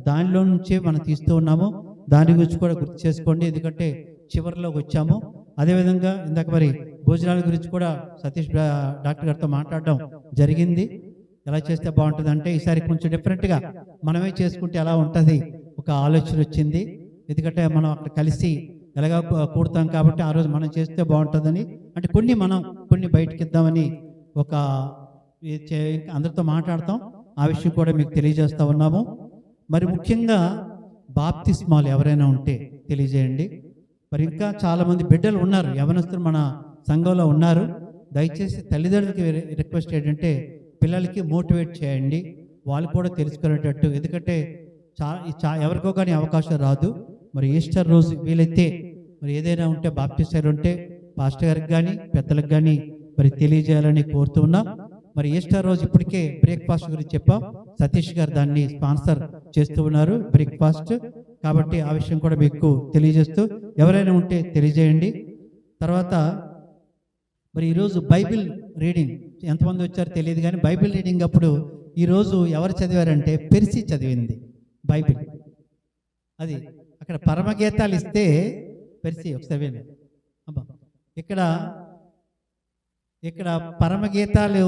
దానిలో నుంచే మనం తీస్తూ ఉన్నాము. దాని గురించి కూడా గుర్తు చేసుకోండి, ఎందుకంటే చివరిలోకి వచ్చాము. అదేవిధంగా ఇందాక మరి భోజనాల గురించి కూడా సతీష్ డాక్టర్ గారితో మాట్లాడడం జరిగింది. ఎలా చేస్తే బాగుంటుంది అంటే ఈసారి కొంచెం డిఫరెంట్గా మనమే చేసుకుంటే ఎలా ఉంటుంది ఒక ఆలోచన వచ్చింది. ఎందుకంటే మనం అక్కడ కలిసి ఎలాగా కూడతాం కాబట్టి ఆ రోజు మనం చేస్తే బాగుంటుందని, అంటే కొన్ని బయటకి ఇద్దామని ఒక అందరితో మాట్లాడతాం. ఆ విషయం కూడా మీకు తెలియజేస్తూ ఉన్నాము. మరి ముఖ్యంగా బాప్తిస్మాలు ఎవరైనా ఉంటే తెలియజేయండి. మరి ఇంకా చాలామంది బిడ్డలు ఉన్నారు, యవనస్తులు మన సంఘంలో ఉన్నారు. దయచేసి తల్లిదండ్రులకి రిక్వెస్ట్ ఏంటంటే పిల్లలకి మోటివేట్ చేయండి, వాళ్ళు కూడా తెలుసుకునేటట్టు. ఎందుకంటే ఎవరికో కానీ అవకాశం రాదు. మరి ఈస్టర్ రోజు వీలైతే మరి ఏదైనా ఉంటే బాప్టిస్టాలు ఉంటే పాస్టర్ గారికి కానీ పెద్దలకు కానీ మరి తెలియజేయాలని కోరుతూ ఉన్నాం. మరి ఈస్టర్ రోజు ఇప్పటికే బ్రేక్ఫాస్ట్ గురించి చెప్పాం, సతీష్ గారు దాన్ని స్పాన్సర్ చేస్తూ ఉన్నారు బ్రేక్ఫాస్ట్. కాబట్టి ఆ విషయం కూడా మీకు తెలియజేస్తూ ఎవరైనా ఉంటే తెలియజేయండి. తర్వాత మరి ఈరోజు బైబిల్ రీడింగ్ ఎంతమంది వచ్చారో తెలియదు, కానీ బైబిల్ రీడింగ్ అప్పుడు ఈరోజు ఎవరు చదివారంటే పెర్సీ చదివింది బైబిల్. అది అక్కడ పరమగీతాలు ఇస్తే పెర్సీ ఒకసారి అబ్బా ఇక్కడ పరమగీతాలు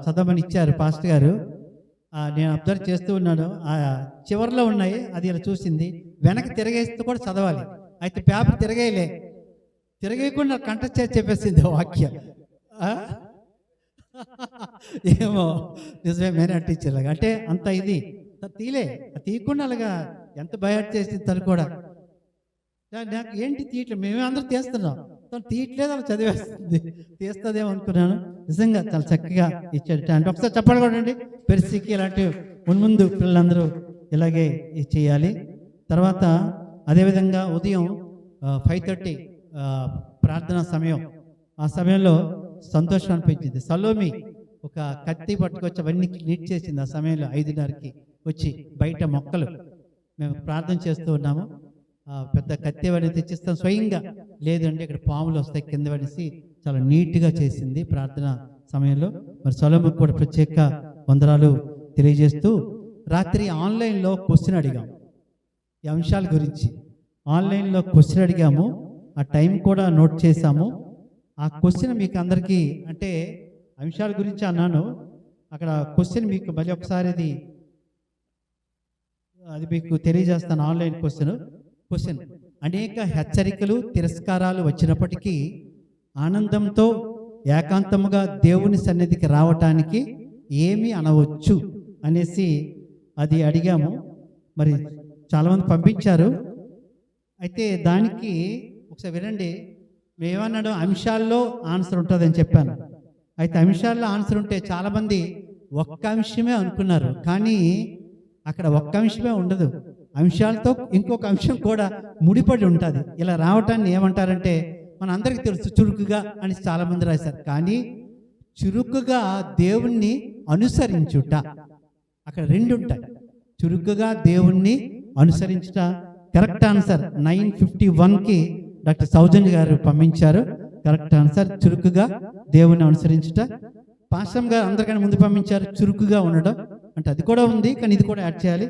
చదవమని ఇచ్చారు పాస్టర్ గారు. నేను అబ్జర్వ్ చేస్తూ ఉన్నాను, చివరిలో ఉన్నాయి. అది ఇలా చూసింది, వెనక్కి తిరగేస్తూ కూడా చదవాలి. అయితే పేపర్ తిరగేయకుండా కంటెస్ట్ చేసి చెప్పేసింది వాక్యం. ఏమో నిజమే, మేనే టీచర్ లాగా అంటే అంత ఇది తీయకుండా అలాగా ఎంత బయట చేసింది తను కూడా. నాకు ఏంటి తీయట్లేదు, మేమే అందరూ తీస్తున్నాం, తను తీయట్లేదు, అలా చదివేస్తుంది, తీస్తుందేమో అనుకున్నాను. నిజంగా చాలా చక్కగా ఇచ్చాడు. అంటే ఒకసారి చెప్పాలి కూడా అండి, పెర్సీకి ఇలాంటి ముందు పిల్లలందరూ ఇలాగే చేయాలి. తర్వాత అదేవిధంగా ఉదయం 5:30 ప్రార్థనా సమయం. ఆ సమయంలో సంతోషం అనిపించింది. సలోమి ఒక కత్తి పట్టుకొచ్చి అవన్నీ నీట్ చేసింది. ఆ సమయంలో 5:30కి వచ్చి బయట మొక్కలు మేము ప్రార్థన చేస్తూ ఉన్నాము. పెద్ద కత్తి అవన్నీ తెచ్చిస్తాం స్వయంగా, లేదంటే ఇక్కడ పాములు వస్తాయి కింద పడేసి చాలా నీట్గా చేసింది ప్రార్థన సమయంలో. మరి సలోమికి కూడా ప్రత్యేక వందనాలు తెలియజేస్తూ, రాత్రి ఆన్లైన్లో క్వశ్చన్ అడిగాము ఈ అంశాల గురించి. ఆన్లైన్లో క్వశ్చన్ అడిగాము, ఆ టైం కూడా నోట్ చేశాము. ఆ క్వశ్చన్ మీకు అందరికీ అంటే అంశాల గురించి అన్నాను, అక్కడ క్వశ్చన్ మీకు మళ్ళీ ఒకసారి అది మీకు తెలియజేస్తాను. ఆన్లైన్ క్వశ్చన్ అనేక హెచ్చరికలు తిరస్కారాలు వచ్చినప్పటికీ ఆనందంతో ఏకాంతముగా దేవుని సన్నిధికి రావటానికి ఏమి అనవచ్చు అనేసి అది అడిగాము. మరి చాలామంది పంపించారు. అయితే దానికి ఒకసారి వినండి. మేమన్నాడు అంశాల్లో ఆన్సర్ ఉంటుందని చెప్పాను. అయితే అంశాల్లో ఆన్సర్ ఉంటే చాలామంది ఒక్క అంశమే అనుకున్నారు, కానీ అక్కడ ఒక్క అంశమే ఉండదు, అంశాలతో ఇంకొక అంశం కూడా ముడిపడి ఉంటుంది. ఇలా రావటాన్ని ఏమంటారంటే మన అందరికీ తెలుసు చురుకుగా అని చాలామంది రాశారు, కానీ చురుకుగా దేవుణ్ణి అనుసరించుట, అక్కడ రెండు ఉంటాయి. చురుకుగా దేవుణ్ణి అనుసరించుట కరెక్ట్ ఆన్సర్. 951కి డాక్టర్ సౌజన్య గారు పంపించారు కరెక్ట్ ఆన్సర్, చురుకుగా దేవుణ్ణి అనుసరించుట. పాస్టర్ గారు అందరికన్నా ముందు పంపించారు చురుకుగా ఉండడం, అంటే అది కూడా ఉంది, కానీ ఇది కూడా యాడ్ చేయాలి.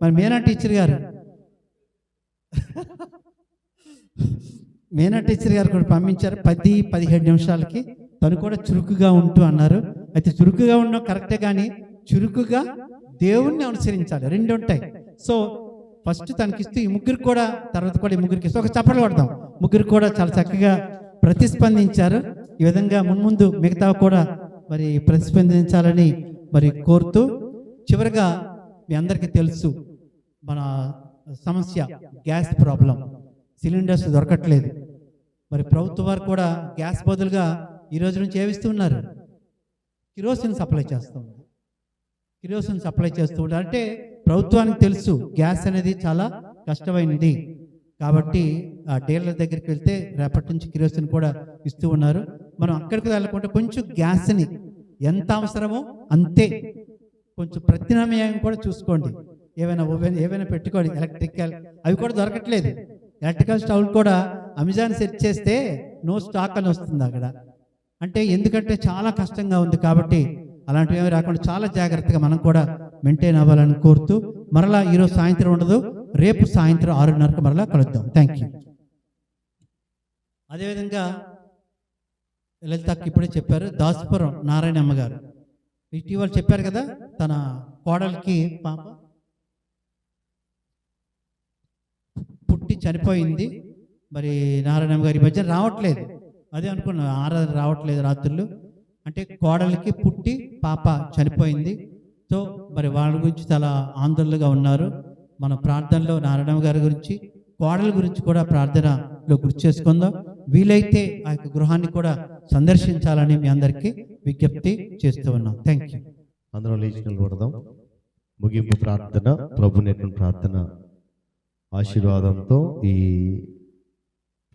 మరి మేనా టీచర్ గారు కూడా పంపించారు 10-17 నిమిషాలకి. తను కూడా చురుకుగా ఉంటూ అన్నారు. అయితే చురుకుగా ఉండడం కరెక్టే, కానీ చురుకుగా దేవుణ్ణి అనుసరించాలి, రెండు ఉంటాయి. సో ఫస్ట్ తనకిస్తూ ఈ ముగ్గురు కూడా, తర్వాత కూడా ఈ ముగ్గురికి ఇస్తూ ఒక చప్పట్లు కొడదాం. ముగ్గురు కూడా చాలా చక్కగా ప్రతిస్పందించారు. ఈ విధంగా మున్ముందు మిగతా కూడా మరి ప్రతిస్పందించాలని మరి కోరుతూ, చివరిగా మీ అందరికీ తెలుసు మన సమస్య గ్యాస్ ప్రాబ్లం, సిలిండర్స్ దొరకట్లేదు. మరి ప్రభుత్వం వారు కూడా గ్యాస్ బదులుగా ఈ రోజు నుంచి ఏమిస్తూ ఉన్నారు, కిరోసిన్ సప్లై చేస్తూ ఉంటారు. అంటే ప్రభుత్వానికి తెలుసు గ్యాస్ అనేది చాలా కష్టమైనది, కాబట్టి ఆ డీలర్ దగ్గరికి వెళ్తే రేపటి నుంచి కిరోసిన్ కూడా ఇస్తూ ఉన్నారు. మనం అక్కడికి వెళ్ళకుండా కొంచెం గ్యాస్ని ఎంత అవసరమో అంతే కొంచెం ప్రత్యామ్నాయం కూడా చూసుకోండి. ఏమైనా ఓవెన్ ఏమైనా పెట్టుకోండి. ఎలక్ట్రికల్ అవి కూడా దొరకట్లేదు. ఎలక్ట్రికల్ స్టవ్ కూడా అమెజాన్ సెర్చ్ చేస్తే నో స్టాక్ అని వస్తుంది అక్కడ. అంటే ఎందుకంటే చాలా కష్టంగా ఉంది, కాబట్టి అలాంటివి ఏమి రాకుండా చాలా జాగ్రత్తగా మనం కూడా మెయింటైన్ అవ్వాలని కోరుతూ, మరలా ఈరోజు సాయంత్రం ఉండదు, రేపు సాయంత్రం 6:30కు మరలా కలుద్దాం. Thank you. అదేవిధంగా లలితకి ఇప్పుడే చెప్పారు, దాసుపురం నారాయణమ్మ గారు ఇటీవల చెప్పారు కదా, తన కోడలికి పాప పుట్టి చనిపోయింది. మరి నారాయణమ్మ గారి మధ్య రావట్లేదు, అదే అనుకున్నా, ఆరాధన రావట్లేదు రాత్రులు అంటే కోడలికి పుట్టి పాప చనిపోయింది. సో మరి వాళ్ళ గురించి చాలా ఆందోళనగా ఉన్నారు. మన ప్రార్థనలో నారాయణమ్మ గారి గురించి, కోడల గురించి కూడా ప్రార్థనలో గుర్తు చేసుకుందాం. వీలైతే ఆ యొక్క గృహాన్ని కూడా సందర్శించాలని మీ అందరికీ విజ్ఞప్తి చేస్తూ ఉన్నాం. Thank you. అందరూ లేచి నిలబడదాం. ముగింపు ప్రార్థన, ప్రభు నేర్పిన ప్రార్థన ఆశీర్వాదంతో ఈ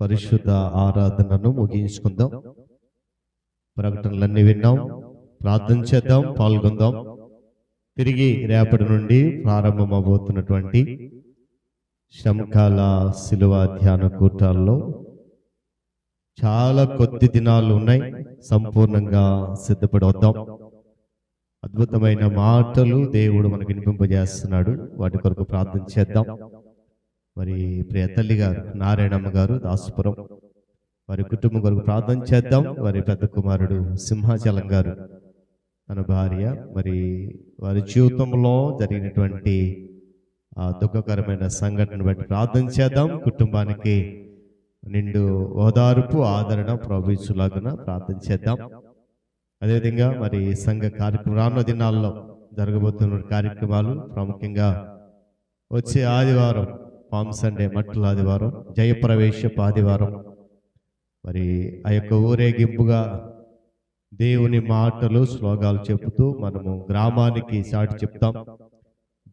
పరిశుద్ధ ఆరాధనను ముగించుకుందాం. ప్రకటనలన్నీ విన్నాం, ప్రార్థన చేద్దాం, పాల్గొందాం. తిరిగి రేపటి నుండి ప్రారంభమవుతున్నటువంటి శ్రమకాల శిలువ ధ్యాన కూటాల్లో చాలా కొద్ది దినాలు ఉన్నాయి, సంపూర్ణంగా సిద్ధపడి వద్దాం. అద్భుతమైన మాటలు దేవుడు మనకు వినిపింపజేస్తున్నాడు, వాటి కొరకు ప్రార్థన చేద్దాం. మరి ప్రియ తల్లి గారు నారాయణమ్మ గారు దాసుపురం, వారి కుటుంబం కొరకు ప్రార్థన చేద్దాం. వారి పెద్ద కుమారుడు సింహాచలం గారు, తన భార్య, మరి వారి జీవితంలో జరిగినటువంటి ఆ దుఃఖకరమైన సంఘటన బట్టి ప్రార్థన చేద్దాం. కుటుంబానికి నిండు ఓదార్పు, ఆదరణ ప్రవహించులాగున ప్రార్థన చేద్దాం. అదేవిధంగా మరి సంఘ కార్యక్రమం రానున్న దినాల్లో జరగబోతున్న కార్యక్రమాలు, ప్రాముఖ్యంగా వచ్చే ఆదివారం పామ్ సండే, మట్టుల ఆదివారం, జయప్రవేశపు ఆదివారం, మరి ఆ యొక్క ఊరేగింపుగా దేవుని మాటలు శ్లోకాలు చెబుతూ మనము గ్రామానికి సాటి చెప్తాం.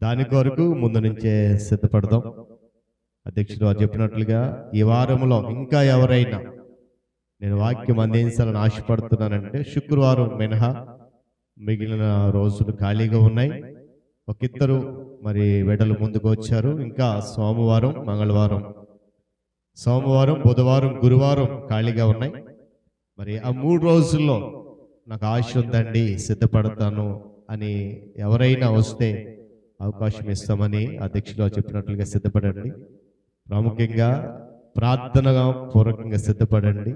దాని కొరకు ముందు నుంచే సిద్ధపడదాం. అధ్యక్షుడు వారు చెప్పినట్లుగా ఈ వారంలో ఇంకా ఎవరైనా నేను వాక్యం అందించాలని ఆశపడుతున్నానంటే శుక్రవారం మినహా మిగిలిన రోజులు ఖాళీగా ఉన్నాయి. ఒకిద్దరు మరి వెడలు ముందుకు వచ్చారు. ఇంకా సోమవారం, మంగళవారం, బుధవారం, గురువారం ఖాళీగా ఉన్నాయి. మరి ఆ 3 రోజుల్లో నాకు ఆశ ఉందండి, సిద్ధపడతాను అని ఎవరైనా వస్తే అవకాశం ఇస్తామని అధ్యక్షులు చెప్పినట్లుగా సిద్ధపడండి. ప్రాముఖ్యంగా ప్రార్థనగా పూర్వకంగా సిద్ధపడండి.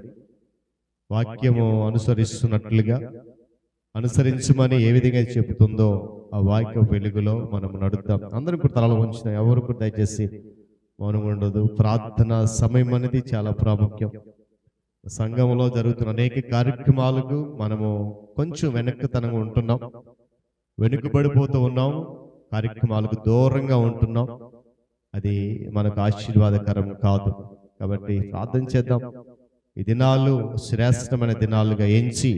వాక్యము అనుసరించమని ఏ విధంగా చెబుతుందో ఆ వాక్య వెలుగులో మనం నడుద్దాం. అందరం కూడా తలలు ఉంచిన, ఎవరు కూడా దయచేసి మౌనం ఉండదు. ప్రార్థన సమయం అనేది చాలా ప్రాముఖ్యం. సంఘంలో జరుగుతున్న అనేక కార్యక్రమాలకు మనము కొంచెం వెనక్కుతనంగా ఉంటున్నాం, వెనుకబడిపోతూ ఉన్నాం, కార్యక్రమాలకు దూరంగా ఉంటున్నాం. అది మనకు ఆశీర్వాదకరం కాదు. కాబట్టి ప్రార్థన చేద్దాం. ఈ దినాలు శ్రేష్టమైన దినాలుగా ఎంచి,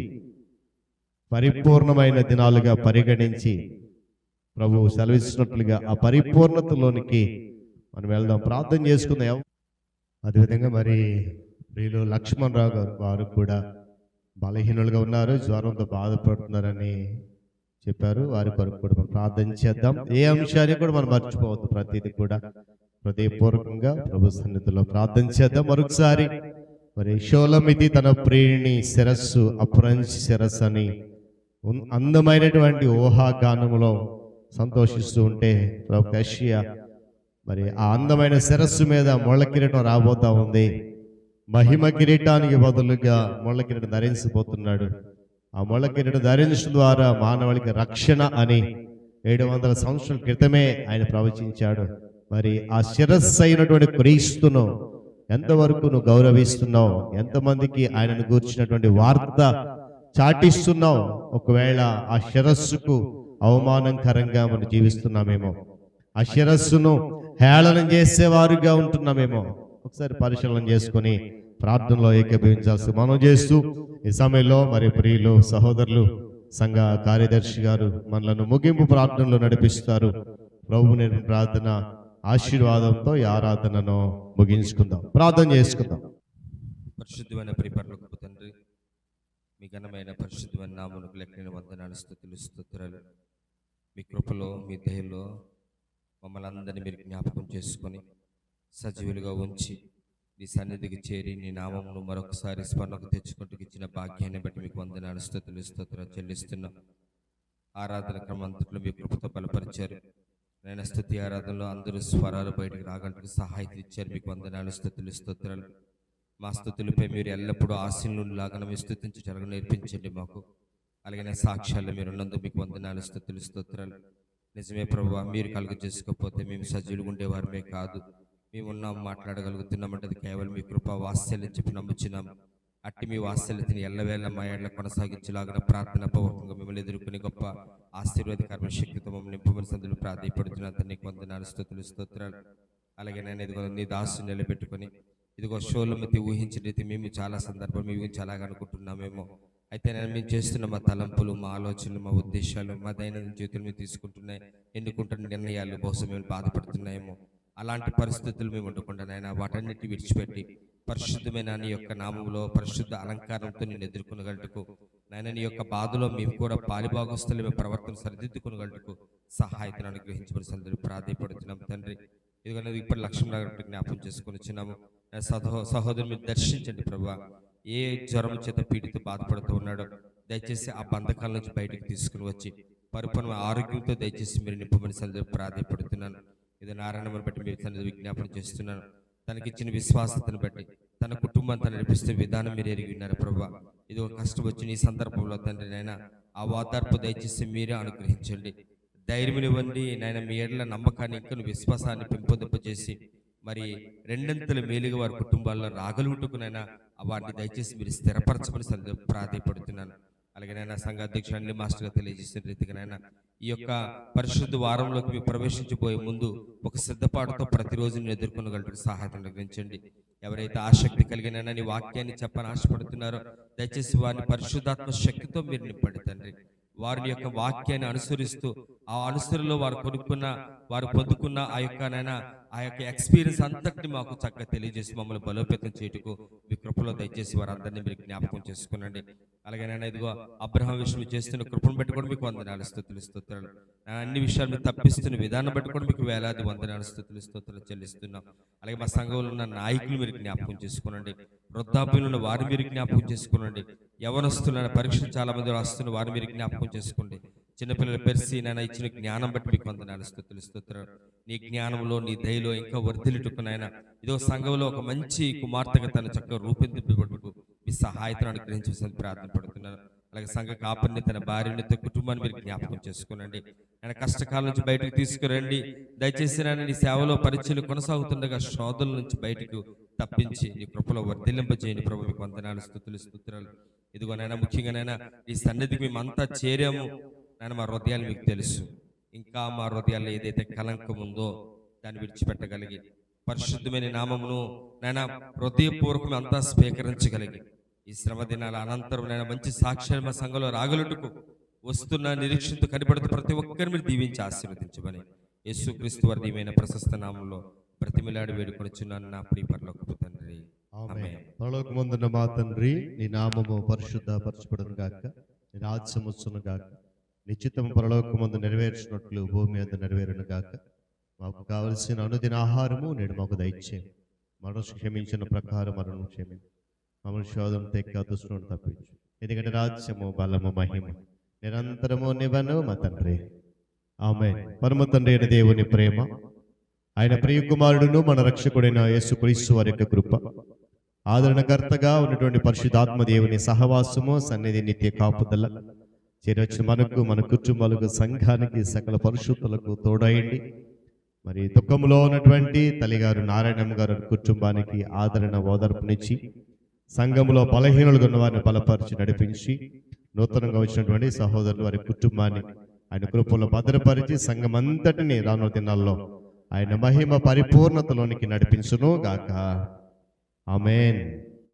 పరిపూర్ణమైన దినాలుగా పరిగణించి, ప్రభువు సెలవిస్తున్నట్లుగా ఆ పరిపూర్ణతలోనికి మనం వెళ్దాం, ప్రార్థన చేసుకుందాం. అదేవిధంగా మరి ప్రియులు లక్ష్మణరావు గారు, వారు కూడా బలహీనులుగా ఉన్నారు, జ్వరంతో బాధపడుతున్నారని చెప్పారు. వారి కొరకు కూడా మనం ప్రార్థన చేద్దాం. ఏ అంశాన్ని కూడా మనం మర్చిపోవద్దు, ప్రతిదీ కూడా హృదయపూర్వకంగా ప్రభు సన్నిధిలో ప్రార్థన చేద్దాం. మరొకసారి మరి షోలమితి తన ప్రియుని శిరస్సు అపురంచి శిరస్సు అని అందమైనటువంటి ఊహాగానములో సంతోషిస్తూ ఉంటే ప్రభు కషియా మరి ఆ అందమైన శిరస్సు మీద ముళ్ళ కిరీటం రాబోతా ఉంది. మహిమ కిరీటానికి బదులుగా ముళ్ళ కిరీటం ధరించబోతున్నాడు. ఆ ముళ్ళ కిరీటం ధరించడం ద్వారా మానవుడికి రక్షణ అని 700 సంవత్సరాల క్రితమే ఆయన ప్రవచించాడు. మరి ఆ శిరస్సు అయినటువంటి క్రీస్తును ఎంతవరకు నువ్వు గౌరవిస్తున్నావు? ఎంతమందికి ఆయనను గూర్చినటువంటి వార్త చాటిస్తున్నావు? ఒకవేళ ఆ శిరస్సుకు అవమానకరంగా మనం జీవిస్తున్నామేమో, ఆ శిరస్సును హేళనం చేసేవారుగా ఉంటున్నామేమో, ఒకసారి పరిశీలన చేసుకొని ప్రార్థనలో ఏకీభవించాల్సి మనం చేస్తూ ఈ సమయంలో మరి ప్రియులు సహోదరులు సంఘ కార్యదర్శి గారు మనలను ముగింపు ప్రార్థనలో నడిపిస్తారు. ప్రభు నేర్పిన ప్రార్థన ఆశీర్వాదంతో ఈ ఆరాధనను ముగించుకుందాం. ప్రార్థన చేసుకుందాం. పరిశుద్ధమైన ప్రియపరలోకపు తండ్రి, మీ ఘనమైన పరిశుద్ధమైన నామమునకు లెక్కలేని వందనాలు, స్తుతులు, స్తోత్రాలు. మీ కృపలో, మీ దయలో మమ్మల్ని అందరినీ మీరు జ్ఞాపకం చేసుకొని సజీవులుగా ఉంచి నీ సన్నిధికి చేరి నీ నామమును మరొకసారి స్మరణకు తెచ్చుకుంటూ ఇచ్చిన భాగ్యాన్ని బట్టి మీకు వందనాలు, స్తుతులు, స్తోత్రాలు చెల్లిస్తున్నాం. ఆరాధన క్రమంతట్లో మీ కృపతో బలపరిచారు. నేను స్తుతి ఆరాధనలో అందరూ స్వరాలు బయటకు రాగడానికి సహాయం ఇచ్చారు. మీకు వందనాలు, స్తుతులు, స్తోత్రాలు. మా స్తుతులపై మీరు ఎల్లప్పుడూ ఆశీనులాగా మీ స్తుతించి జరగ నేర్పించండి మాకు. అలాగే సాక్ష్యాలు మీరు ఉన్నందుకు మీకు వందనాలు, స్తుతులు, స్తోత్రాలు. నిజమే ప్రభువా, మీరు కలుగ చేసుకోకపోతే మేము సజీవులుగా ఉండేవారమే కాదు. మేము ఉన్నాం, మాట్లాడగలుగుతున్నామంటే అది కేవలం మీ కృప వాత్సల్యం చెప్పి నమ్ముచున్నాం. అట్టి మీ వాత్సల్యతని ఎల్లవేళ మా ఏళ్ళ కొనసాగించలాగిన ప్రార్థన పూర్వకంగా మిమ్మల్ని ఎదుర్కొని గొప్ప ఆశీర్వాదకరమైన శక్తితో మమ్మల్ని నింపమని సందులు ప్రాధాయపడుతున్నా. నీకు వందనాలు, స్తుతులు, స్తోత్రాలు. అలాగే నేను ఇదిగో నీ దాసు నిలబెట్టుకొని ఇదిగో షోలమతి ఊహించిన రీతి మేము చాలా సందర్భాలు మీ ఊహించి అలాగ అనుకుంటున్నామేమో. అయితే నేను మేము చేస్తున్న మా తలంపులు, మా ఆలోచనలు, మా ఉద్దేశాలు, మా దైనందిన జీవితంలో మేము తీసుకుంటున్నాయి ఎన్నుకుంటున్న నిర్ణయాలు బహుశా మేము బాధపడుతున్నాయేమో. అలాంటి పరిస్థితులు మేము ఉండకుండా నాయన వాటన్నిటి విడిచిపెట్టి పరిశుద్ధమైన నీ యొక్క నామంలో పరిశుద్ధ అలంకారంతో నేను ఎదుర్కొనగలటకు నాయన నీ యొక్క బాధలో మేము కూడా పాలిభాగస్తులు మేము ప్రవర్తన సరిదిద్దుకొనగలటకు సహాయతను అనుగ్రహించబడి సందరూ ప్రాధాయపడుతున్నాం తండ్రి. ఇదిగో ఇప్పుడు లక్ష్యం జ్ఞాపకం చేసుకొని వచ్చినాము. సహోదరుని మీరు దర్శించండి ప్రభా. ఏ జ్వరం చేత పీడితో బాధపడుతూ ఉన్నాడో దయచేసి ఆ బంధకాల నుంచి బయటకు తీసుకుని వచ్చి పరిపూర్ణ ఆరోగ్యంతో దయచేసి మీరు నింపమని సందరూ ప్రాధాయపడుతున్నాను. ఇది నారాయణమని బట్టి మీరు తన విజ్ఞాపన చేస్తున్నాను. తనకిచ్చిన విశ్వాసతను బట్టి తన కుటుంబాన్ని తను నడిపిస్తే విధానం మీరు ఎరిగి ఉన్నారు ప్రభా. ఇది ఒక కష్టం వచ్చిన ఈ సందర్భంలో తండ్రి నాయన ఆ వాతార్పు దయచేసి మీరే అనుగ్రహించండి. ధైర్యమివ్వండి నాయన. మీ ఏళ్ల నమ్మకాన్ని ఇంకా విశ్వాసాన్ని పెంపొందింపజేసి మరి రెండంతల మేలుగా వారి కుటుంబాల్లో రాగలుగుటుకునైనా వాటిని దయచేసి మీరు స్థిరపరచమని ప్రాధాయపడుతున్నాను. అలాగే నాయన సంఘ అధ్యక్షుడు అన్ని మాస్టర్గా తెలియజేసిన రీతిగానైనా ఈ యొక్క పరిశుద్ధ వారంలోకి మీరు ప్రవేశించబోయే ముందు ఒక సిద్ధపాటుతో ప్రతిరోజు నేను ఎదుర్కొనగలటకు సహాయం అనుగ్రహించండి. ఎవరైతే ఆసక్తి కలిగినైనా నీ వాక్యాన్ని చెప్పని ఆశపడుతున్నారో దయచేసి వారిని పరిశుద్ధాత్మ శక్తితో మీరు నింపండి తండ్రి. వారి యొక్క వాక్యాన్ని అనుసరిస్తూ ఆ అనుసరిలో వారు వారు పొందుకున్న ఆ యొక్క ఎక్స్పీరియన్స్ అంతటిని మాకు చక్కగా తెలియజేసి మమ్మల్ని బలోపేతం చేయటకు మీ కృపలో దయచేసి వారందరినీ మీరు జ్ఞాపకం చేసుకునండి. అలాగే నేను ఇదిగో అబ్రహాం విషయం చేస్తున్న కృపను పెట్టుకోవడం మీకు వందనాలు, స్తుతులు, స్తోత్రాలు. అన్ని విషయాలు మీరు తప్పిస్తున్న విధానం పెట్టుకోవడం మీకు వేలాది వందనాలు, స్తుతులు, స్తోత్రాలు చెల్లిస్తున్నాం. అలాగే మా సంఘంలో ఉన్న నాయకులు మీరు జ్ఞాపకం చేసుకునండి. వృద్ధాప్యంలో ఉన్న వారు మీరు జ్ఞాపకం చేసుకునండి. యవనస్తున్న పరీక్షలు చాలా మంది రాస్తున్న వారు మీరు జ్ఞాపకం చేసుకోండి. చిన్నపిల్లల పెరిసి నాయన ఇచ్చిన జ్ఞానం బట్టి మీకు వందనాలు, స్తుతులు, స్తోత్రాలు. నీ జ్ఞానంలో నీ దయలో ఇంకా వర్ధిల్లుటకునైనా ఇదో సంఘంలో ఒక మంచి కుమార్తెగా తన చక్కగా రూపొందింపబట్టుకు మీ సహాయతను అనుగ్రహించాల్సిన ప్రార్థన పడుతున్నాను. అలాగే సంఘ కాపరిని తన భార్యని కుటుంబాన్ని మీరు జ్ఞాపకం చేసుకునండి. ఆయన కష్టకాలం నుంచి బయటకు తీసుకురండి. దయచేసి నాయన నీ సేవలో పరిచయం కొనసాగుతుండగా శోధల నుంచి బయటకు తప్పించి నీ కృపలో వర్ధిల్లింపజేయండి ప్రభు. మీకు వందనాలు, స్తుతులు, స్తోత్రాలు. ఇదిగో నాయన ముఖ్యంగా నాయన ఈ సన్నిధికి మేమంతా చేరాము నాయన. మా హృదయాలు మీకు తెలుసు. ఇంకా మా హృదయాల్లో ఏదైతే కలంకం ఉందో దాన్ని విడిచిపెట్టగలిగి పరిశుద్ధమైన నామమును నాయన హృదయపూర్వకం అంతా స్వీకరించగలిగి ఈ శ్రమ దినాల అనంతరం నేను మంచి సాక్ష్యాలు మా సంఘంలో రాగలుగుటకు వస్తున్న నిరీక్షణతో కనిపడుతూ ప్రతి ఒక్కరిని మీరు దీవించి ఆశీర్వదించమని యేసుక్రీస్తు వారి దీవైన ప్రశస్త నామంలో బ్రతిమిలాడి వేడుకొనిచున్నాను నా ప్రియ పరలోకపు తండ్రి. ఆమేన్. పరలోకమందున్న మా తండ్రి, నీ నామము పరిశుద్ధపరచబడును గాక, నీ రాజ్యం వచ్చును గాక, నిశ్చితం పరలోకమందు నెరవేర్చినట్లు భూమి మీద నెరవేరును గాక. మాకు కావలసిన అనుదిన ఆహారము నేడు మాకు దయచేయండి. మనసు క్షమించిన ప్రకారం మనను క్షమించు. మమ్మల్ని శోధం తెక్క దుష్టును తప్పించు. ఎందుకంటే రాజ్యము, బలము, మహిమ నిరంతరము నివను మా తండ్రి. ఆమేన్. పరమ తండ్రి అయిన దేవుని ప్రేమ, ఆయన ప్రియ కుమారుడును మన రక్షకుడైన యేసుక్రీస్తు వారి యొక్క కృప, ఆదరణకర్తగా ఉన్నటువంటి పరిశుద్ధాత్మ దేవుని సహవాసము, సన్నిధి, నిత్య కాపుదల చేరొచ్చిన మనకు, మన కుటుంబాలకు, సంఘానికి, సకల పరిశుద్ధులకు తోడయండి. మరి దుఃఖంలో ఉన్నటువంటి తల్లిగారు నారాయణమ్మ గారు కుటుంబానికి ఆదరణ, ఓదార్పునిచ్చి సంఘంలో బలహీనులుగా ఉన్న వారిని బలపరిచి నడిపించి నూతనంగా వచ్చినటువంటి సహోదరులు వారి కుటుంబాన్ని ఆయన కృపలో భద్రపరిచి సంఘం అంతటిని రానున్న దినాల్లో ఆయన మహిమ పరిపూర్ణతలోనికి నడిపించును గాక. ఆమేన్.